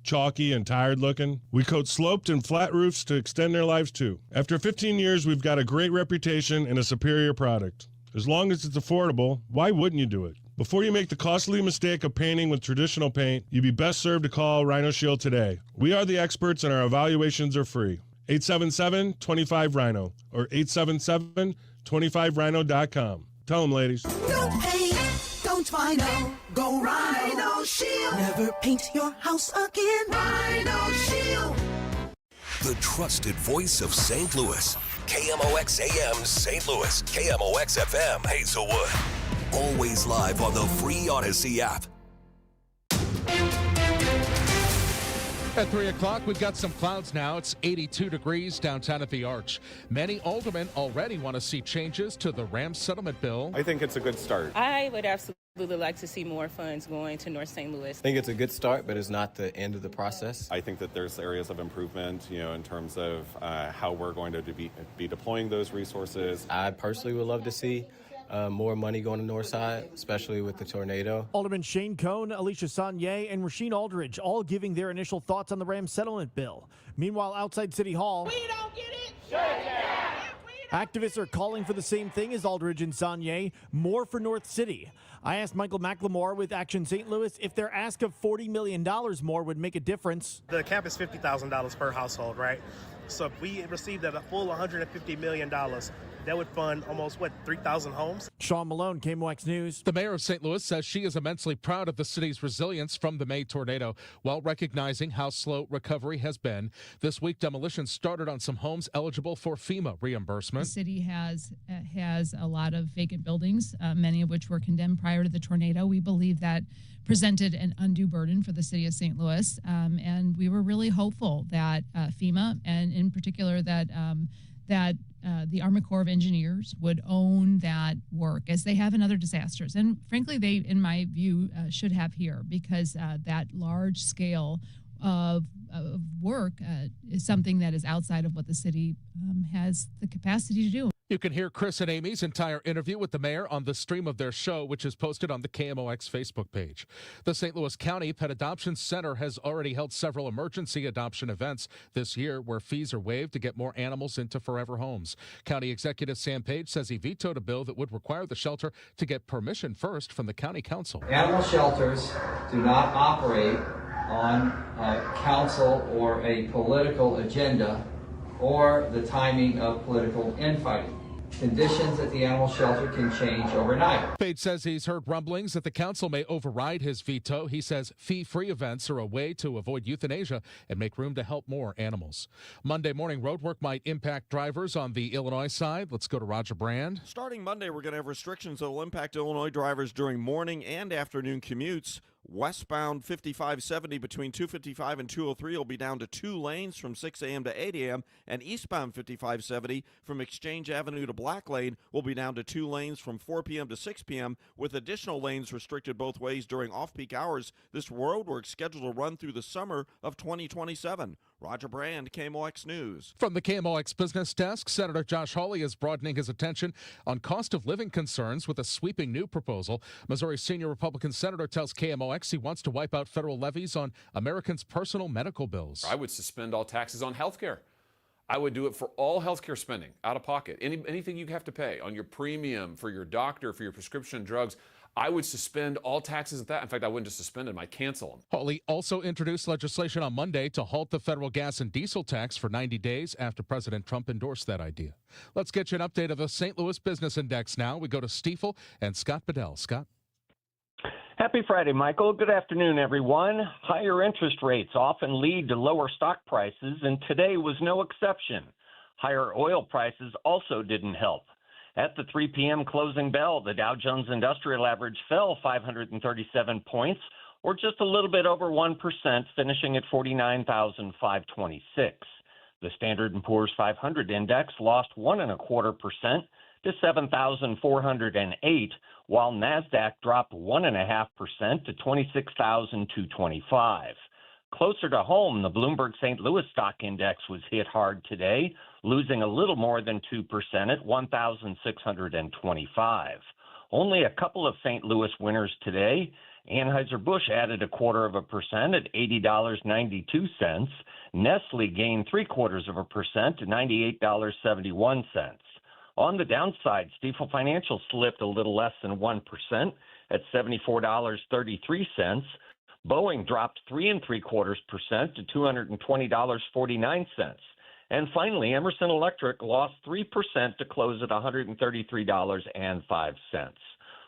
chalky and tired looking. We coat sloped and flat roofs to extend their lives too. After 15 years, we've got a great reputation and a superior product. As long as it's affordable, why wouldn't you do it? Before you make the costly mistake of painting with traditional paint, you'd be best served to call Rhino Shield today. We are the experts and our evaluations are free. 877-25-RHINO or 877-25rhino.com. Tell them, ladies. No paint, don't Rhino. Go Rhino Shield. Never paint your house again. Rhino Shield. The trusted voice of St. Louis. KMOX AM St. Louis. KMOX FM Hazelwood. Always live on the free Odyssey app. At 3 o'clock, we've got some clouds now. It's 82 degrees downtown at the Arch. Many aldermen already want to see changes to the Rams settlement bill. I think it's a good start. I would absolutely like to see more funds going to North St. Louis. I think it's a good start, but it's not the end of the process. I think that there's areas of improvement, in terms of how we're going to be deploying those resources. I personally would love to see more money going to North Side, especially with the tornado. Alderman Shane Cohn, Alicia Saunier, and Rasheen Aldridge all giving their initial thoughts on the Rams settlement bill. Meanwhile, outside City Hall, We don't get it. Shake it. activists are calling for the same thing as Aldridge and Saunier, more for North City. I asked Michael McLemore with Action St. Louis if their ask of $40 million more would make a difference. The cap is $50,000 per household, right? So if we received a full $150 million, that would fund almost, 3,000 homes? Sean Malone, KMOX News. The mayor of St. Louis says she is immensely proud of the city's resilience from the May tornado, while recognizing how slow recovery has been. This week, demolition started on some homes eligible for FEMA reimbursement. The city has a lot of vacant buildings, many of which were condemned prior to the tornado. We believe that presented an undue burden for the city of St. Louis, and we were really hopeful that FEMA, and in particular that the Army Corps of Engineers would own that work, as they have in other disasters. And frankly, they, in my view, should have here, because that large scale of work is something that is outside of what the city has the capacity to do. You can hear Chris and Amy's entire interview with the mayor on the stream of their show, which is posted on the KMOX Facebook page. The St. Louis County Pet Adoption Center has already held several emergency adoption events this year where fees are waived to get more animals into forever homes. County Executive Sam Page says he vetoed a bill that would require the shelter to get permission first from the county council. Animal shelters do not operate on council or a political agenda or the timing of political infighting. Conditions at the animal shelter can change overnight. Page says he's heard rumblings that the council may override his veto. He says fee-free events are a way to avoid euthanasia and make room to help more animals. Monday morning roadwork might impact drivers on the Illinois side. Let's go to Roger Brand. Starting Monday, we're going to have restrictions that will impact Illinois drivers during morning and afternoon commutes. Westbound 5570 between 255 and 203 will be down to 2 lanes from 6 a.m. to 8 a.m. And eastbound 5570 from Exchange Avenue to Black Lane will be down to 2 lanes from 4 p.m. to 6 p.m. with additional lanes restricted both ways during off-peak hours. This road work scheduled to run through the summer of 2027. Roger Brand, KMOX News. From the KMOX Business Desk, Senator Josh Hawley is broadening his attention on cost of living concerns with a sweeping new proposal. Missouri senior Republican senator tells KMOX he wants to wipe out federal levies on Americans' personal medical bills. I would suspend all taxes on health care. I would do it for all health care spending, out of pocket. Anything you have to pay on your premium, for your doctor, for your prescription drugs. I would suspend all taxes at that. In fact, I wouldn't just suspend them, I'd cancel them. Hawley also introduced legislation on Monday to halt the federal gas and diesel tax for 90 days after President Trump endorsed that idea. Let's get you an update of the St. Louis Business Index now. We go to Stiefel and Scott Bedell. Scott? Happy Friday, Michael. Good afternoon, everyone. Higher interest rates often lead to lower stock prices, and today was no exception. Higher oil prices also didn't help. At the 3 p.m. closing bell, the Dow Jones Industrial Average fell 537 points, or just a little bit over 1%, finishing at 49,526. The Standard & Poor's 500 index lost 1.25% to 7,408, while NASDAQ dropped 1.5% to 26,225. Closer to home, the Bloomberg St. Louis Stock Index was hit hard today, losing a little more than 2% at 1,625. Only a couple of St. Louis winners today. Anheuser-Busch added 0.25% at $80.92. Nestle gained 0.75% to $98.71. On the downside, Stiefel Financial slipped a little less than 1% at $74.33. Boeing dropped 3.75% to $220.49. And finally, Emerson Electric lost 3% to close at $133.05.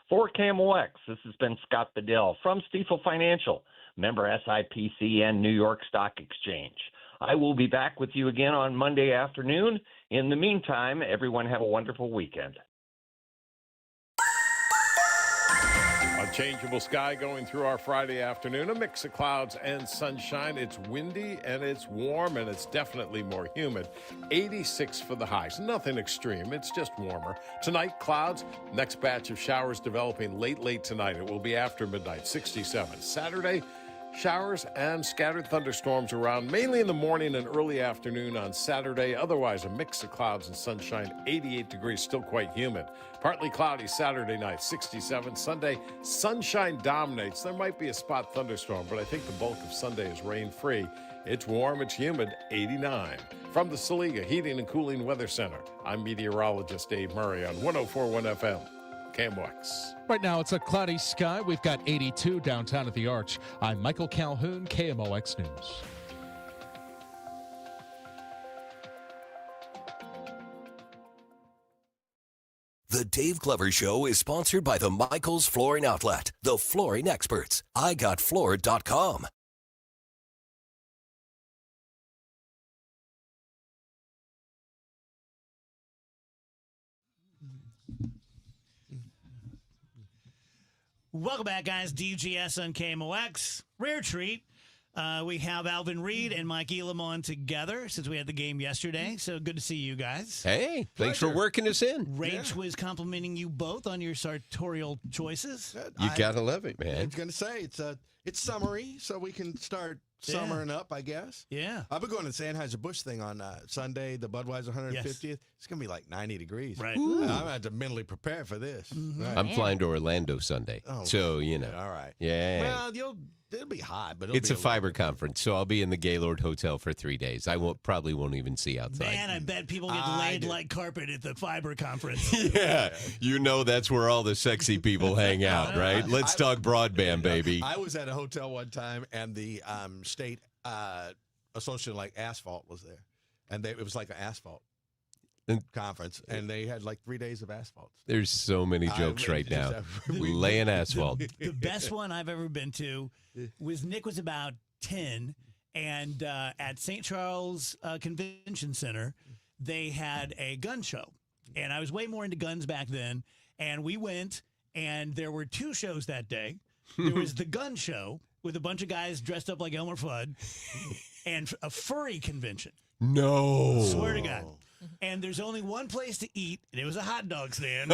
For KMOX, this has been Scott Bedell from Stiefel Financial, member SIPC and New York Stock Exchange. I will be back with you again on Monday afternoon. In the meantime, everyone have a wonderful weekend. A Changeable sky going through our Friday afternoon. A mix of clouds and sunshine. It's windy and it's warm and it's definitely more humid. 86 for the highs. Nothing extreme. It's just warmer. Tonight, clouds. Next batch of showers developing late tonight. It will be after midnight. 67. Saturday, showers and scattered thunderstorms around, mainly in the morning and early afternoon on Saturday. Otherwise, a mix of clouds and sunshine. 88 degrees, still quite humid. Partly cloudy Saturday night, 67. Sunday, sunshine dominates. There might be a spot thunderstorm, but I think the bulk of Sunday is rain-free. It's warm, it's humid, 89. From the Saliga Heating and Cooling Weather Center, I'm meteorologist Dave Murray on 104.1 FM. KMOX. Right now, it's a cloudy sky. We've got 82 downtown at the Arch. I'm Michael Calhoun, KMOX News. The Dave Glover Show is sponsored by the Michaels Flooring Outlet, the flooring experts. IGotFloored.com. Welcome back, guys. DGS on KMOX. Rare treat. We have Alvin Reed and Mike Elam on together since we had the game yesterday. So good to see you guys. Hey, thanks for working us in. Rach was complimenting you both on your sartorial choices. You gotta love it, I man. was going to say, it's summery, so we can start summering up, I guess. Yeah. I've been going to the Anheuser-Busch thing on Sunday, the Budweiser 150th. Yes. It's going to be like 90 degrees. Right. I'm going to have to mentally prepare for this. Right. I'm flying to Orlando Sunday, so you know. All right. Yeah. Well, it'll be hot, but It's a fiber conference, so I'll be in the Gaylord Hotel for 3 days. I probably won't even see outside. Man, I bet people get laid like carpet at the fiber conference. Yeah, you know that's where all the sexy people hang out, right? Let's talk broadband, baby. I was at a hotel one time, and the state association like asphalt was there, and it was like an asphalt conference, and they had like 3 days of asphalt. There's so many jokes right now. Laying asphalt. The best one I've ever been to was Nick was about 10, and at St. Charles Convention Center, they had a gun show. And I was way more into guns back then. And we went, and there were 2 shows that day. There was the gun show with a bunch of guys dressed up like Elmer Fudd, and a furry convention. No. Swear to God. And there's only one place to eat, and it was a hot dog stand.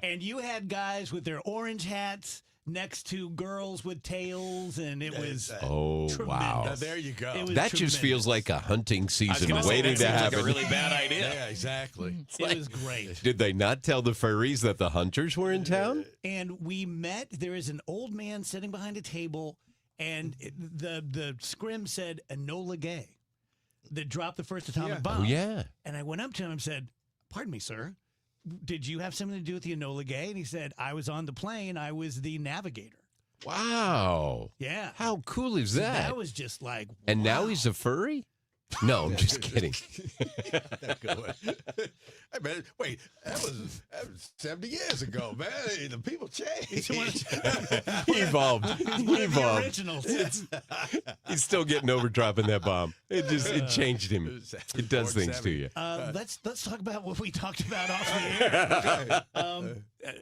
And you had guys with their orange hats next to girls with tails, and it was tremendous. Wow. Now, there you go. That just feels like a hunting season waiting to happen. Like a really bad idea. Yeah, exactly. It was great. Did they not tell the furries that the hunters were in town? And we met. There is an old man sitting behind a table, and the scrim said Enola Gay that dropped the first atomic bomb. Oh, yeah. And I went up to him and said, "Pardon me, sir. Did you have something to do with the Enola Gay?" And he said, "I was on the plane. I was the navigator." Wow. Yeah. How cool is So that? that was just like, And now he's a furry? No, I'm just kidding. Hey, man, wait, that was 70 years ago, man. The people changed. He evolved. He evolved. originals. He's still getting over dropping that bomb. It changed him. It does things to you. Let's talk about what we talked about off the air.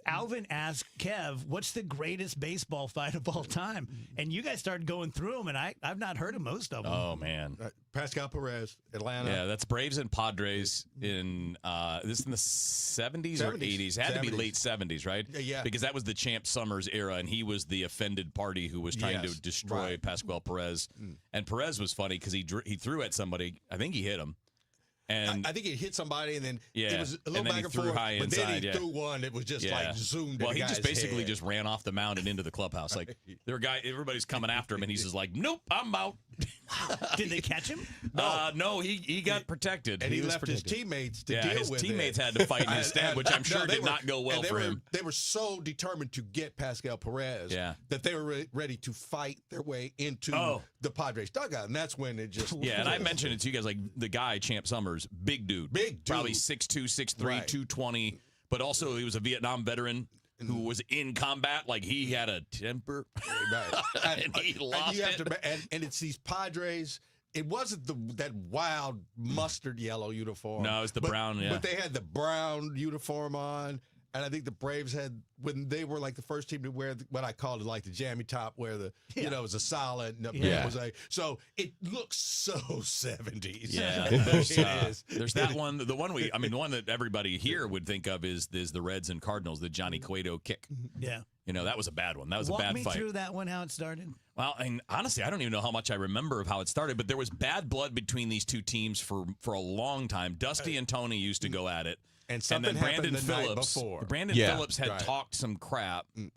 Alvin asked Kev, "What's the greatest baseball fight of all time?" And you guys started going through them, and I've not heard of most of them. Oh man, Pascal Perez, Atlanta. Yeah, that's Braves and Padres in this in the 70s or 80s. It had to be late 70s, right? Yeah. Because that was the Champ Summers era, and he was the offended party who was trying to destroy Pascual Perez. And Perez was funny because he threw at somebody. I think he hit him. And I think he hit somebody, and then yeah, it was a little and then back he and threw forth. high But inside, then he threw one that was just like zoomed. Well, in the he just guy's basically head. just ran off the mound and into the clubhouse. Like there were guys, everybody's coming after him, and he's just like, "Nope, I'm out." Did they catch him? No, he got protected, and he was left his protected. teammates to Yeah, deal his with teammates it. had to fight instead, which I'm sure did not go well for him. They were so determined to get Pascal Perez that they were ready to fight their way into the Padres dugout, and that's when it just and I mentioned it to you guys, like the guy Champ Summers, big dude, probably 6'2", 6'3", 220, but also he was a Vietnam veteran who was in combat. Like he had a temper, and he lost it. And it's these Padres. It wasn't that wild mustard yellow uniform. No, it's the brown. Yeah, but they had the brown uniform on. And I think the Braves had, when they were like the first team to wear what I called it like the jammy top, where the it was a solid. And the band was like, so it looks so 70s. Yeah, there's that one. The one the one that everybody here would think of is the Reds and Cardinals, the Johnny Cueto kick. Yeah. That was a bad one. That was Walk a bad me fight. through that one, how it started. Well, and honestly, I don't even know how much I remember of how it started, but there was bad blood between these two teams for a long time. Dusty and Tony used to go at it. And something then Brandon happened the night Phillips. before. Brandon Phillips had talked some crap. He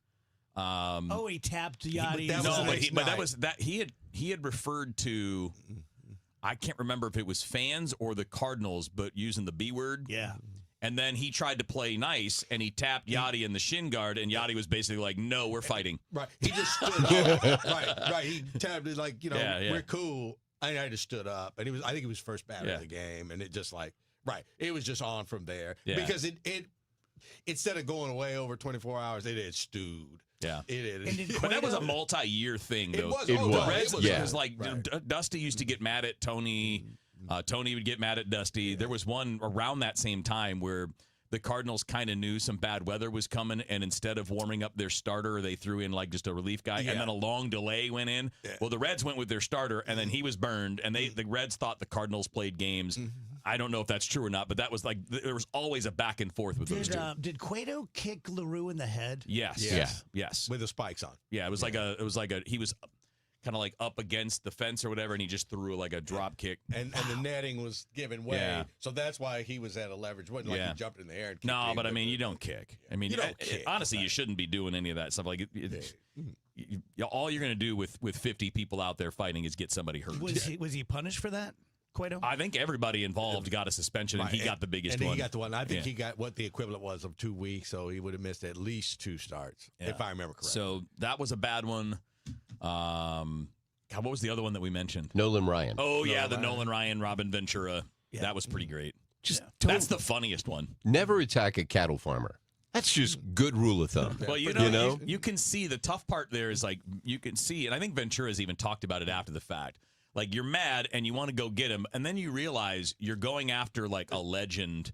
tapped Yachty. But he had referred to, I can't remember if it was fans or the Cardinals, but using the B word. Yeah. And then he tried to play nice, and he tapped Yachty in the shin guard, and Yachty was basically like, "No, we're fighting." Right. He just stood up. Right. He tapped it like, we're cool. I just stood up, and I think he was first batter of the game, and it just like. Right. It was just on from there. Yeah. Because it instead of going away over 24 hours, it had stewed. Yeah. It But that was a multi-year thing, though. It was. It was like Dusty used to get mad at Tony. Tony would get mad at Dusty. There was one around that same time where the Cardinals kind of knew some bad weather was coming, and instead of warming up their starter, they threw in like just a relief guy, and then a long delay went in. Yeah. Well, the Reds went with their starter, and then he was burned, and the Reds thought the Cardinals played games. I don't know if that's true or not, but that was like there was always a back and forth with those two. Did Cueto kick LaRue in the head? Yes. With the spikes on. Yeah, it was like he was kind of like up against the fence or whatever, and he just threw like a drop kick. And the netting was giving way, so that's why he was at a leverage. It wasn't like he jumped in the air and kicked. No, but I mean, you don't kick. I mean, honestly, you shouldn't be doing any of that stuff. Like, all you're going to do with 50 people out there fighting is get somebody hurt. Was he punished for that? Cueto? I think everybody involved got a suspension, and he got the biggest one. And he got the one. I think he got what the equivalent was of 2 weeks, so he would have missed at least 2 starts, if I remember correctly. So that was a bad one. What was the other one that we mentioned? Nolan Ryan. Oh, yeah, the Nolan Ryan, Robin Ventura. Yeah. That was pretty great. That's the funniest one. Never attack a cattle farmer. That's just good rule of thumb. Well, you can see the tough part there is like you can see, and I think Ventura's even talked about it after the fact. Like you're mad and you want to go get him, and then you realize you're going after like a legend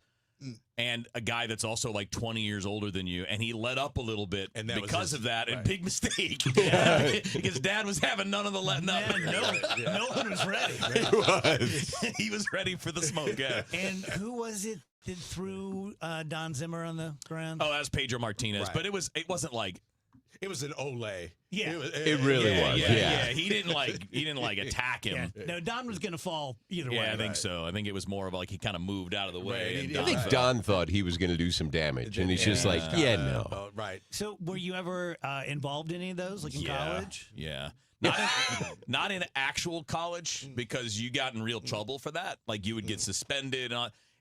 and a guy that's also like 20 years older than you, and he let up a little bit because of that, and big mistake. Because Dad was having none of the letting up. No one was ready. He was. He was ready for the smoke. Yeah. And who was it that threw Don Zimmer on the ground? Oh, that was Pedro Martinez, but it wasn't like. It was an Olay. Yeah, it really was. Yeah. He didn't like attack him. Yeah. No, Don was going to fall either way. Yeah, I think so. I think it was more of like he kind of moved out of the way. I think Don thought he was going to do some damage, and he's just like, no. Right. So, were you ever involved in any of those, like in college? Yeah. Not in actual college, because you got in real trouble for that. Like you would get suspended.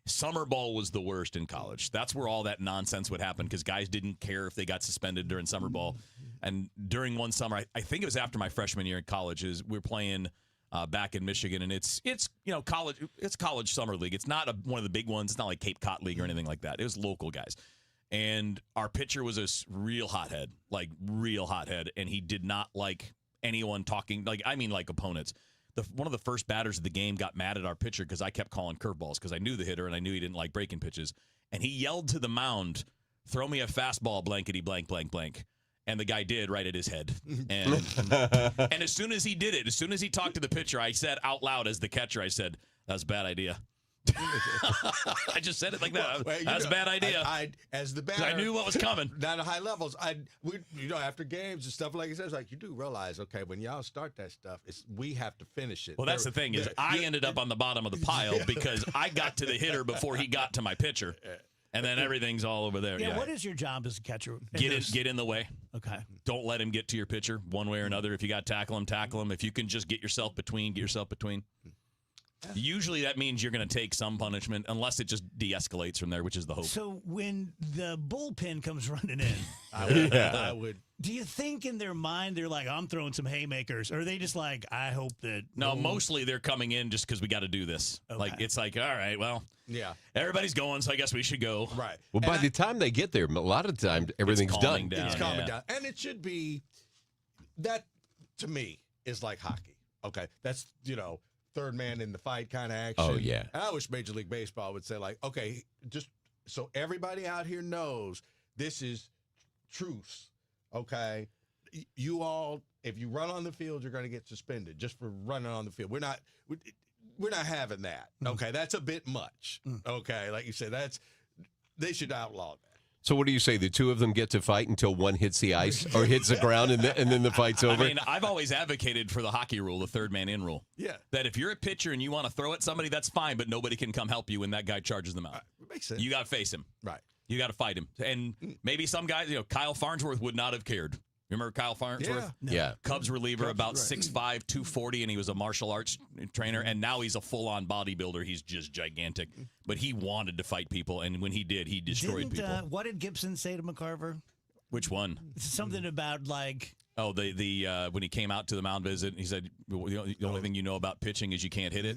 Summer ball was the worst in college. That's where all that nonsense would happen because guys didn't care if they got suspended during summer ball. And during one summer, I think it was after my freshman year in college, we were playing back in Michigan, and it's college. It's college summer league. It's not one of the big ones. It's not like Cape Cod League or anything like that. It was local guys. And our pitcher was a real hothead, and he did not like anyone talking, like opponents. One of the first batters of the game got mad at our pitcher because I kept calling curveballs because I knew the hitter and I knew he didn't like breaking pitches. And he yelled to the mound, "Throw me a fastball, blankety blank, blank, blank." And the guy did right at his head. And as soon as he did it, as soon as he talked to the pitcher, I said out loud as the catcher, I said, "That's a bad idea." I just said it like that. That's a bad idea. As the batter, I knew what was coming. Down to high levels, after games and stuff like that, like you do realize, okay, when y'all start that stuff, we have to finish it. Well, that's the thing is, I ended up on the bottom of the pile because I got to the hitter before he got to my pitcher, and then everything's all over there. Yeah. What is your job as a catcher? Get in the way. Okay. Don't let him get to your pitcher one way or another. If you got to tackle him. If you can just get yourself between. Usually that means you're going to take some punishment unless it just de-escalates from there, which is the hope. So when the bullpen comes running in, I would. Do you think in their mind they're like, I'm throwing some haymakers? Or are they just like, I hope that... No, mostly they're coming in just because we got to do this. Okay. Like, it's like, all right, well, everybody's going, so I guess we should go. Right. Well, by the time they get there, a lot of the time, everything's done. It's calming down. And it should be... That, to me, is like hockey. Okay? That's, third man in the fight kind of action. Oh, yeah. And I wish Major League Baseball would say, like, okay, just so everybody out here knows this is truce. Okay, you all, if you run on the field, you're going to get suspended just for running on the field. We're not having that. Okay, that's a bit much. Okay, like you said, they should outlaw that. So what do you say? The two of them get to fight until one hits the ice or hits the ground, and then the fight's over? I mean, I've always advocated for the hockey rule, the third man in rule. Yeah. That if you're a pitcher and you want to throw at somebody, that's fine, but nobody can come help you when that guy charges them out. Makes sense. You got to face him. Right. You got to fight him. And maybe some guys, Kyle Farnsworth would not have cared. Remember Kyle Farnsworth? Yeah. Cubs reliever, about 6'5", 240, and he was a martial arts trainer, and now he's a full-on bodybuilder. He's just gigantic. But he wanted to fight people, and when he did, he destroyed people. What did Gibson say to McCarver? Which one? Something about like... Oh, the when he came out to the mound visit, he said, the only thing you know about pitching is you can't hit it.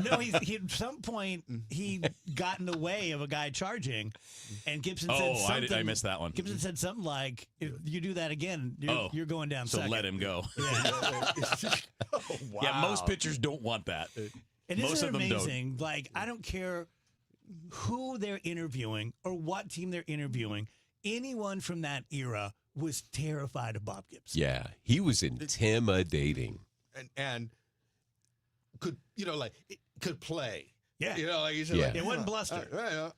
No, he at some point, he got in the way of a guy charging, and Gibson said something. I missed that one. Gibson said something like, if you do that again, you're going down so second. Let him go. Yeah. Wow. Yeah, most pitchers don't want that. And most isn't of them it amazing? don't. Like, I don't care who they're interviewing or what team they're interviewing. Anyone from that era was terrified of Bob Gibson. Yeah, he was intimidating. And could, could play. Yeah. Like you said, Yeah. like, It wasn't bluster.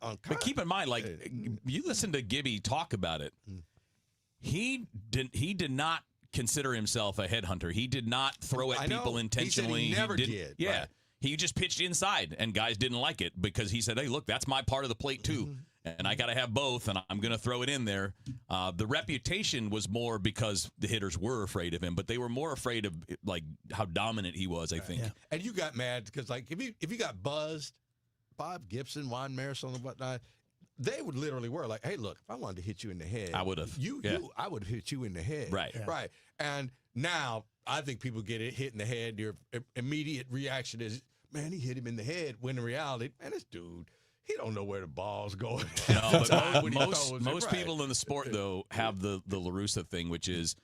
But keep in mind, like, you listen to Gibby talk about it. He did not consider himself a headhunter. He did not throw at people intentionally. He said he never did. Yeah. Right. He just pitched inside, and guys didn't like it because he said, hey, look, that's my part of the plate, too. And I got to have both, and I'm going to throw it in there. The reputation was more because the hitters were afraid of him, but they were more afraid of, like, how dominant he was, I think. Yeah. And you got mad because, like, if you got buzzed, Bob Gibson, Juan Marisol, and whatnot, they would literally were like, hey, look, if I wanted to hit you in the head, I would have. I would have hit you in the head. Right. Yeah. Right. And now I think people get it hit in the head. Your immediate reaction is, man, he hit him in the head. When in reality, man, this dude, he don't know where the ball's going. No, but most people in the sport, though, have the La Russa thing, which is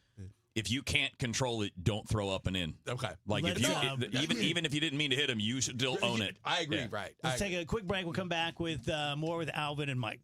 if you can't control it, don't throw up and in. Okay. Like even if you didn't mean to hit him, you should still own it. I agree. Yeah. Right. Let's take a quick break. We'll come back with more with Alvin and Mike.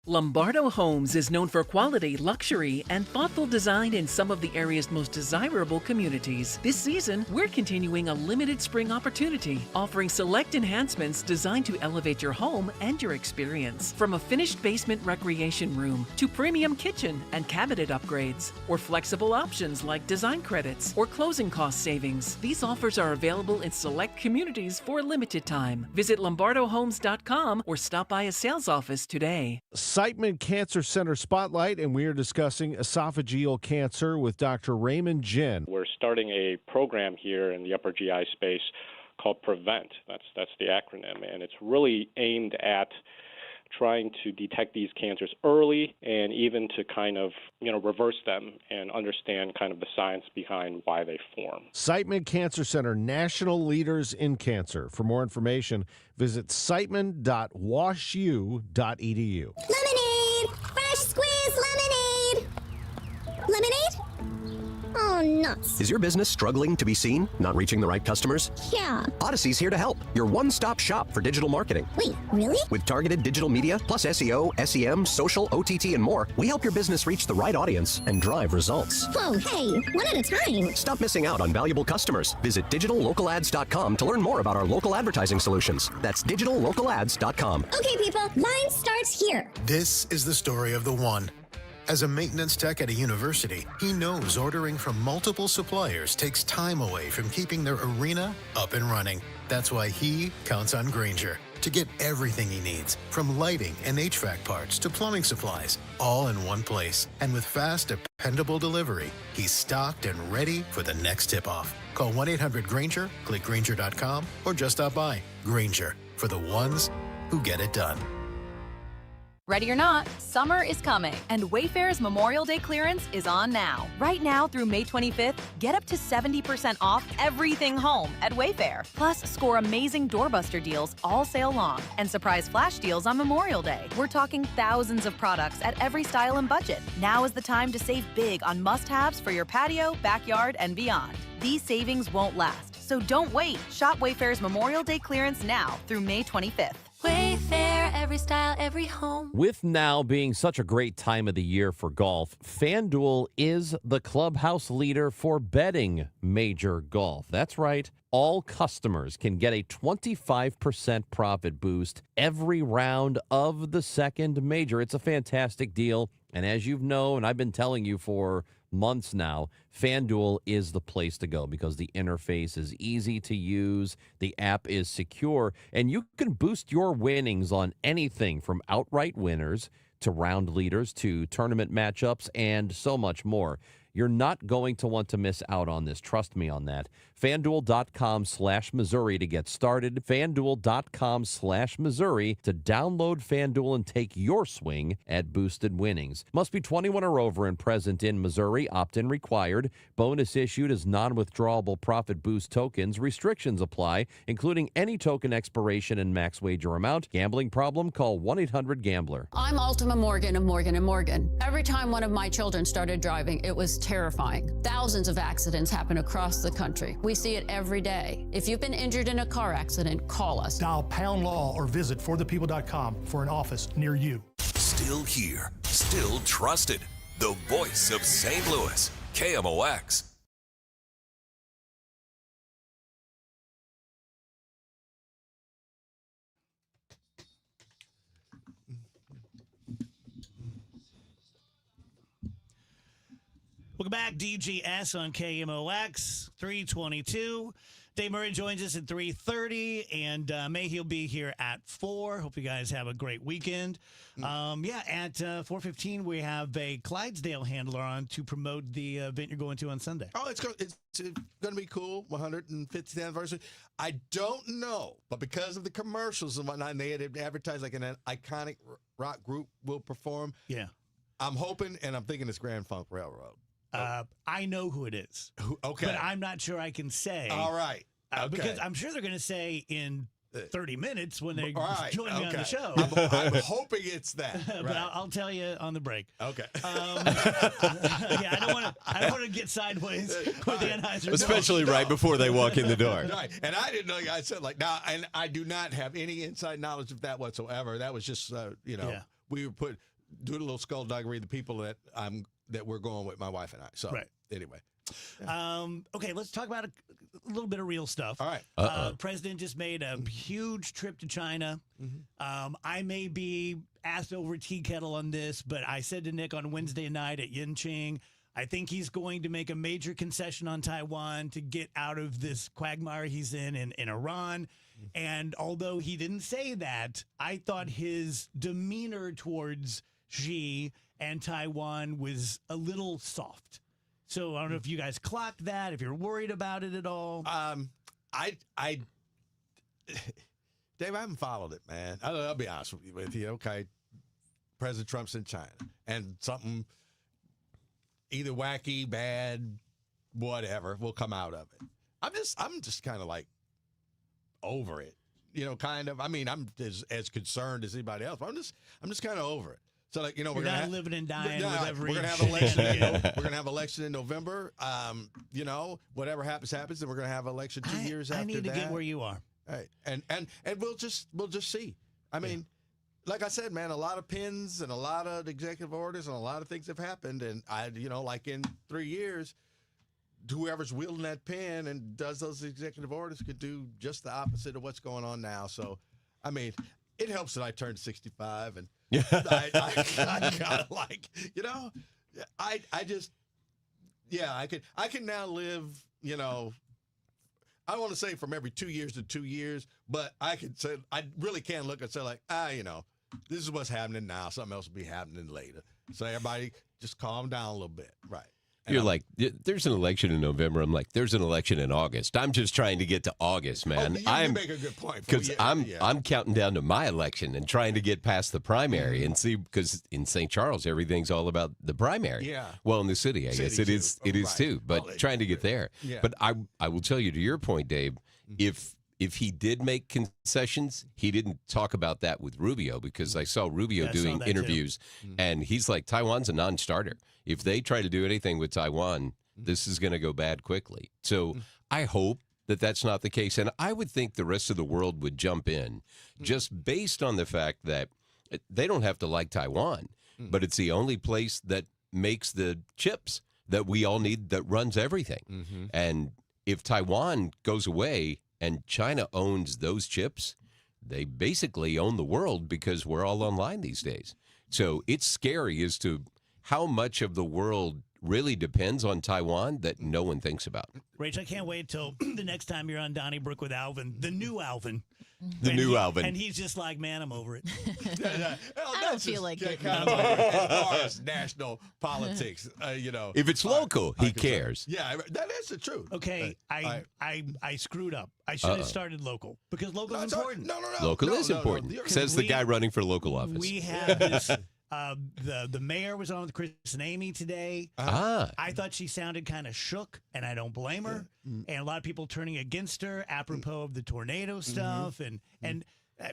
Lombardo Homes is known for quality, luxury, and thoughtful design in some of the area's most desirable communities. This season, we're continuing a limited spring opportunity, offering select enhancements designed to elevate your home and your experience. From a finished basement recreation room to premium kitchen and cabinet upgrades, or flexible options like design credits or closing cost savings. These offers are available in select communities for a limited time. Visit lombardohomes.com or stop by a sales office today. Siteman Cancer Center Spotlight, and we are discussing esophageal cancer with Dr. Raymond Jin. We're starting a program here in the upper GI space called PREVENT. That's the acronym, and it's really aimed at trying to detect these cancers early and even to kind of, reverse them and understand kind of the science behind why they form. Siteman Cancer Center, national leaders in cancer. For more information, visit siteman.washu.edu. Lemonade! Fresh squeezed lemonade! Lemonade? Oh, nuts. Is your business struggling to be seen? Not reaching the right customers? Yeah. Odyssey's here to help. Your one-stop shop for digital marketing. Wait, really? With targeted digital media, plus SEO, SEM, social, OTT, and more, we help your business reach the right audience and drive results. Whoa, hey, one at a time. Stop missing out on valuable customers. Visit digitallocalads.com to learn more about our local advertising solutions. That's digitallocalads.com. Okay, people, line starts here. This is the story of the one. As a maintenance tech at a university, he knows ordering from multiple suppliers takes time away from keeping their arena up and running. That's why he counts on Grainger to get everything he needs, from lighting and HVAC parts to plumbing supplies, all in one place. And with fast, dependable delivery, he's stocked and ready for the next tip-off. Call 1-800-GRAINGER, click Grainger.com, or just stop by. Grainger, for the ones who get it done. Ready or not, summer is coming, and Wayfair's Memorial Day clearance is on now. Right now through May 25th, get up to 70% off everything home at Wayfair. Plus, score amazing doorbuster deals all sale long and surprise flash deals on Memorial Day. We're talking thousands of products at every style and budget. Now is the time to save big on must-haves for your patio, backyard, and beyond. These savings won't last, so don't wait. Shop Wayfair's Memorial Day clearance now through May 25th. Wayfair, every style, every home. With now being such a great time of the year for golf, FanDuel is the clubhouse leader for betting major golf. That's right. All customers can get a 25% profit boost every round of the second major. It's a fantastic deal. And as you've known, and I've been telling you for months now, FanDuel is the place to go because the interface is easy to use, the app is secure, and you can boost your winnings on anything from outright winners to round leaders to tournament matchups and so much more. You're not going to want to miss out on this. Trust me on that. FanDuel.com/Missouri to get started. FanDuel.com/Missouri to download FanDuel and take your swing at boosted winnings. Must be 21 or over and present in Missouri. Opt-in required. Bonus issued as non-withdrawable profit boost tokens. Restrictions apply, including any token expiration and max wager amount. Gambling problem? Call 1-800-GAMBLER. I'm Ultima Morgan of Morgan & Morgan. Every time one of my children started driving, it was terrifying. Thousands of accidents happen across the country. We see it every day. If you've been injured in a car accident, call us. Dial pound law or visit forthepeople.com for an office near you. Still here, still trusted. The voice of St. Louis, KMOX. Welcome back, DGS on KMOX 322. Dave Murray joins us at 3:30, and May he'll be here at 4. Hope you guys have a great weekend. At 4:15 we have a Clydesdale handler on to promote the event you're going to on Sunday. Oh, it's going to be cool. 150th anniversary. I don't know, but because of the commercials and whatnot, and they had advertised like an iconic rock group will perform. Yeah, I'm hoping, and I'm thinking it's Grand Funk Railroad. I know who it is. Okay. But I'm not sure I can say. All right. Okay. Because I'm sure they're going to say in 30 minutes when they join me on the show. I'm hoping it's that. But Right. I'll tell you on the break. Okay. I don't want to get sideways with the Anheuser. Especially right before they walk in the door. Right. And I didn't know. I said now, and I do not have any inside knowledge of that whatsoever. That was just, we were doing a little skullduggery. The people that we're going with, my wife and I. So anyway. Okay, let's talk about a little bit of real stuff. All right. The president just made a huge trip to China. I may be asked over tea kettle on this, but I said to Nick on Wednesday night at Yinqing, I think he's going to make a major concession on Taiwan to get out of this quagmire he's in Iran. And although he didn't say that, I thought his demeanor towards Xi and Taiwan was a little soft. So I don't know if you guys clocked that, if you're worried about it at all. Dave, I haven't followed it, man. I'll be honest with you. Okay, President Trump's in China, and something either wacky, bad, whatever will come out of it. I'm just kind of like over it, kind of. I mean, I'm as concerned as anybody else, but I'm just kind of over it. So, we're You're gonna not living and dying with every. We're gonna have election. We're gonna have election in November. Whatever happens, then we're gonna have election 2 years after that. I need to get where you are. Right, and we'll just see. I mean, like I said, man, a lot of pins and a lot of executive orders and a lot of things have happened, and like in 3 years, whoever's wielding that pen and does those executive orders could do just the opposite of what's going on now. So, I mean, it helps that I turned 65 and. I kind of like, I can now live, I don't want to say from every 2 years to 2 years, but I could say, I really can look and say like, this is what's happening now. Something else will be happening later. So everybody just calm down a little bit. Right. You're like, there's an election in November. I'm like, there's an election in August. I'm just trying to get to August, man. You make a good point. Because I'm counting down to my election and trying to get past the primary and see, because in St. Charles, everything's all about the primary. Yeah. Well, in the city, I guess it is too, but trying to get there. Yeah. But I will tell you, to your point, Dave, if he did make concessions, he didn't talk about that with Rubio, because I saw Rubio doing interviews, and he's like, Taiwan's a non-starter. If they try to do anything with Taiwan, this is going to go bad quickly. So I hope that that's not the case. And I would think the rest of the world would jump in just based on the fact that they don't have to like Taiwan, but it's the only place that makes the chips that we all need, that runs everything. And if Taiwan goes away and China owns those chips, they basically own the world because we're all online these days. So it's scary as to how much of the world really depends on Taiwan that no one thinks about. Rach, I can't wait till the next time you're on Donnybrook with Alvin, the new Alvin. Alvin. And he's just like, man, I'm over it. I don't feel like it. Kind of like, as far as national politics, If it's local, he cares. Yeah, that is the truth. Okay, I screwed up. I should have started local because local is important. No. Local is important, says the guy running for local office. We have this. The mayor was on with Chris and Amy today. I thought she sounded kind of shook, and I don't blame her. And a lot of people turning against her apropos of the tornado stuff. And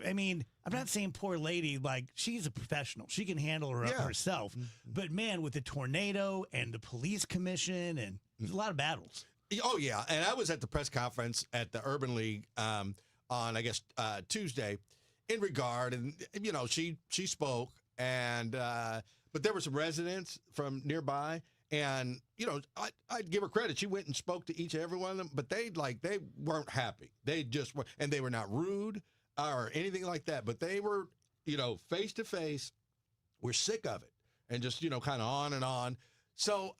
I mean, I'm not saying poor lady, like she's a professional. She can handle her herself. But man, with the tornado and the police commission, and there's a lot of battles. Oh, yeah. And I was at the press conference at the Urban League on, I guess, Tuesday in regard. And, she spoke. And but there were some residents from nearby, and I'd give her credit. She went and spoke to each and every one of them, but they weren't happy. They just were, and they were not rude or anything like that. But they were, face to face. We're sick of it, and just kind of on and on. So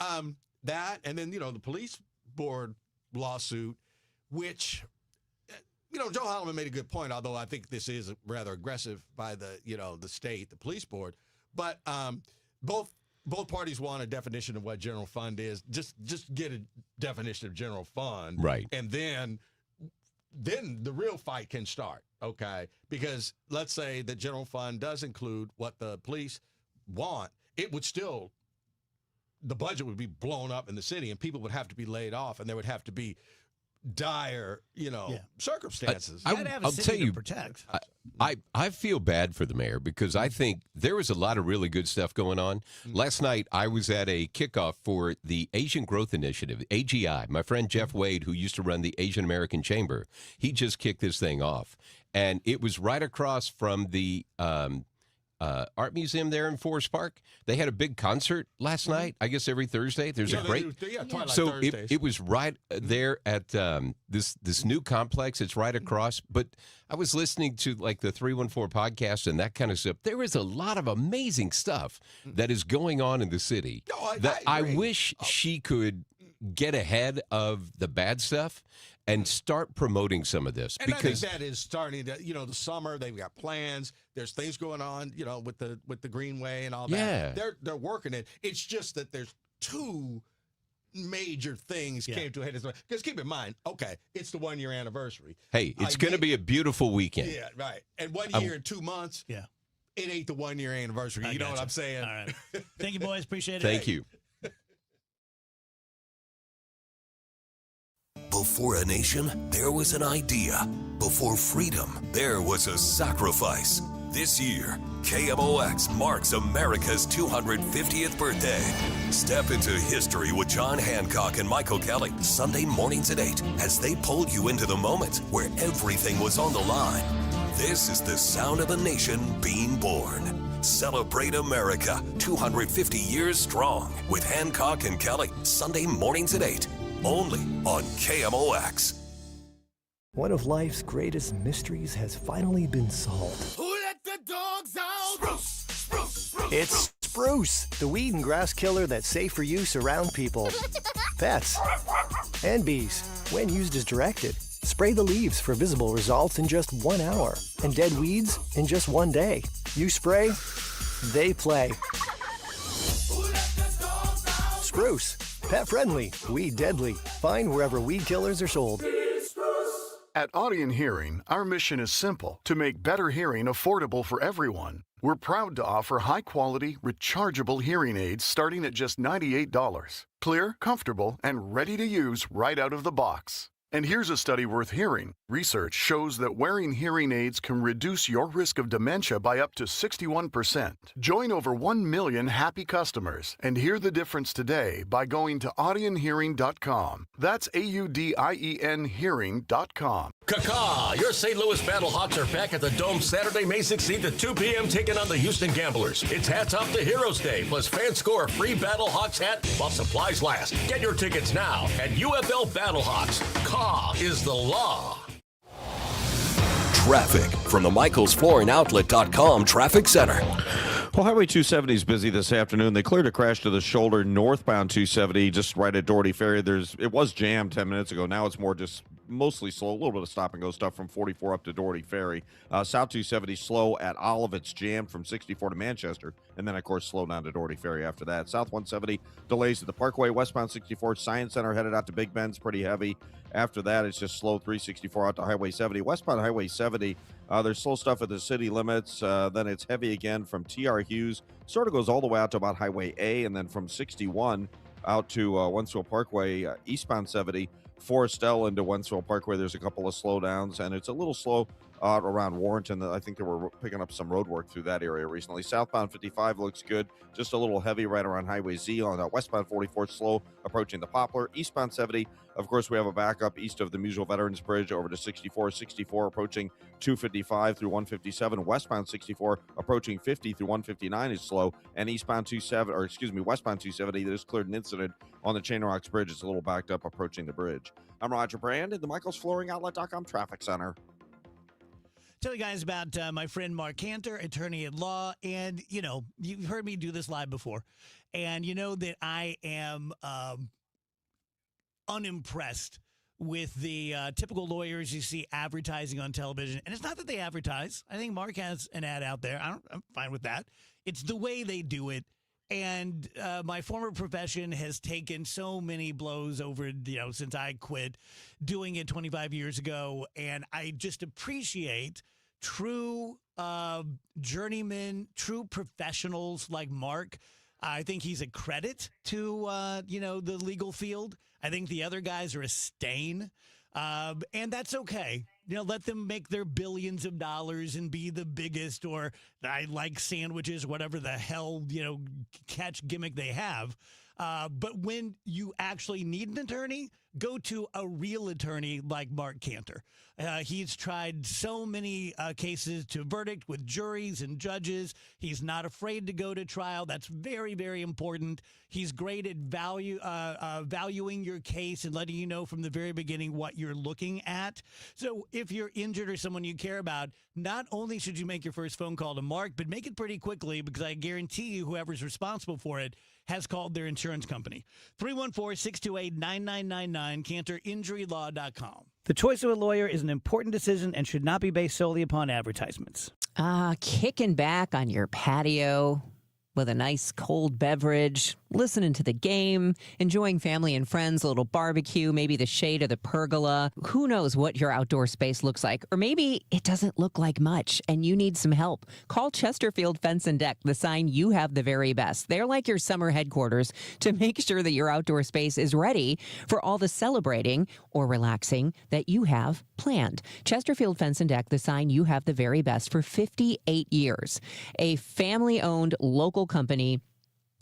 that, and then the police board lawsuit, which. Joe Holloman made a good point, although I think this is rather aggressive by the state, the police board. But both parties want a definition of what general fund is. Just get a definition of general fund, right? And then the real fight can start, okay? Because let's say the general fund does include what the police want, it would still, the budget would be blown up in the city, and people would have to be laid off, and there would have to be dire, circumstances. I'll tell you, protect. I feel bad for the mayor because I think there was a lot of really good stuff going on. Last night, I was at a kickoff for the Asian Growth Initiative, AGI. My friend Jeff Wade, who used to run the Asian American Chamber, he just kicked this thing off. And it was right across from the art museum there in Forest Park. They had a big concert last night. I guess every Thursday. There's a great. So it was right there at this new complex. It's right across. But I was listening to like the 314 podcast and that kind of stuff. There is a lot of amazing stuff that is going on in the city that I wish she could get ahead of the bad stuff and start promoting some of this. And because I think that is starting to, the summer, they've got plans. There's things going on, with the Greenway and all that. Yeah. They're working it. It's just that there's two major things came to a head. Because keep in mind, okay, it's the 1 year anniversary. Hey, it's going to be a beautiful weekend. Yeah, right. And 1 year and 2 months. Yeah. It ain't the 1 year anniversary. You know what I'm saying? All right. Thank you, boys. Appreciate it. Thank you. Before a nation, there was an idea. Before freedom, there was a sacrifice. This year, KMOX marks America's 250th birthday. Step into history with John Hancock and Michael Kelly, Sunday mornings at 8, as they pull you into the moment where everything was on the line. This is the sound of a nation being born. Celebrate America, 250 years strong, with Hancock and Kelly, Sunday mornings at 8. Only on KMOX. One of life's greatest mysteries has finally been solved. Who let the dogs out? Spruce, spruce, spruce. It's Spruce, the weed and grass killer that's safe for use around people, pets, and bees. When used as directed, spray the leaves for visible results in just 1 hour, and dead weeds in just 1 day. You spray, they play. Spruce. Pet friendly, weed deadly. Find wherever weed killers are sold. At Audion Hearing, our mission is simple: to make better hearing affordable for everyone. We're proud to offer high-quality, rechargeable hearing aids starting at just $98. Clear, comfortable, and ready to use right out of the box. And here's a study worth hearing. Research shows that wearing hearing aids can reduce your risk of dementia by up to 61%. Join over 1 million happy customers and hear the difference today by going to audionhearing.com. That's AUDIEN hearing.com. Caw-caw! Your St. Louis Battlehawks are back at the Dome Saturday, May 16th at 2 p.m. taking on the Houston Gamblers. It's Hats Off to Heroes Day, plus fans score a free Battlehawks hat while supplies last. Get your tickets now at UFL Battlehawks. Caw is the law. Traffic from the MichaelsFlooringOutlet.com Traffic Center. Well, Highway 270 is busy this afternoon. They cleared a crash to the shoulder northbound 270 just right at Doherty Ferry. It was jammed 10 minutes ago. Now it's more just mostly slow. A little bit of stop-and-go stuff from 44 up to Doherty Ferry. South 270 slow at Olive. It's jammed from 64 to Manchester. And then, of course, slow down to Doherty Ferry after that. South 170 delays at the Parkway. Westbound 64 Science Center headed out to Big Bend's pretty heavy. After that, it's just slow 364 out to Highway 70. Westbound Highway 70, there's slow stuff at the city limits. Then it's heavy again from T.R. Hughes. Sort of goes all the way out to about Highway A. And then from 61 out to Wentzville Parkway, eastbound 70, Forestell into Wentzville Parkway, there's a couple of slowdowns. And it's a little slow around Warrenton. I think they were picking up some road work through that area recently. Southbound 55 looks good. Just a little heavy right around Highway Z. On westbound 44, slow approaching the Poplar. Eastbound 70, of course, we have a backup east of the Musel Veterans Bridge over to 64. 64 approaching 255 through 157. Westbound 64 approaching 50 through 159 is slow. And westbound 270, there's cleared an incident on the Chain Rocks Bridge. It's a little backed up approaching the bridge. I'm Roger Brand in the MichaelsFlooringOutlet.com Traffic Center. Tell you guys about my friend Mark Cantor, attorney at law. And, you know, you've heard me do this live before. And you know that I am unimpressed with the typical lawyers you see advertising on television. And it's not that they advertise. I think Mark has an ad out there. I'm fine with that. It's the way they do it. And my former profession has taken so many blows over, since I quit doing it 25 years ago. And I just appreciate true journeymen, true professionals like Mark. I think he's a credit to, the legal field. I think the other guys are a stain. And that's okay. Let them make their billions of dollars and be the biggest, or I like sandwiches, whatever the hell, catch gimmick they have. But when you actually need an attorney, go to a real attorney like Mark Cantor. He's tried so many cases to verdict with juries and judges. He's not afraid to go to trial. That's very, very important. He's great at valuing your case and letting you know from the very beginning what you're looking at. So if you're injured or someone you care about, not only should you make your first phone call to Mark, but make it pretty quickly, because I guarantee you whoever's responsible for it has called their insurance company. 314-628-9999, CantorInjuryLaw.com. The choice of a lawyer is an important decision and should not be based solely upon advertisements. Kicking back on your patio with a nice cold beverage, listening to the game, enjoying family and friends, a little barbecue, maybe the shade of the pergola. Who knows what your outdoor space looks like? Or maybe it doesn't look like much and you need some help. Call Chesterfield Fence and Deck, the sign you have the very best. They're like your summer headquarters to make sure that your outdoor space is ready for all the celebrating or relaxing that you have planned. Chesterfield Fence and Deck, the sign you have the very best, for 58 years. A family-owned local company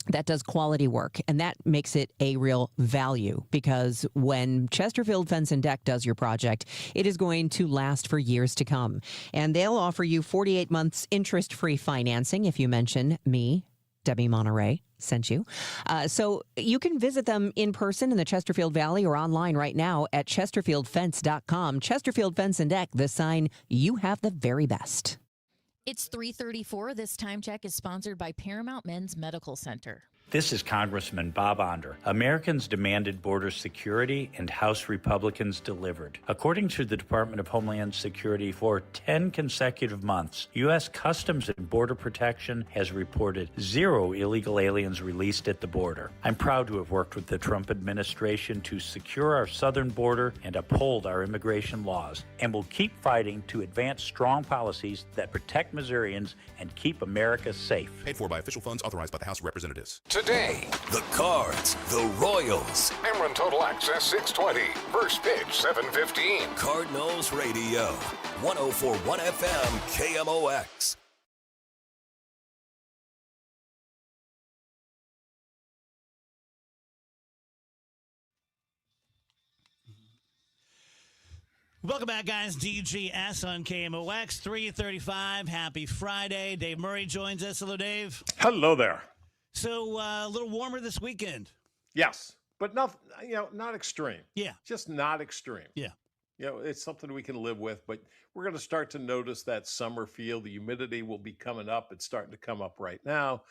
that does quality work, and that makes it a real value, because when Chesterfield Fence and Deck does your project, it is going to last for years to come. And they'll offer you 48 months interest-free financing if you mention me, Debbie Monterey, sent you. So you can visit them in person in the Chesterfield Valley or online right now at chesterfieldfence.com. Chesterfield Fence and Deck, the sign you have the very best. It's 3:34. This time check is sponsored by Paramount Men's Medical Center. This is Congressman Bob Onder. Americans demanded border security, and House Republicans delivered. According to the Department of Homeland Security, for 10 consecutive months, U.S. Customs and Border Protection has reported 0 illegal aliens released at the border. I'm proud to have worked with the Trump administration to secure our southern border and uphold our immigration laws, and will keep fighting to advance strong policies that protect Missourians and keep America safe. Paid for by official funds authorized by the House of Representatives. today. The Cards, the Royals. Ameren Total Access 620. First pitch 7:15. Cardinals Radio. 104.1 FM KMOX. Welcome back, guys. DGS on KMOX 335. Happy Friday. Dave Murray joins us. Hello, Dave. Hello there. So a little warmer this weekend. Yes, but not extreme. Yeah. Just not extreme. Yeah. It's something we can live with, but we're going to start to notice that summer feel. The humidity will be coming up. It's starting to come up right now.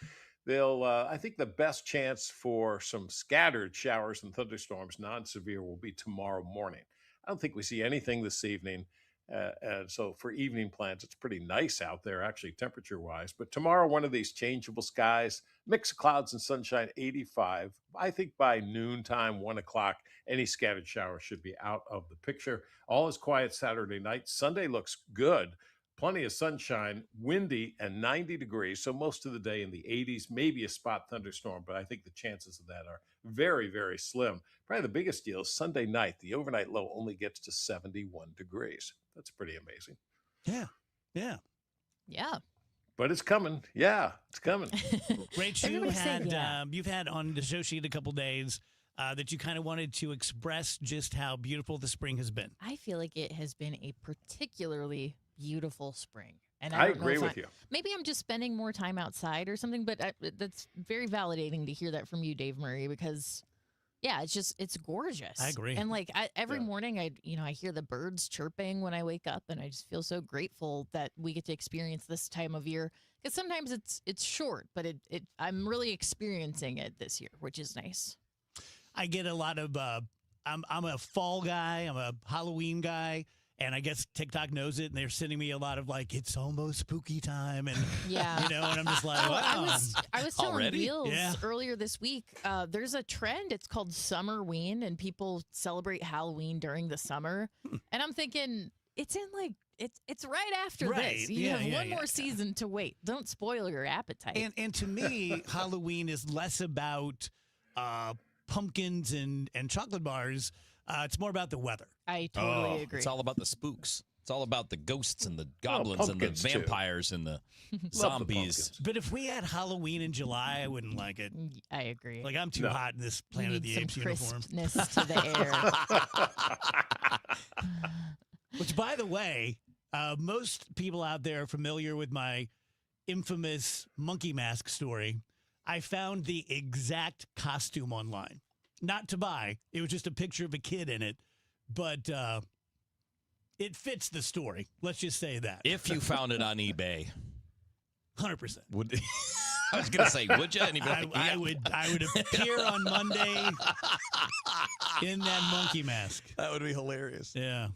I think the best chance for some scattered showers and thunderstorms, non-severe, will be tomorrow morning. I don't think we see anything this evening. And so for evening plans, it's pretty nice out there, actually, temperature-wise. But tomorrow, one of these changeable skies, mix of clouds and sunshine, 85. I think by noontime, 1 o'clock, any scattered showers should be out of the picture. All is quiet Saturday night. Sunday looks good. Plenty of sunshine, windy, and 90 degrees. So most of the day in the 80s, maybe a spot thunderstorm, but I think the chances of that are very, very slim. Probably the biggest deal is Sunday night. The overnight low only gets to 71 degrees. That's pretty amazing. Yeah. Yeah. Yeah. But it's coming. Yeah, it's coming. Rach, you've had on the show sheet a couple days that you kind of wanted to express just how beautiful the spring has been. I feel like it has been a particularly beautiful spring. And I agree with you. Maybe I'm just spending more time outside or something, but that's very validating to hear that from you, Dave Murray, because, yeah, it's gorgeous. I agree. And every morning I hear the birds chirping when I wake up, and I just feel so grateful that we get to experience this time of year, because sometimes it's short, but I'm really experiencing it this year, which is nice. I get a lot of I'm a fall guy, I'm a Halloween guy. And I guess TikTok knows it, and they're sending me a lot of it's almost spooky time, and yeah, and I'm just like, wow. I was telling Already? Wheels Yeah. earlier this week. There's a trend. It's called Summerween, and people celebrate Halloween during the summer. And I'm thinking it's it's right after Right. this. You Yeah, have yeah, one yeah. more season to wait. Don't spoil your appetite. And to me, Halloween is less about pumpkins and chocolate bars. It's more about the weather. I totally agree. It's all about the spooks. It's all about the ghosts and the goblins and the pumpkins, too. vampires and the Love the zombies. But if we had Halloween in July, I wouldn't like it. I agree. Like, I'm too hot in this You Planet of need the some Apes uniform. crispness to the air. Which, by the way, most people out there are familiar with my infamous monkey mask story. I found the exact costume online. Not to buy. It was just a picture of a kid in it. But it fits the story. Let's just say that. If you found it on eBay, 100%. would I was going to say, would you? And you'd be like, I yeah. would appear on Monday in that monkey mask. That would be hilarious. Yeah.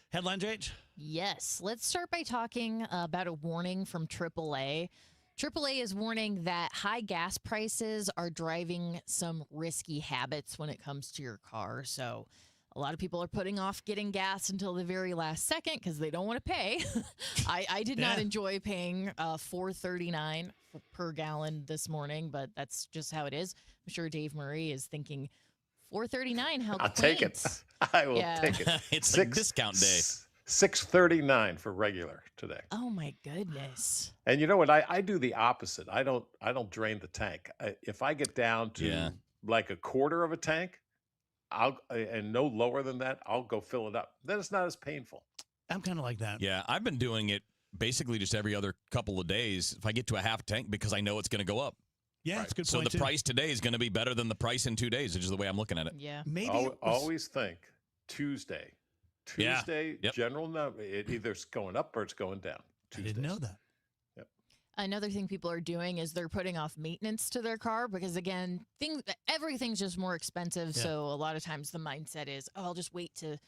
Headlines, Rach? Yes. Let's start by talking about a warning from AAA. AAA is warning that high gas prices are driving some risky habits when it comes to your car. So a lot of people are putting off getting gas until the very last second because they don't want to pay. I did not enjoy paying $4.39 per gallon this morning, but that's just how it is. I'm sure Dave Murray is thinking, $4.39, how I'll quaint. take it. I will take it. It's a discount day. $6.39 for regular today. Oh my goodness. And you know what? I do the opposite. I don't drain the tank. If I get down to like a quarter of a tank, and no lower than that, I'll go fill it up. Then it's not as painful. I'm kind of like that. Yeah, I've been doing it basically just every other couple of days if I get to a half tank because I know it's going to go up. Yeah, that's a good so point, the too. price today is going to be better than the price in 2 days, which is the way I'm looking at it. Yeah. Maybe Always think Tuesday. Yeah. Tuesday, Yep. general number. It either's going up or it's going down. I didn't know that. Yep. Another thing people are doing is they're putting off maintenance to their car because, again, everything's just more expensive. Yeah. So a lot of times the mindset is, oh, I'll just wait to,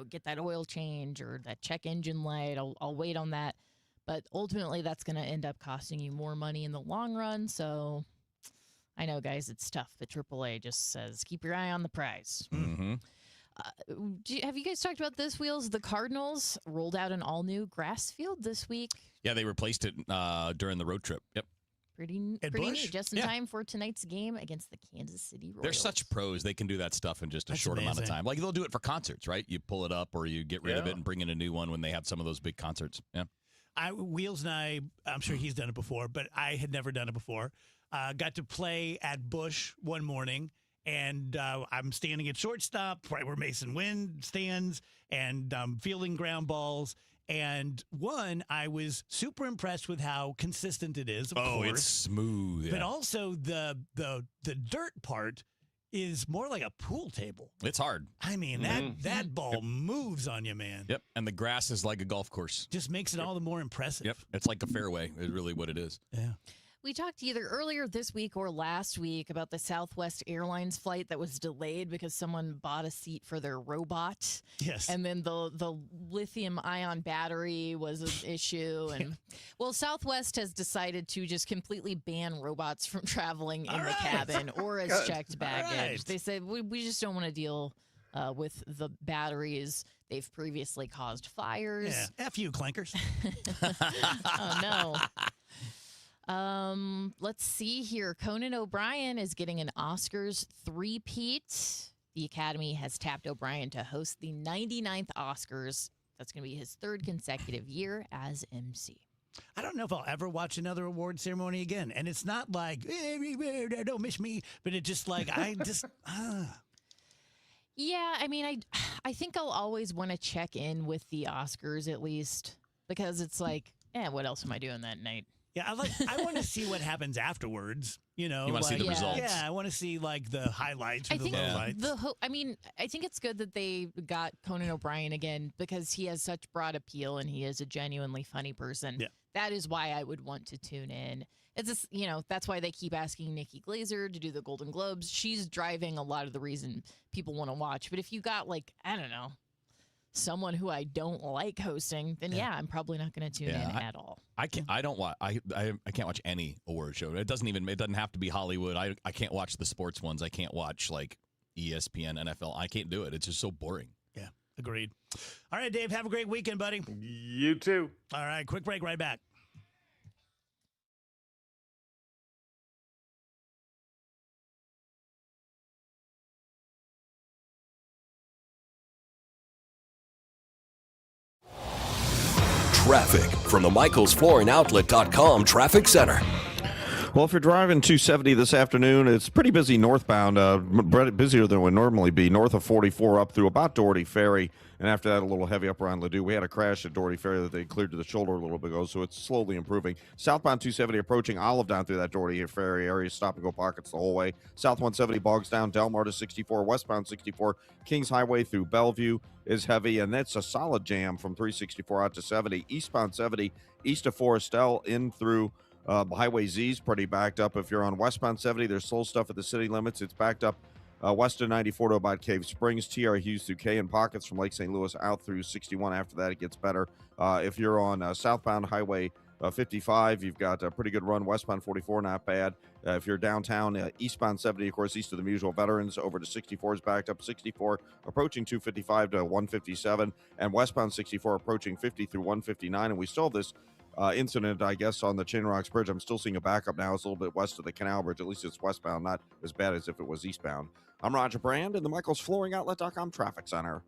get that oil change or that check engine light. I'll wait on that. But ultimately, that's going to end up costing you more money in the long run. So I know, guys, it's tough. But AAA just says, keep your eye on the prize. Mm-hmm. Have you guys talked about this, Wheels? The Cardinals rolled out an all-new grass field this week. Yeah, they replaced it during the road trip. Yep. Pretty Busch? neat. Just in Yeah. time for tonight's game against the Kansas City Royals. They're such pros. They can do that stuff in just a That's short amount of amazing. time. Like they'll do it for concerts, right? You pull it up or you get rid of Yeah. it and bring in a new one when they have some of those big concerts. Yeah. Wheels and I'm sure he's done it before, but I had never done it before. Got to play at Busch one morning, and I'm standing at shortstop, right where Mason Wynn stands, and fielding ground balls. And I was super impressed with how consistent it is. Of course. It's smooth. Yeah. But also the dirt part is more like a pool table. It's hard. I mean, that ball moves on you, man. Yep. And the grass is like a golf course. Just makes it all the more impressive. Yep. It's like a fairway, is really what it is. Yeah. We talked either earlier this week or last week about the Southwest Airlines flight that was delayed because someone bought a seat for their robot. Yes. And then the lithium ion battery was an issue. And well, Southwest has decided to just completely ban robots from traveling in the cabin or as checked baggage. They said, we just don't want to deal with the batteries. They've previously caused fires. Yeah. F you, clankers. Oh, no. Let's see here. Conan O'Brien is getting an Oscars three-peat. The Academy has tapped O'Brien to host the 99th Oscars. That's going to be his third consecutive year as MC. I don't know if I'll ever watch another award ceremony again. And it's not like, don't miss me, but it's just like, I just, Yeah, I mean, I think I'll always want to check in with the Oscars at least because it's like, what else am I doing that night? Yeah, I want to see what happens afterwards. You know, You wanna see the results. Yeah, I want to see like the highlights or I the think lowlights. I think it's good that they got Conan O'Brien again because he has such broad appeal and he is a genuinely funny person. Yeah. That is why I would want to tune in. It's just, that's why they keep asking Nikki Glaser to do the Golden Globes. She's driving a lot of the reason people want to watch. But if you got like, I don't know, someone who I don't like hosting, then I'm probably not going to tune in at all. I can't watch any award show. It doesn't have to be Hollywood. I can't watch the sports ones. I can't watch like ESPN, NFL. I can't do it. It's just so boring. Yeah, agreed. All right, Dave, have a great weekend, buddy. You too. All right, quick break, right back. Traffic from the MichaelsFlooringOutlet.com Traffic Center. Well, if you're driving 270 this afternoon, it's pretty busy northbound, busier than it would normally be, north of 44 up through about Doherty Ferry, and after that, a little heavy up around Ladue. We had a crash at Doherty Ferry that they cleared to the shoulder a little bit ago, so it's slowly improving. Southbound 270 approaching Olive down through that Doherty Ferry area, stop-and-go pockets the whole way. South 170 bogs down, Delmar to 64, westbound 64, Kings Highway through Bellevue is heavy, and that's a solid jam from 364 out to 70. Eastbound 70, east of Forestel in through Highway Z's pretty backed up. If you're on westbound 70, there's slow stuff at the city limits. It's backed up west of 94 to about Cave Springs. TR Hughes through K and Pockets from Lake St. Louis out through 61. After that, it gets better. If you're on southbound Highway 55, you've got a pretty good run. Westbound 44, not bad. If you're downtown, eastbound 70, of course, east of the Mutual Veterans, over to 64 is backed up. 64 approaching 255 to 157, and westbound 64 approaching 50 through 159. And we still have this incident, I guess, on the Chain Rocks Bridge. I'm still seeing a backup now. It's a little bit west of the Canal Bridge. At least it's westbound, not as bad as if it was eastbound. I'm Roger Brand in the MichaelsFlooringOutlet.com Traffic Center.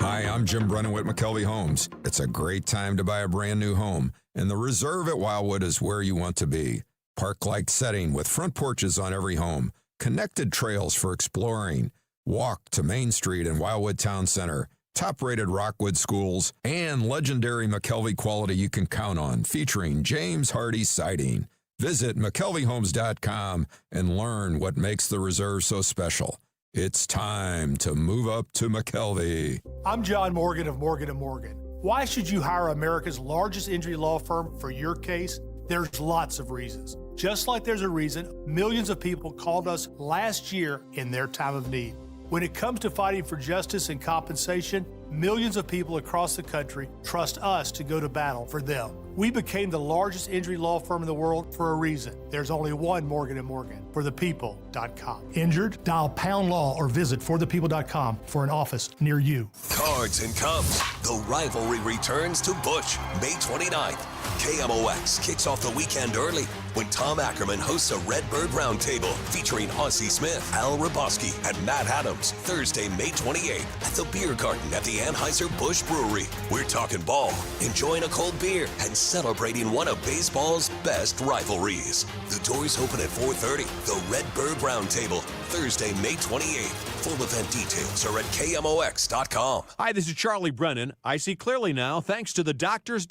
Hi, I'm Jim Brennan with McKelvey Homes. It's a great time to buy a brand new home, and the Reserve at Wildwood is where you want to be. Park-like setting with front porches on every home, connected trails for exploring, walk to Main Street and Wildwood Town Center, top-rated Rockwood schools, and legendary McKelvey quality you can count on, featuring James Hardy Siding. Visit McKelveyHomes.com and learn what makes the Reserve so special. It's time to move up to McKelvey. I'm John Morgan of Morgan & Morgan. Why should you hire America's largest injury law firm for your case? There's lots of reasons. Just like there's a reason millions of people called us last year in their time of need. When it comes to fighting for justice and compensation, millions of people across the country trust us to go to battle for them. We became the largest injury law firm in the world for a reason. There's only one Morgan & Morgan, forthepeople.com. Injured? Dial #law or visit forthepeople.com for an office near you. Cards and Cubs. The rivalry returns to Busch May 29th. KMOX kicks off the weekend early when Tom Ackerman hosts a Redbird Roundtable featuring Aussie Smith, Al Raboski, and Matt Adams, Thursday, May 28th at the Beer Garden at the Anheuser-Busch Brewery. We're talking ball, enjoying a cold beer, and celebrating one of baseball's best rivalries. The doors open at 4:30. The Redbird Roundtable, Thursday, May 28th. Full event details are at KMOX.com. Hi, this is Charlie Brennan. I see clearly now thanks to the doctors,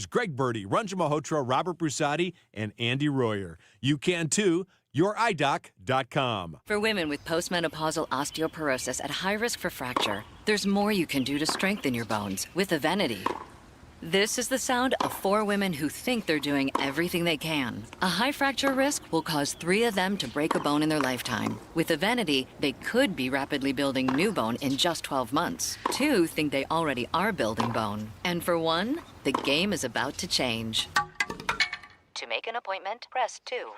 Greg Birdie, Ranjan Malhotra, Robert Brusati, and Andy Royer. You can too. YourEyeDoc.com. For women with postmenopausal osteoporosis at high risk for fracture, there's more you can do to strengthen your bones with Evenity. This is the sound of 4 women who think they're doing everything they can. A high fracture risk will cause 3 of them to break a bone in their lifetime. With Evenity, they could be rapidly building new bone in just 12 months. 2 think they already are building bone. And for 1, the game is about to change. To make an appointment, press 2.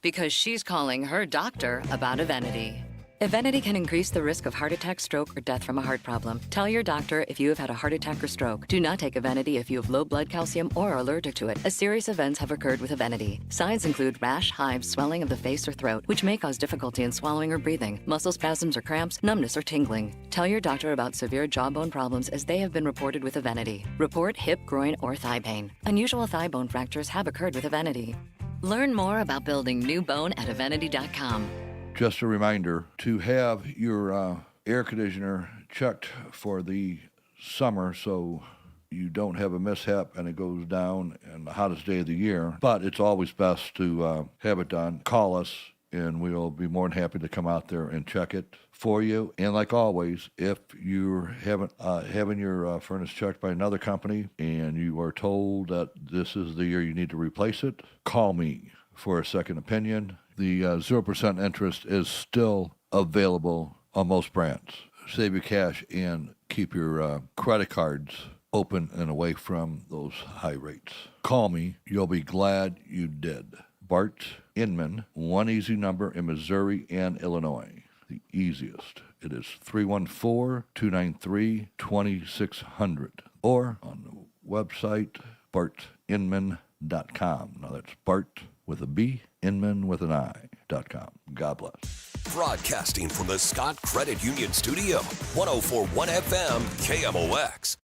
Because she's calling her doctor about Evenity. Evenity can increase the risk of heart attack, stroke, or death from a heart problem. Tell your doctor if you have had a heart attack or stroke. Do not take Evenity if you have low blood calcium or are allergic to it. A serious events have occurred with Evenity. Signs include rash, hives, swelling of the face or throat, which may cause difficulty in swallowing or breathing, muscle spasms or cramps, numbness or tingling. Tell your doctor about severe jawbone problems as they have been reported with Evenity. Report hip, groin, or thigh pain. Unusual thigh bone fractures have occurred with Evenity. Learn more about building new bone at Evenity.com. Just a reminder to have your air conditioner checked for the summer so you don't have a mishap and it goes down in the hottest day of the year. But it's always best to have it done. Call us and we'll be more than happy to come out there and check it for you. And like always, if you're having your furnace checked by another company and you are told that this is the year you need to replace it, call me for a second opinion. The 0% interest is still available on most brands. Save your cash and keep your credit cards open and away from those high rates. Call me. You'll be glad you did. Bart Inman, one easy number in Missouri and Illinois. The easiest. It is 314-293-2600. Or on the website, bartinman.com. Now that's Bart with a B, Inman with an I.com. God bless. Broadcasting from the Scott Credit Union Studio, 104.1 FM, KMOX.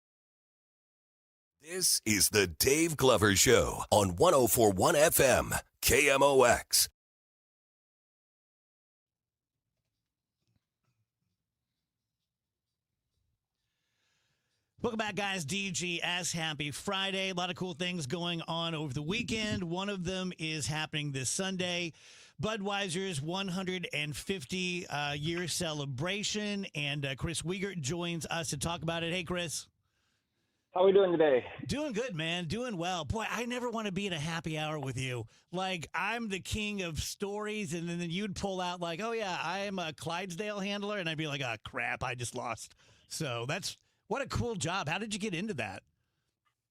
This is the Dave Glover Show on 104.1 FM, KMOX. Welcome back, guys. DGS. Happy Friday. A lot of cool things going on over the weekend. One of them is happening this Sunday. Budweiser's 150-year celebration. And Chris Wiegert joins us to talk about it. Hey, Chris. How are we doing today? Doing good, man. Doing well. Boy, I never want to be in a happy hour with you. Like, I'm the king of stories, and then you'd pull out like, oh, yeah, I'm a Clydesdale handler. And I'd be like, oh, crap, I just lost. So that's... What a cool job. How did you get into that?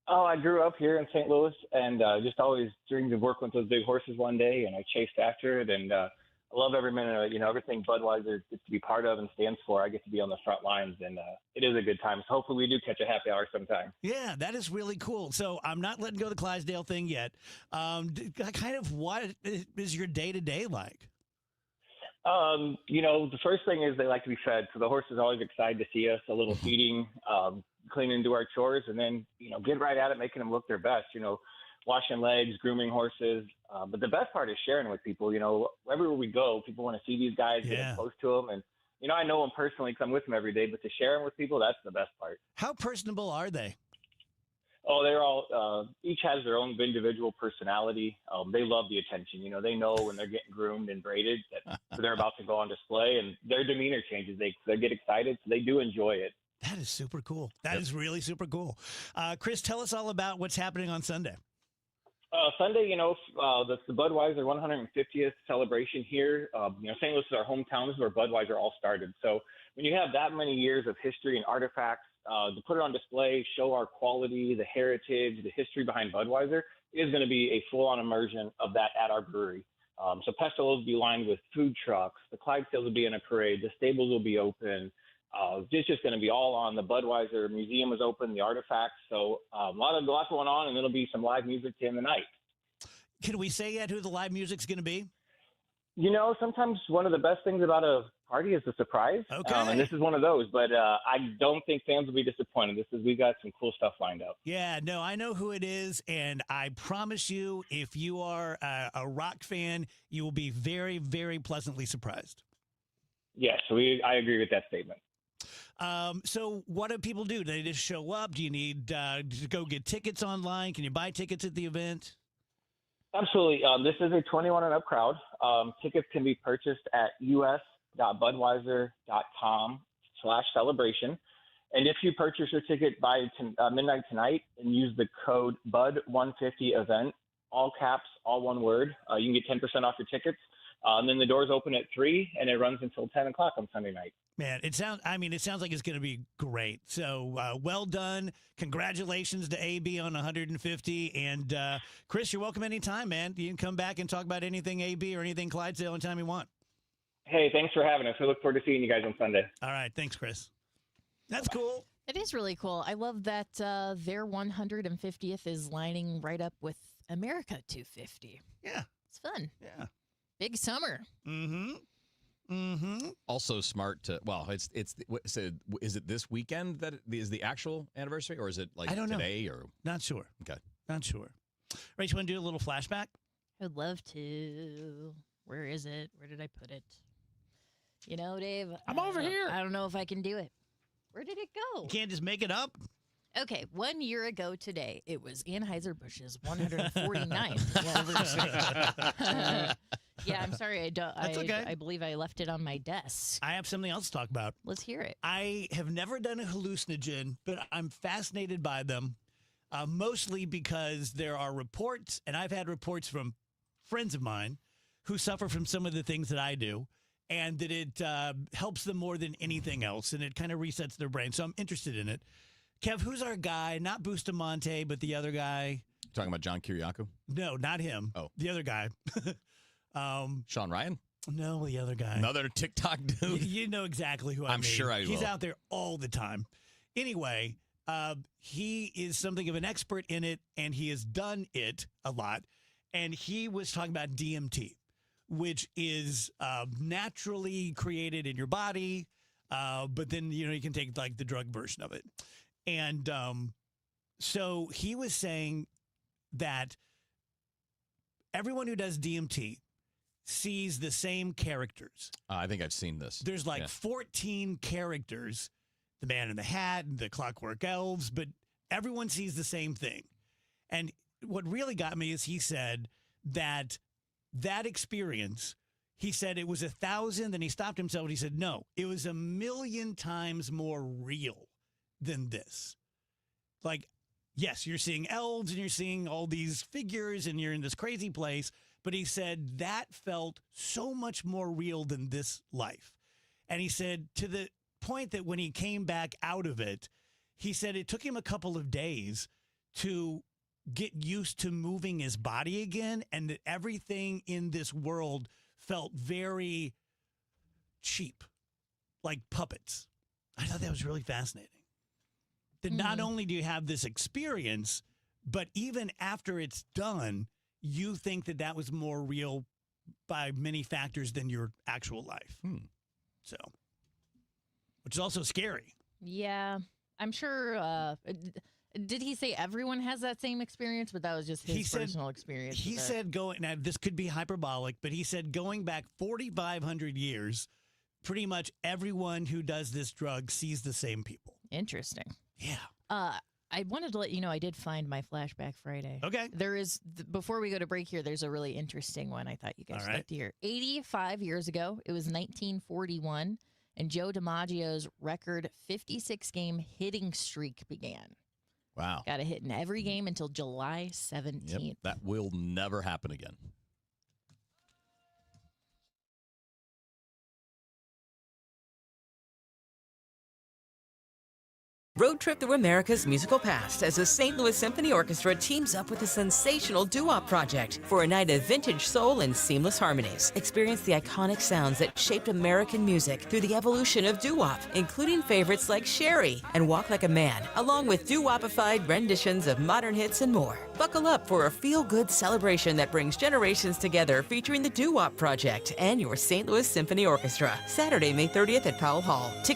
Oh, I grew up here in St. Louis and just always dreamed of working with those big horses one day, and I chased after it, and I love every minute of it. Everything Budweiser gets to be part of and stands for, I get to be on the front lines, and it is a good time. So hopefully we do catch a happy hour sometime. Yeah, that is really cool. So I'm not letting go of the Clydesdale thing yet. Kind of what is your day-to-day like? The first thing is they like to be fed. So the horses are always excited to see us, a little feeding, cleaning, do our chores, and then, get right at it, making them look their best, washing legs, grooming horses. But the best part is sharing with people. Everywhere we go, people want to see these guys, get close to them. And, I know them personally because I'm with them every day, but to share them with people, that's the best part. How personable are they? Oh, they're all, each has their own individual personality. They love the attention. They know when they're getting groomed and braided that they're about to go on display, and their demeanor changes. They get excited, so they do enjoy it. That is super cool. That is really super cool. Chris, tell us all about what's happening on Sunday. Sunday, the Budweiser 150th celebration here. St. Louis is our hometown. This is where Budweiser all started. So when you have that many years of history and artifacts, to put it on display, show our quality, the heritage, the history behind Budweiser, is going to be a full-on immersion of that at our brewery. So Pesto will be lined with food trucks. The Clydesdales will be in a parade. The stables will be open. It's just going to be all on. The Budweiser Museum is open, the artifacts. So a lot going on, and it'll be some live music to end the night. Can we say yet who the live music's going to be? Sometimes one of the best things about a party is the surprise. Okay. And this is one of those, but I don't think fans will be disappointed. We got some cool stuff lined up. Yeah, no, I know who it is, and I promise you, if you are a rock fan, you will be very, very pleasantly surprised. Yes, I agree with that statement. So what do people do? Do they just show up? Do you need to go get tickets online? Can you buy tickets at the event? Absolutely. This is a 21 and up crowd. Tickets can be purchased at us.budweiser.com/celebration. And if you purchase your ticket by midnight tonight and use the code BUD150event, all caps, all one word, you can get 10% off your tickets. And then the doors open at 3 and it runs until 10 o'clock on Sunday night. Man, it sounds like it's going to be great. So well done. Congratulations to AB on 150. And Chris, you're welcome anytime, man. You can come back and talk about anything AB or anything Clydesdale anytime you want. Hey, thanks for having us. We look forward to seeing you guys on Sunday. All right. Thanks, Chris. That's cool. It is really cool. I love that their 150th is lining right up with America 250. Yeah. It's fun. Yeah. Big summer. Mm-hmm. Mm-hmm. Also smart to, is it this weekend that is the actual anniversary, or is it like I don't today know. or? Not sure. Okay. Not sure. Rach, you want to do a little flashback? I'd love to. Where is it? Where did I put it? Dave. I'm over here. I don't know if I can do it. Where did it go? You can't just make it up. Okay, 1 year ago today, it was Anheuser-Busch's 149th anniversary. Yeah, I'm sorry. That's okay. I believe I left it on my desk. I have something else to talk about. Let's hear it. I have never done a hallucinogen, but I'm fascinated by them, mostly because there are reports, and I've had reports from friends of mine who suffer from some of the things that I do, and that it helps them more than anything else, and it kind of resets their brain. So I'm interested in it. Kev, who's our guy? Not Bustamante, but the other guy. Talking about John Kiriakou? No, not him. Oh. The other guy. Sean Ryan? No, the other guy. Another TikTok dude? You know exactly who I mean. I'm sure I will. He's out there all the time. Anyway, he is something of an expert in it, and he has done it a lot. And he was talking about DMT, which is naturally created in your body, but then, you can take like the drug version of it. And so he was saying that everyone who does DMT sees the same characters. I think I've seen this. There's like 14 characters, the Man in the Hat, the Clockwork Elves, but everyone sees the same thing. And what really got me is he said that experience, he said it was 1,000, then he stopped himself and he said, no, it was 1,000,000 times more real than this. Like, yes, you're seeing elves and you're seeing all these figures and you're in this crazy place, but he said that felt so much more real than this life. And he said to the point that when he came back out of it, he said it took him a couple of days to get used to moving his body again, and that everything in this world felt very cheap, like puppets. I thought that was really fascinating. That not only do you have this experience, but even after it's done, you think that was more real by many factors than your actual life. So, which is also scary. Yeah, I'm sure. Did he say everyone has that same experience? But that was just his personal experience. He said now this could be hyperbolic, but he said going back 4,500 years, pretty much everyone who does this drug sees the same people. Interesting. Yeah. I wanted to let you know I did find my Flashback Friday. Okay. There is, before we go to break here, there's a really interesting one I thought you guys would like to hear. 85 years ago, it was 1941, and Joe DiMaggio's record 56-game hitting streak began. Wow. Got a hit in every game until July 17th. Yep, that will never happen again. Road Trip Through America's Musical Past as the St. Louis Symphony Orchestra teams up with the sensational Doo-Wop Project for a night of vintage soul and seamless harmonies. Experience the iconic sounds that shaped American music through the evolution of doo-wop, including favorites like Sherry and Walk Like a Man, along with doo-wopified renditions of modern hits and more. Buckle up for a feel-good celebration that brings generations together featuring the Doo-Wop Project and your St. Louis Symphony Orchestra. Saturday, May 30th at Powell Hall. Tickets